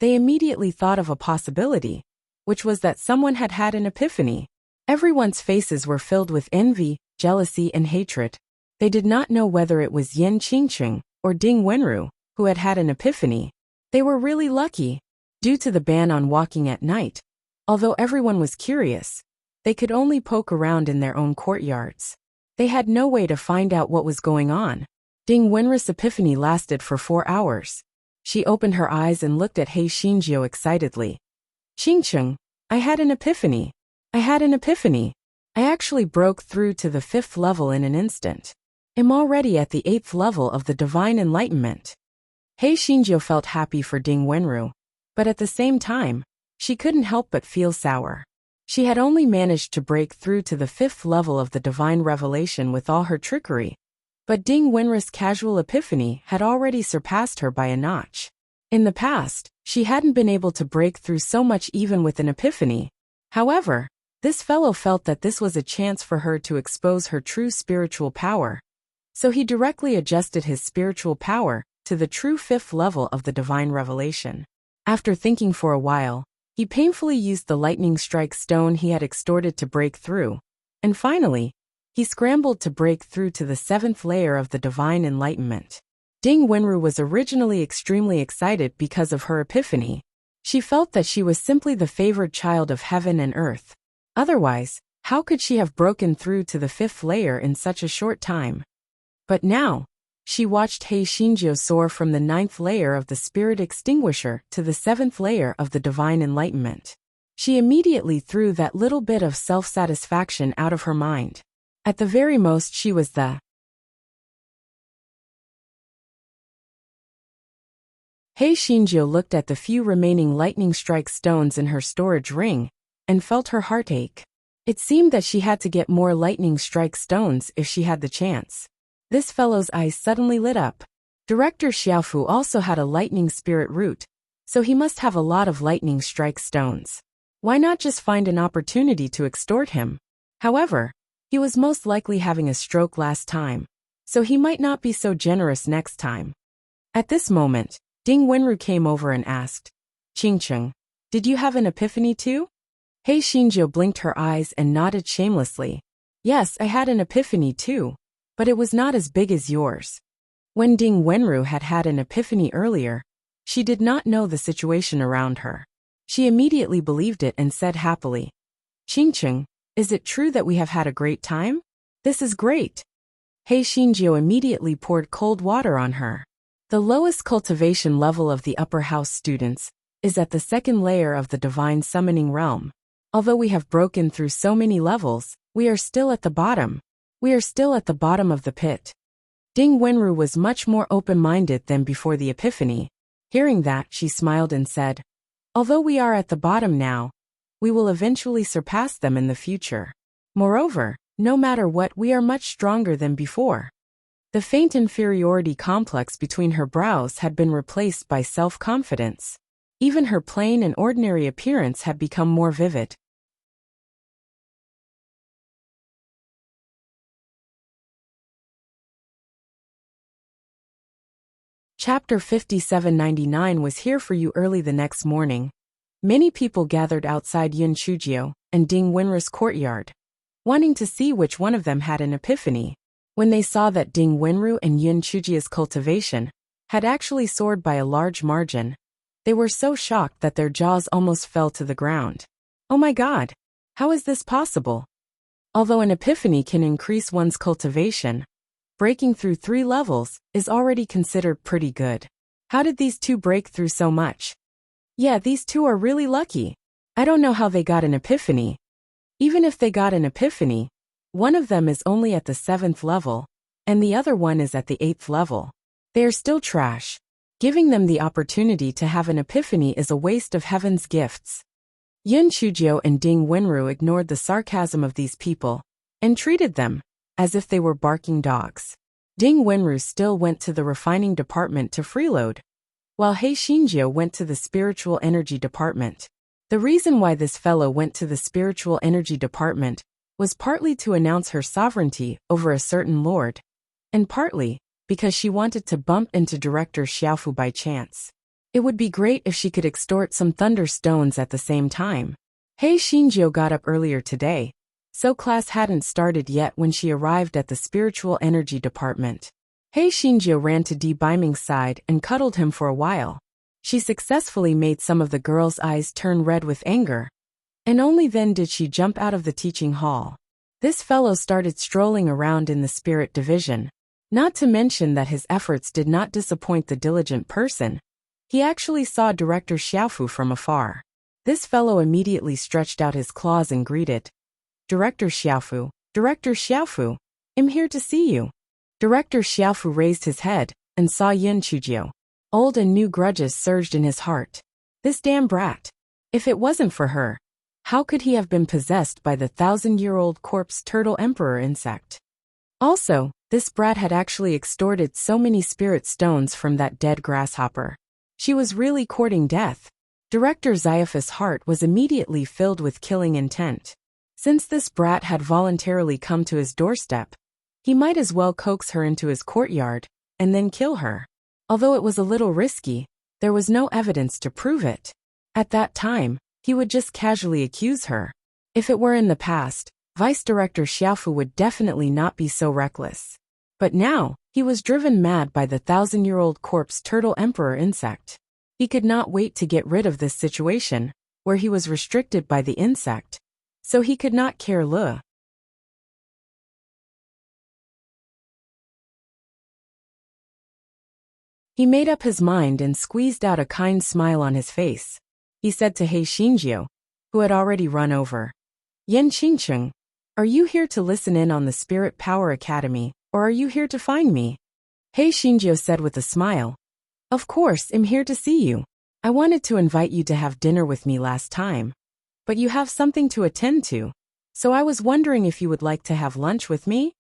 they immediately thought of a possibility, which was that someone had had an epiphany. Everyone's faces were filled with envy, jealousy, and hatred. They did not know whether it was Yin Qingqing or Ding Wenru who had had an epiphany. They were really lucky. Due to the ban on walking at night, although everyone was curious, they could only poke around in their own courtyards. They had no way to find out what was going on. Ding Wenru's epiphany lasted for 4 hours. She opened her eyes and looked at Hei Xinjiu excitedly. Qingqing, I had an epiphany. I had an epiphany. I actually broke through to the 5th level in an instant. I'm already at the 8th level of the divine enlightenment. Hei Xinjiu felt happy for Ding Wenru, but at the same time, she couldn't help but feel sour. She had only managed to break through to the 5th level of the divine revelation with all her trickery, but Ding Wenru's casual epiphany had already surpassed her by a notch. In the past, she hadn't been able to break through so much even with an epiphany. However, this fellow felt that this was a chance for her to expose her true spiritual power, so he directly adjusted his spiritual power to the true 5th level of the divine revelation. After thinking for a while, he painfully used the lightning strike stone he had extorted to break through, and finally, he scrambled to break through to the 7th layer of the divine enlightenment. Ding Wenru was originally extremely excited because of her epiphany. She felt that she was simply the favored child of heaven and earth. Otherwise, how could she have broken through to the 5th layer in such a short time? But now, she watched Hei Xinjiu soar from the 9th layer of the spirit extinguisher to the 7th layer of the divine enlightenment. She immediately threw that little bit of self-satisfaction out of her mind. At the very most, she was the Hei Xinjiu looked at the few remaining lightning strike stones in her storage ring and felt her heart ache. It seemed that she had to get more lightning strike stones if she had the chance. This fellow's eyes suddenly lit up. Director Xiaofu also had a lightning spirit root, so he must have a lot of lightning strike stones. Why not just find an opportunity to extort him? However, he was most likely having a stroke last time, so he might not be so generous next time. At this moment, Ding Wenru came over and asked, Qingqing, did you have an epiphany too? Hei Xinjiu blinked her eyes and nodded shamelessly. Yes, I had an epiphany too, but it was not as big as yours. When Ding Wenru had had an epiphany earlier, she did not know the situation around her. She immediately believed it and said happily, Qingqing, is it true that we have had a great time? This is great. Hei Xinjiu immediately poured cold water on her. The lowest cultivation level of the upper house students is at the 2nd layer of the divine summoning realm. Although we have broken through so many levels, we are still at the bottom. We are still at the bottom of the pit. Ding Wenru was much more open-minded than before the epiphany. Hearing that, she smiled and said, although we are at the bottom now, we will eventually surpass them in the future. Moreover, no matter what, we are much stronger than before. The faint inferiority complex between her brows had been replaced by self-confidence. Even her plain and ordinary appearance had become more vivid. Chapter 5799 was here for you early the next morning. Many people gathered outside Yun Chujio and Ding Wenru's courtyard, wanting to see which one of them had an epiphany. When they saw that Ding Wenru and Yun Chujio's cultivation had actually soared by a large margin, they were so shocked that their jaws almost fell to the ground. Oh my God! How is this possible? Although an epiphany can increase one's cultivation, breaking through 3 levels is already considered pretty good. How did these two break through so much? Yeah, these two are really lucky. I don't know how they got an epiphany. Even if they got an epiphany, one of them is only at the 7th level, and the other one is at the 8th level. They are still trash. Giving them the opportunity to have an epiphany is a waste of heaven's gifts. Yun Chujio and Ding Wenru ignored the sarcasm of these people and treated them as if they were barking dogs. Ding Wenru still went to the refining department to freeload, while He Xinjiu went to the spiritual energy department. The reason why this fellow went to the spiritual energy department was partly to announce her sovereignty over a certain lord, and partly because she wanted to bump into Director Xiaofu by chance. It would be great if she could extort some thunder stones at the same time. He Xinjiu got up earlier today, so class hadn't started yet when she arrived at the spiritual energy department. He Xinjiu ran to Di Baiming's side and cuddled him for a while. She successfully made some of the girls' eyes turn red with anger, and only then did she jump out of the teaching hall. This fellow started strolling around in the spirit division. Not to mention that his efforts did not disappoint the diligent person. He actually saw Director Xiaofu from afar. This fellow immediately stretched out his claws and greeted, Director Xiaofu, Director Xiaofu, I'm here to see you. Director Xiaofu raised his head and saw Yun Chujio. Old and new grudges surged in his heart. This damn brat. If it wasn't for her, how could he have been possessed by the 1,000-year-old corpse turtle emperor insect? Also, this brat had actually extorted so many spirit stones from that dead grasshopper. She was really courting death. Director Xiaofu's heart was immediately filled with killing intent. Since this brat had voluntarily come to his doorstep, he might as well coax her into his courtyard and then kill her. Although it was a little risky, there was no evidence to prove it. At that time, he would just casually accuse her. If it were in the past, Vice Director Xiaofu would definitely not be so reckless. But now, he was driven mad by the 1,000-year-old corpse turtle emperor insect. He could not wait to get rid of this situation, where he was restricted by the insect, so he could not care less. He made up his mind and squeezed out a kind smile on his face. He said to He Xinjiu, who had already run over, Yan Qingcheng, are you here to listen in on the Spirit Power Academy, or are you here to find me? He Xinjiu said with a smile, Of course, I'm here to see you. I wanted to invite you to have dinner with me last time, but you have something to attend to, so I was wondering if you would like to have lunch with me?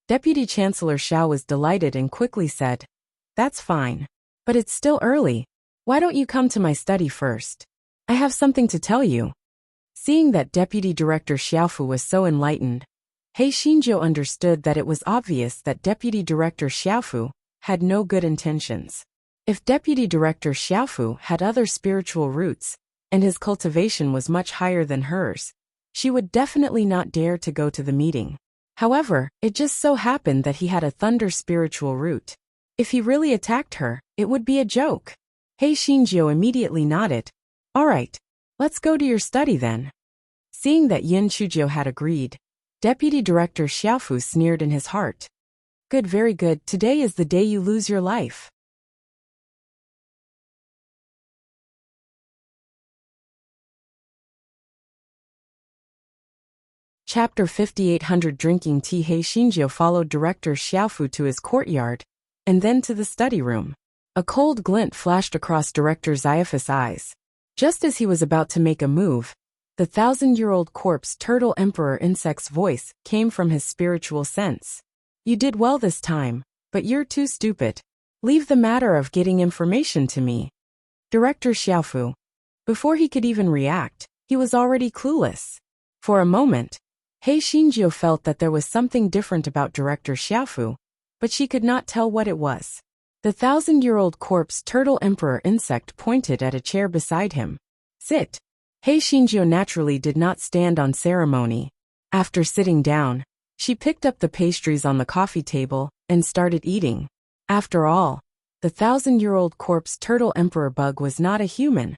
Deputy Chancellor Xiao was delighted and quickly said, That's fine. But it's still early. Why don't you come to my study first? I have something to tell you. Seeing that Deputy Director Xiaofu was so enlightened, He Xinjiu understood that it was obvious that Deputy Director Xiaofu had no good intentions. If Deputy Director Xiaofu had other spiritual roots, and his cultivation was much higher than hers, she would definitely not dare to go to the meeting. However, it just so happened that he had a thunder spiritual root. If he really attacked her, it would be a joke. He Xinjiu immediately nodded. All right, let's go to your study then. Seeing that Yun Chujio had agreed, Deputy Director Xiaofu sneered in his heart. Good, very good, today is the day you lose your life. Chapter 5800 Drinking tea. He Xinjiu followed Director Xiaofu to his courtyard, and then to the study room. A cold glint flashed across Director Xiaofu's eyes. Just as he was about to make a move, the 1,000-year-old corpse turtle emperor insect's voice came from his spiritual sense. You did well this time, but you're too stupid. Leave the matter of getting information to me. Director Xiaofu. Before he could even react, he was already clueless. For a moment, He Xinjiu felt that there was something different about Director Xiaofu, but she could not tell what it was. The 1,000-year-old corpse turtle emperor insect pointed at a chair beside him. Sit. Hei Shinjio naturally did not stand on ceremony. After sitting down, she picked up the pastries on the coffee table and started eating. After all, the 1,000-year-old corpse turtle emperor bug was not a human,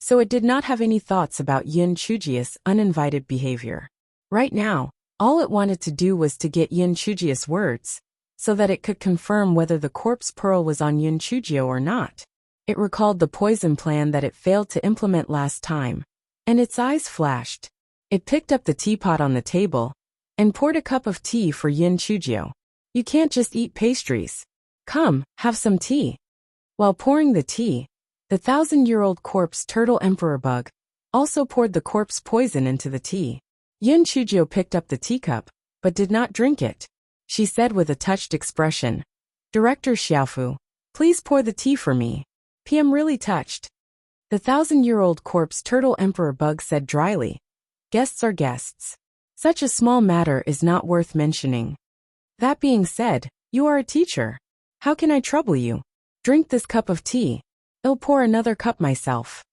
so it did not have any thoughts about Yin Chujia's uninvited behavior. Right now, all it wanted to do was to get Yin Chujia's words, so that it could confirm whether the corpse pearl was on Yin Chujio or not. It recalled the poison plan that it failed to implement last time, and its eyes flashed. It picked up the teapot on the table and poured a cup of tea for Yin Chujio. You can't just eat pastries. Come, have some tea. While pouring the tea, the 1,000-year-old corpse turtle emperor bug also poured the corpse poison into the tea. Yin Chujio picked up the teacup, but did not drink it. She said with a touched expression, "Director Xiaofu, please pour the tea for me. I'm really touched." The 1,000-year-old corpse turtle emperor bug said dryly, "Guests are guests. Such a small matter is not worth mentioning. That being said, you are a teacher. How can I trouble you? Drink this cup of tea. I'll pour another cup myself."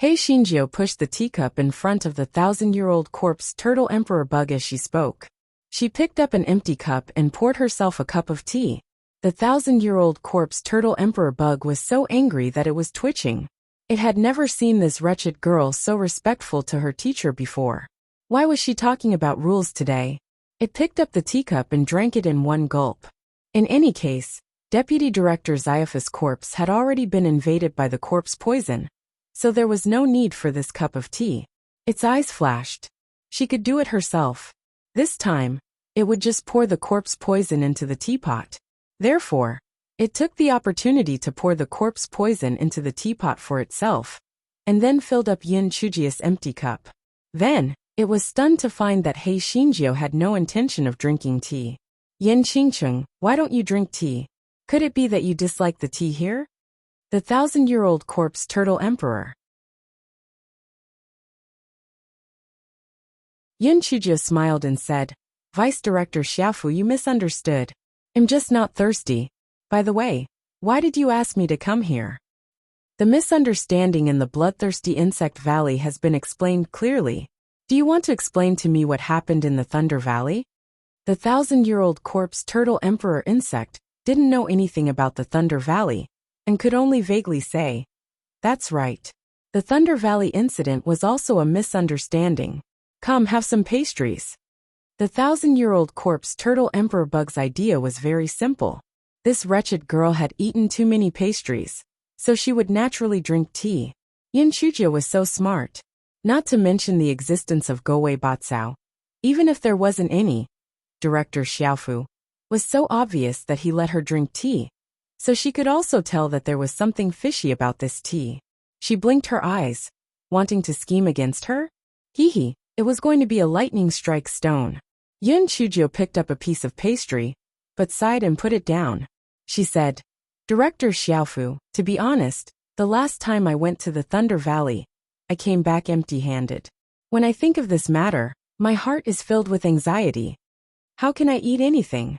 Hei Shinjio pushed the teacup in front of the 1,000-year-old corpse turtle emperor bug as she spoke. She picked up an empty cup and poured herself a cup of tea. The 1,000-year-old corpse turtle emperor bug was so angry that it was twitching. It had never seen this wretched girl so respectful to her teacher before. Why was she talking about rules today? It picked up the teacup and drank it in one gulp. In any case, Deputy Director Xiophus' corpse had already been invaded by the corpse poison, so there was no need for this cup of tea. Its eyes flashed. She could do it herself. This time, it would just pour the corpse poison into the teapot. Therefore, it took the opportunity to pour the corpse poison into the teapot for itself, and then filled up Yin Chujia's empty cup. Then, it was stunned to find that Hei Shinjio had no intention of drinking tea. "Yin Qingcheng, why don't you drink tea? Could it be that you dislike the tea here?" The 1,000-year-old corpse turtle emperor. Yin Chujio smiled and said, "Vice Director Xiaofu, you misunderstood. I'm just not thirsty. By the way, why did you ask me to come here?" The misunderstanding in the bloodthirsty insect valley has been explained clearly. Do you want to explain to me what happened in the Thunder Valley? The 1,000-year-old corpse turtle emperor insect didn't know anything about the Thunder Valley, and could only vaguely say, "That's right. The Thunder Valley incident was also a misunderstanding. Come, have some pastries." The 1,000-year-old corpse turtle emperor bug's idea was very simple. This wretched girl had eaten too many pastries, so she would naturally drink tea. Yin Chujia was so smart. Not to mention the existence of Gowei Batsao. Even if there wasn't any, Director Xiaofu was so obvious that he let her drink tea, so she could also tell that there was something fishy about this tea. She blinked her eyes, wanting to scheme against her? Hee. It was going to be a lightning strike stone. Yin Chujio picked up a piece of pastry, but sighed and put it down. She said, "Director Xiaofu, to be honest, the last time I went to the Thunder Valley, I came back empty-handed. When I think of this matter, my heart is filled with anxiety. How can I eat anything?"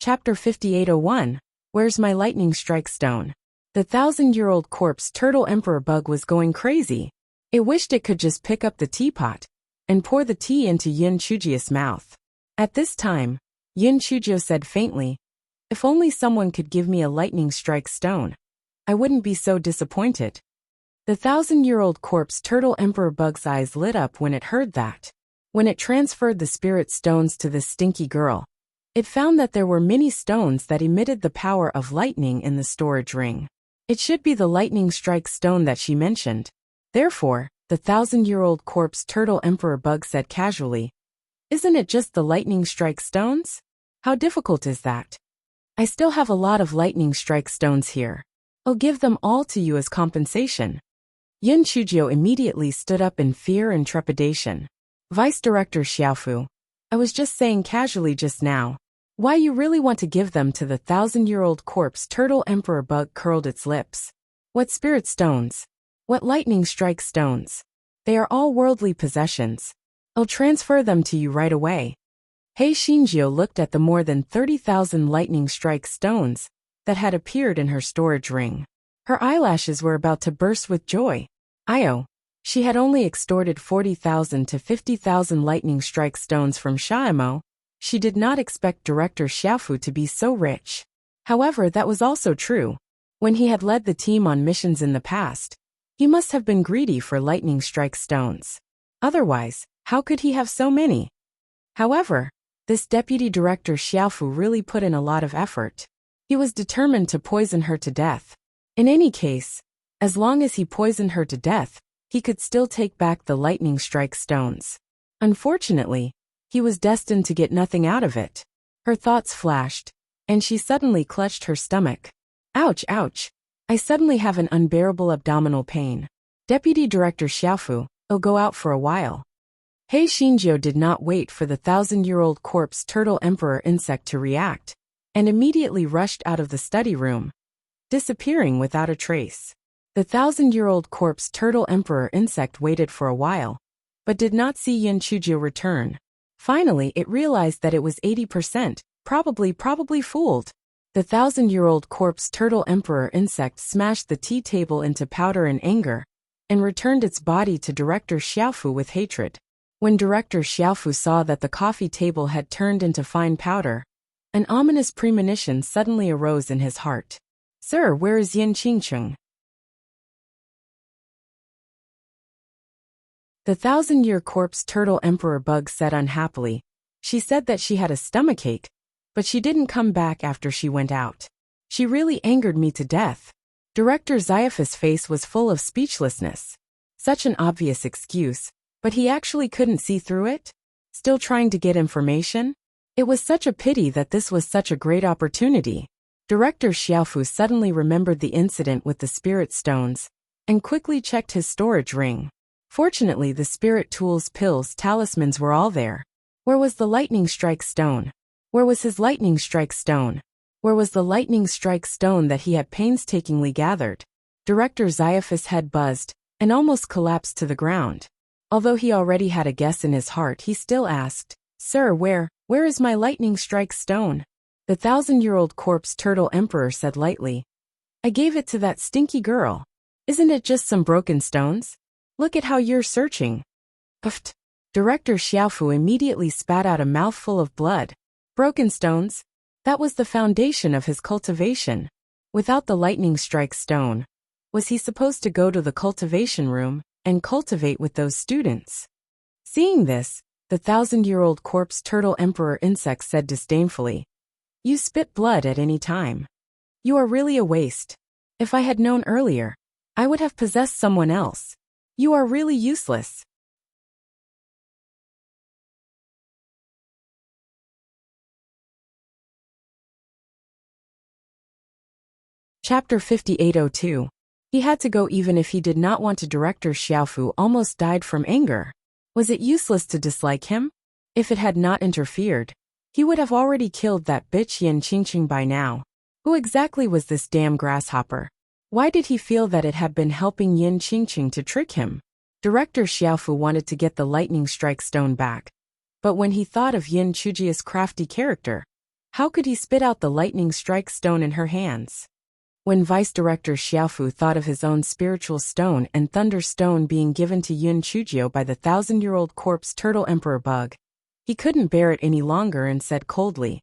Chapter 5801, Where's My Lightning Strike Stone? The 1,000-year-old corpse turtle emperor bug was going crazy. It wished it could just pick up the teapot and pour the tea into Yin Chujia's mouth. At this time, Yin Chujio said faintly, "If only someone could give me a lightning strike stone, I wouldn't be so disappointed." The 1,000-year-old corpse turtle emperor bug's eyes lit up when it heard that. When it transferred the spirit stones to this stinky girl, it found that there were many stones that emitted the power of lightning in the storage ring. It should be the lightning strike stone that she mentioned. Therefore, the 1,000-year-old corpse turtle emperor bug said casually, "Isn't it just the lightning strike stones? How difficult is that? I still have a lot of lightning strike stones here. I'll give them all to you as compensation." Yin Chujio immediately stood up in fear and trepidation. "Vice Director Xiaofu, I was just saying casually just now. Why you really want to give them to the 1,000-year-old corpse turtle emperor bug curled its lips. What spirit stones? What lightning strike stones? They are all worldly possessions. I'll transfer them to you right away. Hei Shinjio looked at the more than 30,000 lightning strike stones that had appeared in her storage ring. Her eyelashes were about to burst with joy. She had only extorted 40,000 to 50,000 lightning strike stones from Shaimo. She did not expect Director Xiaofu to be so rich. However, that was also true. When he had led the team on missions in the past, he must have been greedy for lightning strike stones. Otherwise, how could he have so many? However, this Deputy Director Xiaofu really put in a lot of effort. He was determined to poison her to death. In any case, as long as he poisoned her to death, he could still take back the lightning strike stones. Unfortunately, he was destined to get nothing out of it. Her thoughts flashed, and she suddenly clutched her stomach. Ouch, ouch. I suddenly have an unbearable abdominal pain. Deputy Director Xiaofu, I'll go out for a while. Hei Shinjio did not wait for the 1,000-year-old corpse turtle emperor insect to react, and immediately rushed out of the study room, disappearing without a trace. The 1,000-year-old corpse turtle emperor insect waited for a while, but did not see Yin Chujio return. Finally, it realized that it was 80%, probably fooled. The 1,000-year-old corpse turtle emperor insect smashed the tea table into powder in anger, and returned its body to Director Xiaofu with hatred. When Director Xiaofu saw that the coffee table had turned into fine powder, an ominous premonition suddenly arose in his heart. Sir, where is Yin Qingcheng? The 1,000-year corpse turtle emperor bug said unhappily. She said that she had a stomachache, but she didn't come back after she went out. She really angered me to death. Director Zaifa's face was full of speechlessness. Such an obvious excuse, but he actually couldn't see through it? Still trying to get information? It was such a pity that this was such a great opportunity. Director Xiaofu suddenly remembered the incident with the spirit stones, and quickly checked his storage ring. Fortunately, the spirit tools, pills, talismans were all there. Where was the lightning strike stone? Where was his lightning strike stone? Where was the lightning strike stone that he had painstakingly gathered? Director Zaifa's head buzzed, and almost collapsed to the ground. Although he already had a guess in his heart, he still asked, Sir, where is my lightning strike stone? The 1,000-year-old corpse turtle emperor said lightly, I gave it to that stinky girl. Isn't it just some broken stones? Look at how you're searching. Uft. Director Xiaofu immediately spat out a mouthful of blood. Broken stones? That was the foundation of his cultivation. Without the lightning strike stone, was he supposed to go to the cultivation room and cultivate with those students? Seeing this, the 1,000-year-old corpse turtle emperor insect said disdainfully, You spit blood at any time. You are really a waste. If I had known earlier, I would have possessed someone else. You are really useless. Chapter 5802. He had to go even if he did not want to. Director Xiaofu almost died from anger. Was it useless to dislike him? If it had not interfered, he would have already killed that bitch Yin Qingqing by now. Who exactly was this damn grasshopper? Why did he feel that it had been helping Yin Qingqing to trick him? Director Xiaofu wanted to get the lightning strike stone back. But when he thought of Yin Chujia's crafty character, how could he spit out the lightning strike stone in her hands? When Vice Director Xiaofu thought of his own spiritual stone and thunder stone being given to Yin Chujio by the 1,000-year-old corpse turtle emperor bug, he couldn't bear it any longer and said coldly,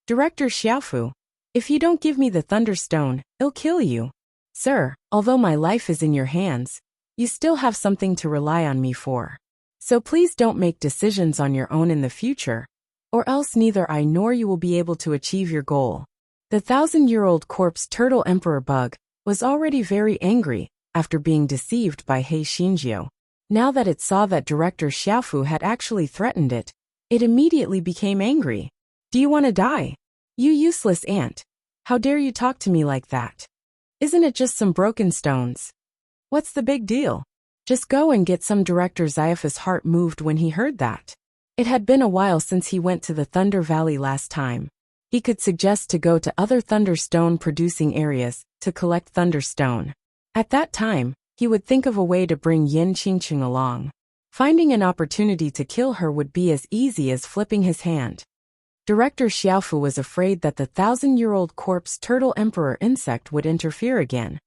Director Xiaofu, if you don't give me the thunder stone, I'll kill you. Sir, although my life is in your hands, you still have something to rely on me for. So please don't make decisions on your own in the future, or else neither I nor you will be able to achieve your goal. The 1,000-year-old corpse turtle emperor bug was already very angry after being deceived by Hei Shinjio. Now that it saw that Director Xiaofu had actually threatened it, it immediately became angry. Do you want to die? You useless ant. How dare you talk to me like that? Isn't it just some broken stones? What's the big deal? Just go and get some. Director Zaifa's heart moved when he heard that. It had been a while since he went to the Thunder Valley last time. He could suggest to go to other thunderstone producing areas to collect thunderstone. At that time, he would think of a way to bring Yin Qingqing along. Finding an opportunity to kill her would be as easy as flipping his hand. Director Xiaofu was afraid that the 1,000-year-old corpse turtle emperor insect would interfere again.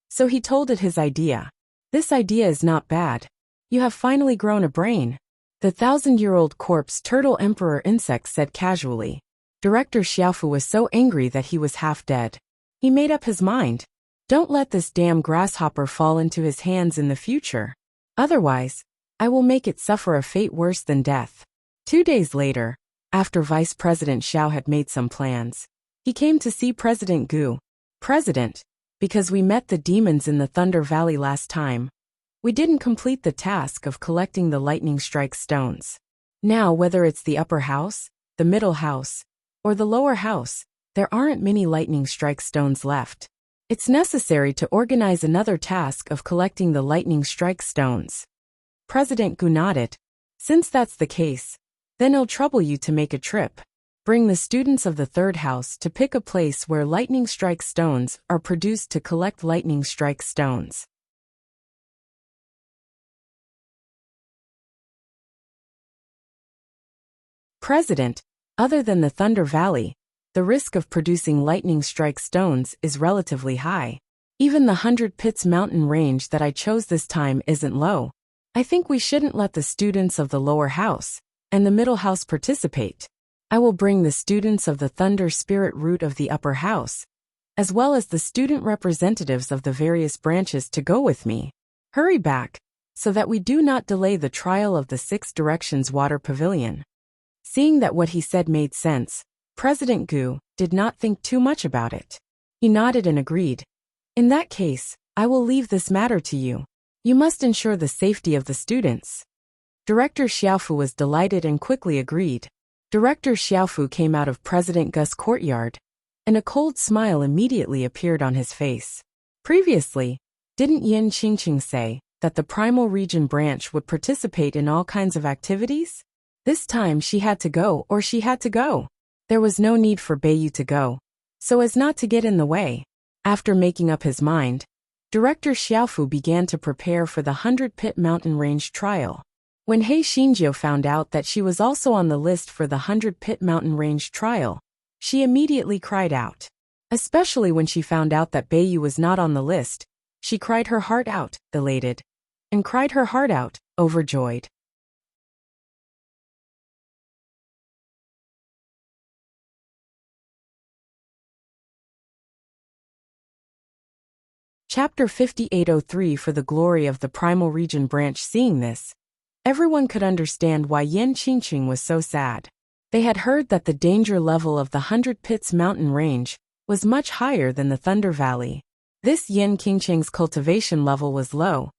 So he told it his idea. This idea is not bad. You have finally grown a brain. The 1,000-year-old corpse turtle emperor insect said casually. Director Xiaofu was so angry that he was half dead. He made up his mind. Don't let this damn grasshopper fall into his hands in the future. Otherwise, I will make it suffer a fate worse than death. 2 days later, after Vice President Xiao had made some plans, he came to see President Gu. President, because we met the demons in the Thunder Valley last time, we didn't complete the task of collecting the lightning strike stones. Now, whether it's the upper house, the middle house, or the lower house, there aren't many lightning strike stones left. It's necessary to organize another task of collecting the lightning strike stones. President Gu nodded. Since that's the case, then it'll trouble you to make a trip. Bring the students of the third house to pick a place where lightning strike stones are produced to collect lightning strike stones. President, other than the Thunder Valley, the risk of producing lightning strike stones is relatively high. Even the 100 Pits mountain range that I chose this time isn't low. I think we shouldn't let the students of the lower house and the middle house participate. I will bring the students of the Thunder Spirit root of the upper house, as well as the student representatives of the various branches to go with me. Hurry back, so that we do not delay the trial of the 6 Directions Water Pavilion. Seeing that what he said made sense, President Gu did not think too much about it. He nodded and agreed. In that case, I will leave this matter to you. You must ensure the safety of the students. Director Xiaofu was delighted and quickly agreed. Director Xiaofu came out of President Gu's courtyard, and a cold smile immediately appeared on his face. Previously, didn't Yin Qingqing say that the Primal Region branch would participate in all kinds of activities? This time she had to go, or she had to go. There was no need for Beiyu to go, so as not to get in the way. After making up his mind, Director Xiaofu began to prepare for the 100 Pit mountain range trial. When He Xinjiu found out that she was also on the list for the 100 Pit mountain range trial, she immediately cried out. Especially when she found out that Beiyu was not on the list, she cried her heart out, elated, and cried her heart out, overjoyed. Chapter 5803 For the glory of the Primal Region branch. Seeing this, everyone could understand why Yin Qingqing was so sad. They had heard that the danger level of the 100 Pits mountain range was much higher than the Thunder Valley. This Yin Qingqing's cultivation level was low,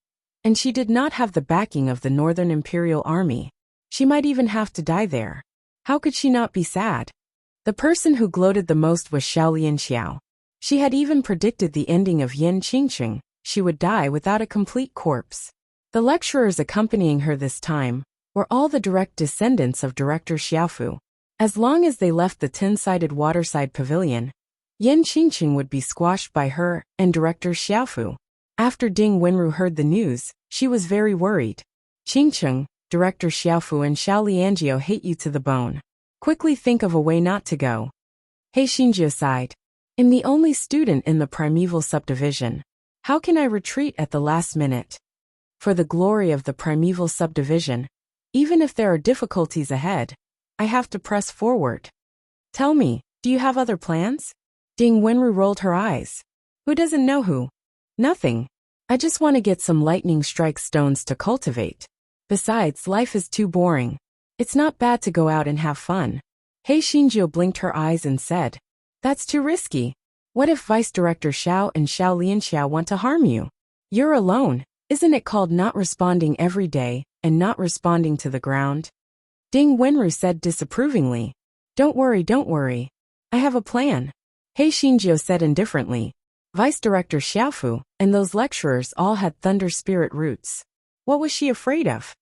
and she did not have the backing of the Northern Imperial Army. She might even have to die there. How could she not be sad? The person who gloated the most was Xiao Lianxiao. She had even predicted the ending of Yin Qingqing. She would die without a complete corpse. The lecturers accompanying her this time were all the direct descendants of Director Xiaofu. As long as they left the tin-sided waterside pavilion, Yin Qingqing would be squashed by her and Director Xiaofu. After Ding Wenru heard the news, she was very worried. Qingqing, Director Xiaofu and Xiao Lianjiao hate you to the bone. Quickly think of a way not to go. He Xinjiao sighed. I'm the only student in the primeval subdivision. How can I retreat at the last minute? For the glory of the primeval subdivision, even if there are difficulties ahead, I have to press forward. Tell me, do you have other plans? Ding Wenru rolled her eyes. Who doesn't know who? Nothing. I just want to get some lightning strike stones to cultivate. Besides, life is too boring. It's not bad to go out and have fun. He Xinjiao blinked her eyes and said, That's too risky. What if Vice Director Xiao and Xiao Lianxiao want to harm you? You're alone. Isn't it called not responding every day and not responding to the ground? Ding Wenru said disapprovingly. Don't worry. I have a plan. He Xinjiao said indifferently. Vice Director Xiaofu and those lecturers all had Thunder Spirit roots. What was she afraid of?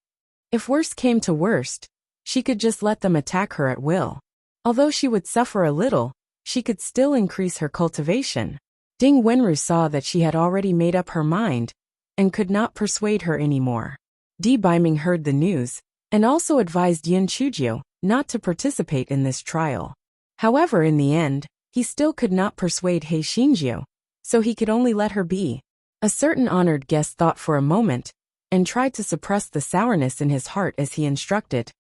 If worst came to worst, she could just let them attack her at will. Although she would suffer a little, she could still increase her cultivation. Ding Wenru saw that she had already made up her mind and could not persuade her anymore. Di Biming heard the news, and also advised Yin Chujio not to participate in this trial. However, in the end, he still could not persuade He Xinjiu, so he could only let her be. A certain honored guest thought for a moment, and tried to suppress the sourness in his heart as he instructed.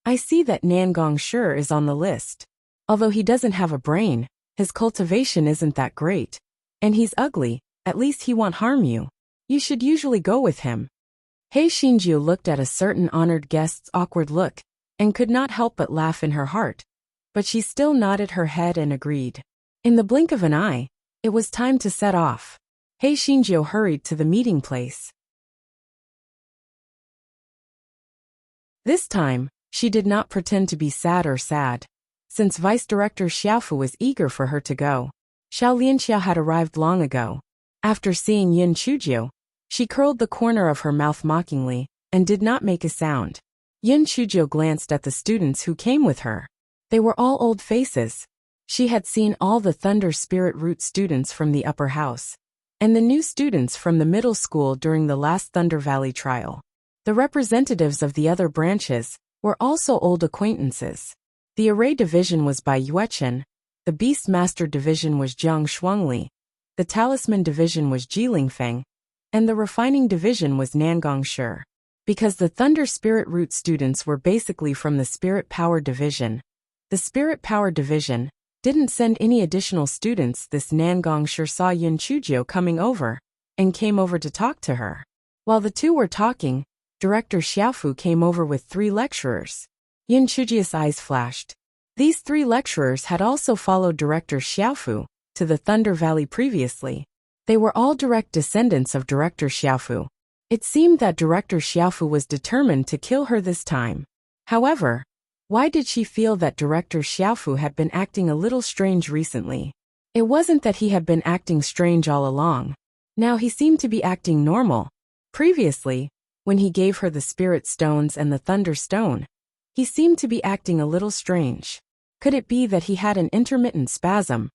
I see that Nangong Shi is on the list. Although he doesn't have a brain, his cultivation isn't that great. And he's ugly, at least he won't harm you. You should usually go with him. He Xinjiu looked at a certain honored guest's awkward look, and could not help but laugh in her heart. But she still nodded her head and agreed. In the blink of an eye, it was time to set off. He Xinjiu hurried to the meeting place. This time, she did not pretend to be sad or sad. Since Vice Director Xiaofu was eager for her to go, Xiao Lianxiao had arrived long ago. After seeing Yin Chujio, she curled the corner of her mouth mockingly, and did not make a sound. Yin Chujio glanced at the students who came with her. They were all old faces. She had seen all the Thunder Spirit Root students from the upper house, and the new students from the middle school during the last Thunder Valley trial. The representatives of the other branches were also old acquaintances. The Array Division was by Yuechen, the Beast Master Division was Jiang Shuangli, the Talisman Division was Jiling Feng, and the Refining Division was Nangong Shi. Because the Thunder Spirit Root students were basically from the Spirit Power Division, the Spirit Power Division didn't send any additional students. This Nangong Shi saw Yin Chujio coming over, and came over to talk to her. While the two were talking, Director Xiaofu came over with 3 lecturers. Yin Chujio's eyes flashed. These 3 lecturers had also followed Director Xiaofu to the Thunder Valley previously. They were all direct descendants of Director Xiaofu. It seemed that Director Xiaofu was determined to kill her this time. However, why did she feel that Director Xiaofu had been acting a little strange recently? It wasn't that he had been acting strange all along. Now he seemed to be acting normal. Previously, when he gave her the Spirit Stones and the Thunder Stone, he seemed to be acting a little strange. Could it be that he had an intermittent spasm?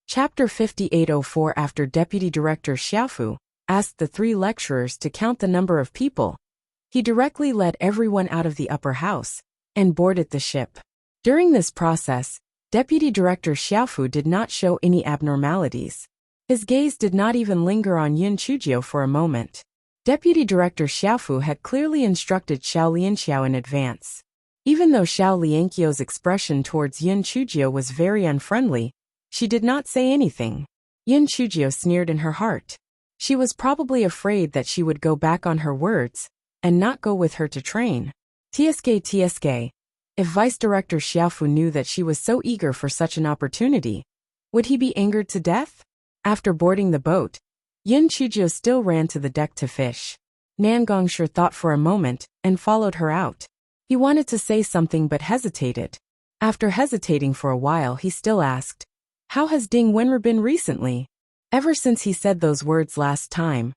Chapter 5804. After Deputy Director Xiaofu asked the 3 lecturers to count the number of people, he directly led everyone out of the upper house and boarded the ship. During this process, Deputy Director Xiaofu did not show any abnormalities. His gaze did not even linger on Yin Chujio for a moment. Deputy Director Xiaofu had clearly instructed Xiao Lianxiao in advance. Even though Xiao Lianxiao's expression towards Yin Chujio was very unfriendly, she did not say anything. Yin Chujio sneered in her heart. She was probably afraid that she would go back on her words and not go with her to train. TSK. If Vice Director Xiaofu knew that she was so eager for such an opportunity, would he be angered to death? After boarding the boat, Yin Chujio still ran to the deck to fish. Nangong Shi thought for a moment and followed her out. He wanted to say something but hesitated. After hesitating for a while, he still asked, "How has Ding Wenru been recently?" Ever since he said those words last time,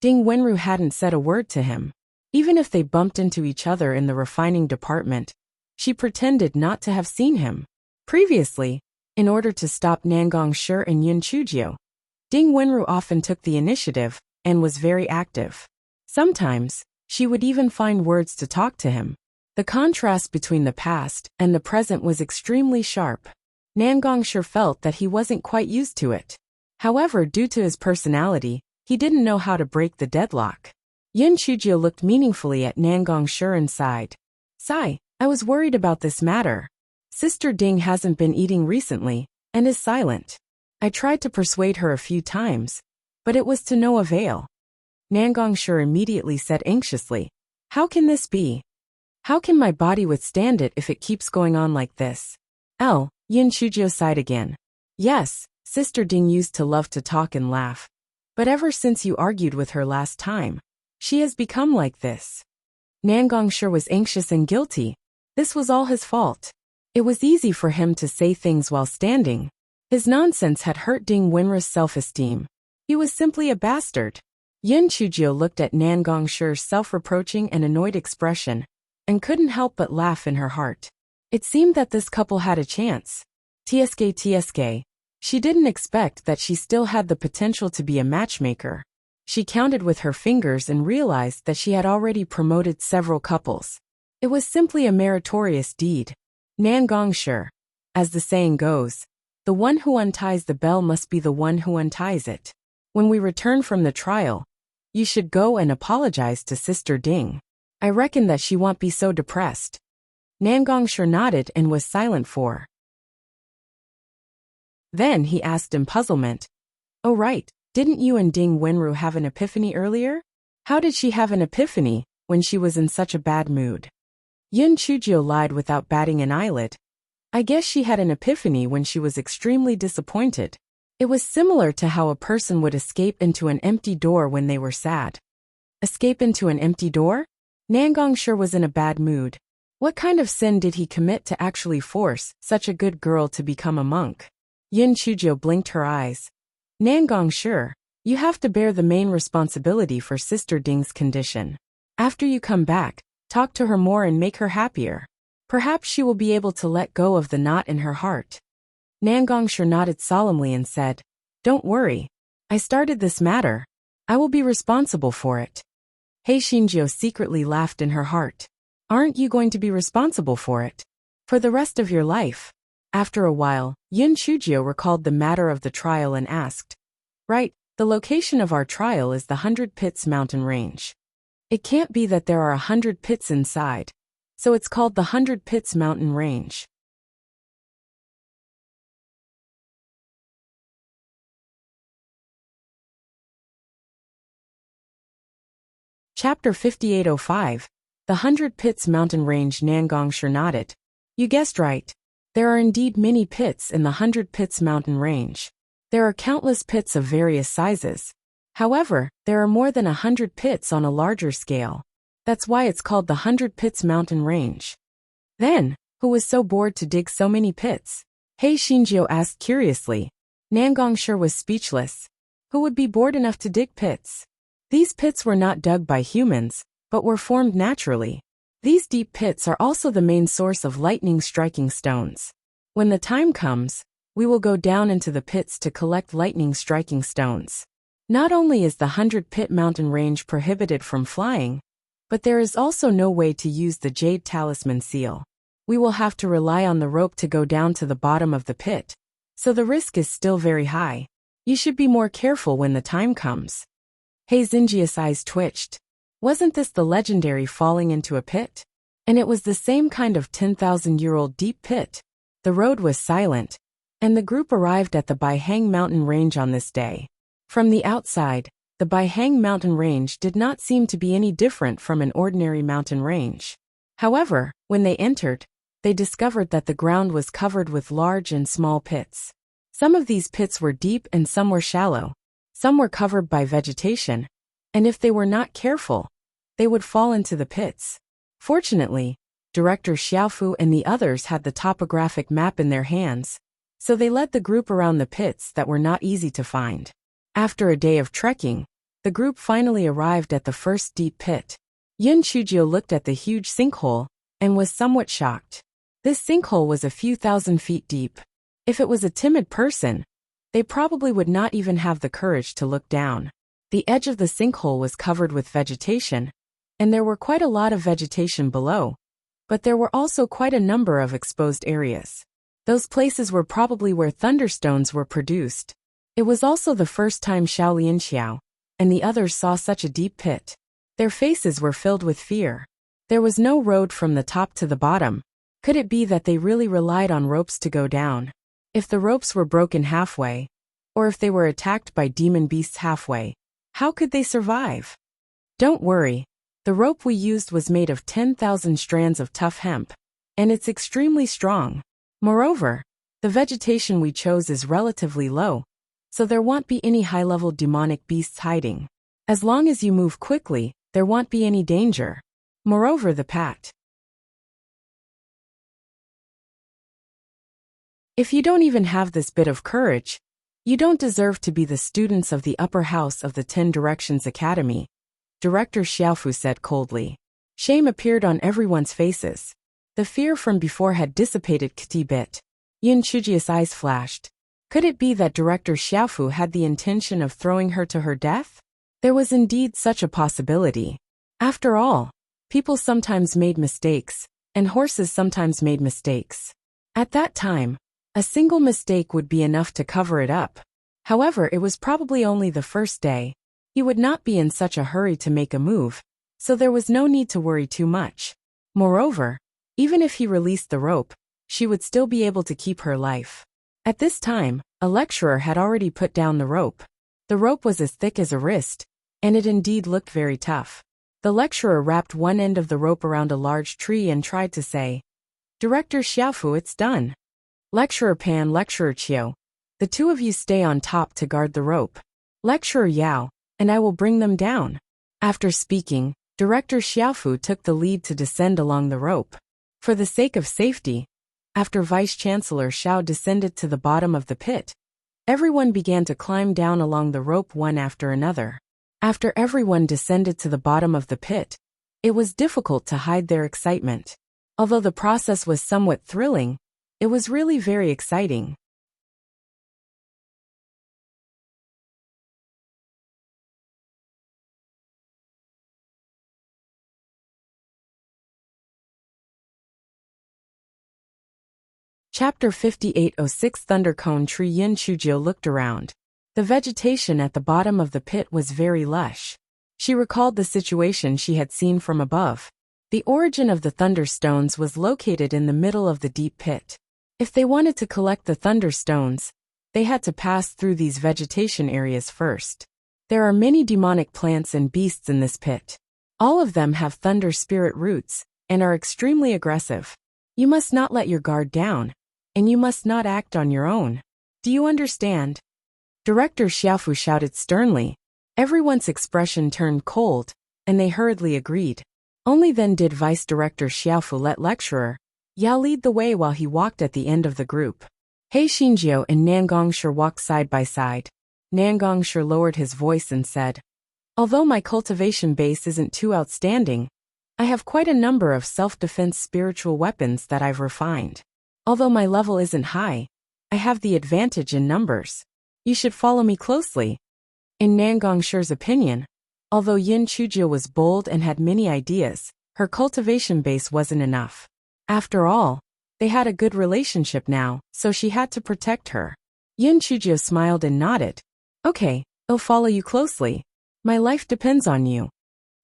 Ding Wenru hadn't said a word to him. Even if they bumped into each other in the refining department, she pretended not to have seen him. Previously, in order to stop Nangong Shi and Yin Chujio, Ding Wenru often took the initiative and was very active. Sometimes, she would even find words to talk to him. The contrast between the past and the present was extremely sharp. Nangong Shi felt that he wasn't quite used to it. However, due to his personality, he didn't know how to break the deadlock. Yin Chujio looked meaningfully at Nangong Shi and sighed. "Sigh, I was worried about this matter. Sister Ding hasn't been eating recently, and is silent. I tried to persuade her a few times, but it was to no avail." Nangong Shi immediately said anxiously, "How can this be? How can my body withstand it if it keeps going on like this?" Yin Chujio sighed again. "Yes, Sister Ding used to love to talk and laugh. But ever since you argued with her last time, she has become like this." Nangong Shi was anxious and guilty. This was all his fault. It was easy for him to say things while standing. His nonsense had hurt Ding Wenru's self-esteem. He was simply a bastard. Yin Chujio looked at Nangong Shi's self-reproaching and annoyed expression, and couldn't help but laugh in her heart. It seemed that this couple had a chance. TSK. She didn't expect that she still had the potential to be a matchmaker. She counted with her fingers and realized that she had already promoted several couples. It was simply a meritorious deed. Nangong Shi. As the saying goes, the one who unties the bell must be the one who unties it. When we return from the trial, you should go and apologize to Sister Ding. I reckon that she won't be so depressed. Nangong Shi nodded and was silent for. Then he asked in puzzlement, "Oh right, didn't you and Ding Wenru have an epiphany earlier? How did she have an epiphany when she was in such a bad mood?" Yun Chujio lied without batting an eyelid. "I guess she had an epiphany when she was extremely disappointed. It was similar to how a person would escape into an empty door when they were sad." Escape into an empty door? Nangong Shi was in a bad mood. What kind of sin did he commit to actually force such a good girl to become a monk? Yun Chujio blinked her eyes. "Nangong Shi, you have to bear the main responsibility for Sister Ding's condition. After you come back, talk to her more and make her happier. Perhaps she will be able to let go of the knot in her heart." Nangong Shi nodded solemnly and said, "Don't worry. I started this matter. I will be responsible for it." Hei Xinjiu secretly laughed in her heart. "Aren't you going to be responsible for it? For the rest of your life?" After a while, Yun Chujio recalled the matter of the trial and asked, "Right, the location of our trial is the 100 Pits mountain range. It can't be that there are 100 pits inside, so it's called the 100 Pits mountain range." Chapter 5805, The 100 Pits Mountain Range. Nangong Shi nodded. "You guessed right. There are indeed many pits in the 100 Pits mountain range. There are countless pits of various sizes. However, there are more than 100 pits on a larger scale. That's why it's called the 100 Pits mountain range." Then, who was so bored to dig so many pits? Hei Xinjiu asked curiously. Nangong Shi was speechless. Who would be bored enough to dig pits? These pits were not dug by humans, but were formed naturally. These deep pits are also the main source of lightning-striking stones. When the time comes, we will go down into the pits to collect lightning-striking stones. Not only is the 100 Pit mountain range prohibited from flying, but there is also no way to use the jade talisman seal. We will have to rely on the rope to go down to the bottom of the pit, so the risk is still very high. You should be more careful when the time comes. Hei Xinjia's eyes twitched. Wasn't this the legendary falling into a pit? And it was the same kind of 10,000-year-old deep pit. The road was silent, and the group arrived at the Baihang mountain range on this day. From the outside, the Baihang mountain range did not seem to be any different from an ordinary mountain range. However, when they entered, they discovered that the ground was covered with large and small pits. Some of these pits were deep and some were shallow. Some were covered by vegetation, and if they were not careful, they would fall into the pits. Fortunately, Director Xiaofu and the others had the topographic map in their hands, so they led the group around the pits that were not easy to find. After a day of trekking, the group finally arrived at the first deep pit. Yun Chujio looked at the huge sinkhole and was somewhat shocked. This sinkhole was a few thousand feet deep. If it was a timid person, they probably would not even have the courage to look down. The edge of the sinkhole was covered with vegetation, and there were quite a lot of vegetation below, but there were also quite a number of exposed areas. Those places were probably where thunderstones were produced. It was also the first time Xiao Lianxiao and the others saw such a deep pit. Their faces were filled with fear. There was no road from the top to the bottom. Could it be that they really relied on ropes to go down? If the ropes were broken halfway, or if they were attacked by demon beasts halfway, how could they survive? Don't worry, the rope we used was made of 10,000 strands of tough hemp, and it's extremely strong. Moreover, the vegetation we chose is relatively low, so there won't be any high-level demonic beasts hiding. As long as you move quickly, there won't be any danger. Moreover, the pact. If you don't even have this bit of courage, you don't deserve to be the students of the upper house of the 10 Directions Academy, Director Xiaofu said coldly. Shame appeared on everyone's faces. The fear from before had dissipated a bit. Yin Chujia's eyes flashed. Could it be that Director Xiaofu had the intention of throwing her to her death? There was indeed such a possibility. After all, people sometimes made mistakes, and horses sometimes made mistakes. At that time, a single mistake would be enough to cover it up. However, it was probably only the first day. He would not be in such a hurry to make a move, so there was no need to worry too much. Moreover, even if he released the rope, she would still be able to keep her life. At this time, a lecturer had already put down the rope. The rope was as thick as a wrist, and it indeed looked very tough. The lecturer wrapped one end of the rope around a large tree and tried to say, "Director Xiaofu, it's done. Lecturer Pan, Lecturer Qiu, the two of you stay on top to guard the rope. Lecturer Yao, and I will bring them down." After speaking, Director Xiaofu took the lead to descend along the rope. For the sake of safety, after Vice-Chancellor Xiao descended to the bottom of the pit, everyone began to climb down along the rope one after another. After everyone descended to the bottom of the pit, it was difficult to hide their excitement. Although the process was somewhat thrilling, it was really very exciting. Chapter 5806 Thunder Cone Tree. Yin Chujio looked around. The vegetation at the bottom of the pit was very lush. She recalled the situation she had seen from above. The origin of the thunderstones was located in the middle of the deep pit. If they wanted to collect the thunderstones, they had to pass through these vegetation areas first. There are many demonic plants and beasts in this pit. All of them have thunder spirit roots and are extremely aggressive. You must not let your guard down, and you must not act on your own. Do you understand? Director Xiaofu shouted sternly. Everyone's expression turned cold, and they hurriedly agreed. Only then did Vice Director Xiaofu let Lecturer Yao lead the way while he walked at the end of the group. He Xinjiu and Nangongsher walked side by side. Nangongsher lowered his voice and said, "Although my cultivation base isn't too outstanding, I have quite a number of self-defense spiritual weapons that I've refined. Although my level isn't high, I have the advantage in numbers. You should follow me closely." In Nangongsher's opinion, although Yin Chujio was bold and had many ideas, her cultivation base wasn't enough. After all, they had a good relationship now, so she had to protect her. Yin Chujio smiled and nodded. "Okay, I'll follow you closely. My life depends on you."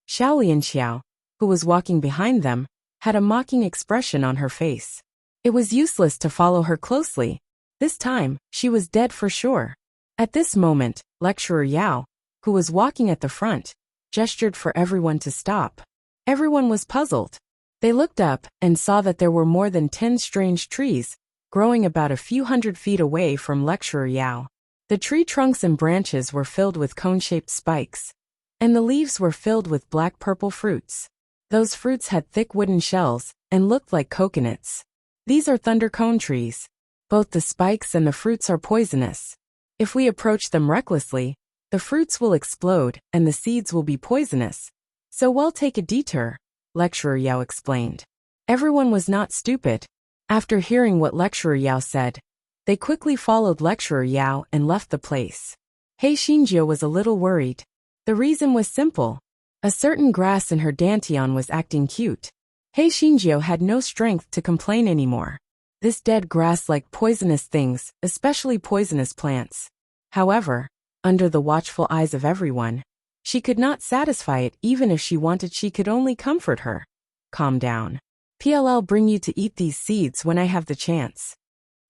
Shaolian Xiao, who was walking behind them, had a mocking expression on her face. It was useless to follow her closely. This time, she was dead for sure. At this moment, Lecturer Yao, who was walking at the front, gestured for everyone to stop. Everyone was puzzled. They looked up and saw that there were more than 10 strange trees, growing about a few hundred feet away from Lecturer Yao. The tree trunks and branches were filled with cone-shaped spikes, and the leaves were filled with black-purple fruits. Those fruits had thick wooden shells and looked like coconuts. These are thunder cone trees. Both the spikes and the fruits are poisonous. If we approach them recklessly, the fruits will explode and the seeds will be poisonous. So we'll take a detour, Lecturer Yao explained. Everyone was not stupid. After hearing what Lecturer Yao said, they quickly followed Lecturer Yao and left the place. He Xinjiu was a little worried. The reason was simple. A certain grass in her dantian was acting cute. He Xinjiu had no strength to complain anymore. This dead grass liked poisonous things, especially poisonous plants. However, under the watchful eyes of everyone, she could not satisfy it. Even if she wanted, she could only comfort her. "Calm down. I'll bring you to eat these seeds when I have the chance."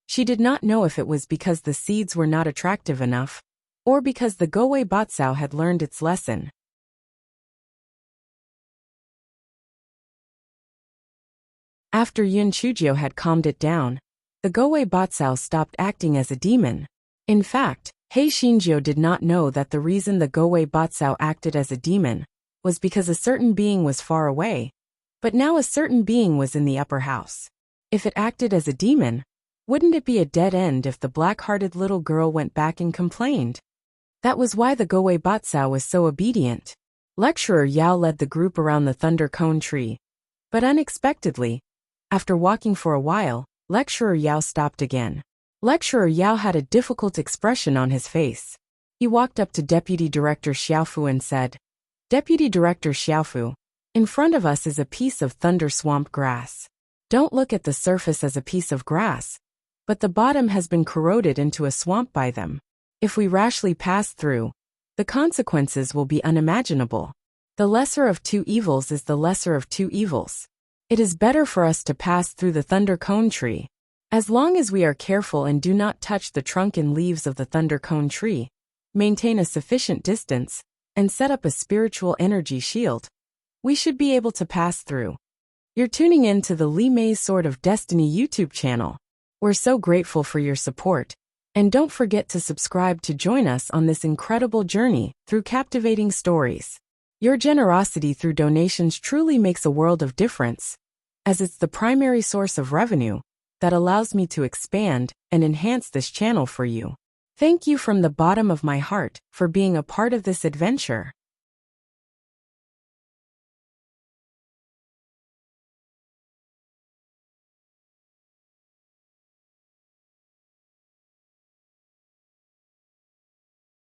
She did not know if it was because the seeds were not attractive enough, or because the Gowei Batsao had learned its lesson. After Yun Chujio had calmed it down, the Gowei Batsao stopped acting as a demon. In fact, He Xinjiu did not know that the reason the Gowei Batsao acted as a demon was because a certain being was far away, but now a certain being was in the upper house. If it acted as a demon, wouldn't it be a dead end if the black-hearted little girl went back and complained? That was why the Gowei Batsao was so obedient. Lecturer Yao led the group around the thunder cone tree, but unexpectedly, After walking for a while, Lecturer Yao stopped again. Lecturer Yao had a difficult expression on his face. He walked up to Deputy Director Xiaofu and said, Deputy Director Xiaofu, in front of us is a piece of thunder swamp grass. Don't look at the surface as a piece of grass, but the bottom has been corroded into a swamp by them. If we rashly pass through, the consequences will be unimaginable. The lesser of two evils is the lesser of two evils. It is better for us to pass through the thunder cone tree. As long as we are careful and do not touch the trunk and leaves of the thunder cone tree, maintain a sufficient distance, and set up a spiritual energy shield, we should be able to pass through. You're tuning in to the Li Mei's Sword of Destiny YouTube channel. We're so grateful for your support, and don't forget to subscribe to join us on this incredible journey through captivating stories. Your generosity through donations truly makes a world of difference, as it's the primary source of revenue that allows me to expand and enhance this channel for you. Thank you from the bottom of my heart for being a part of this adventure.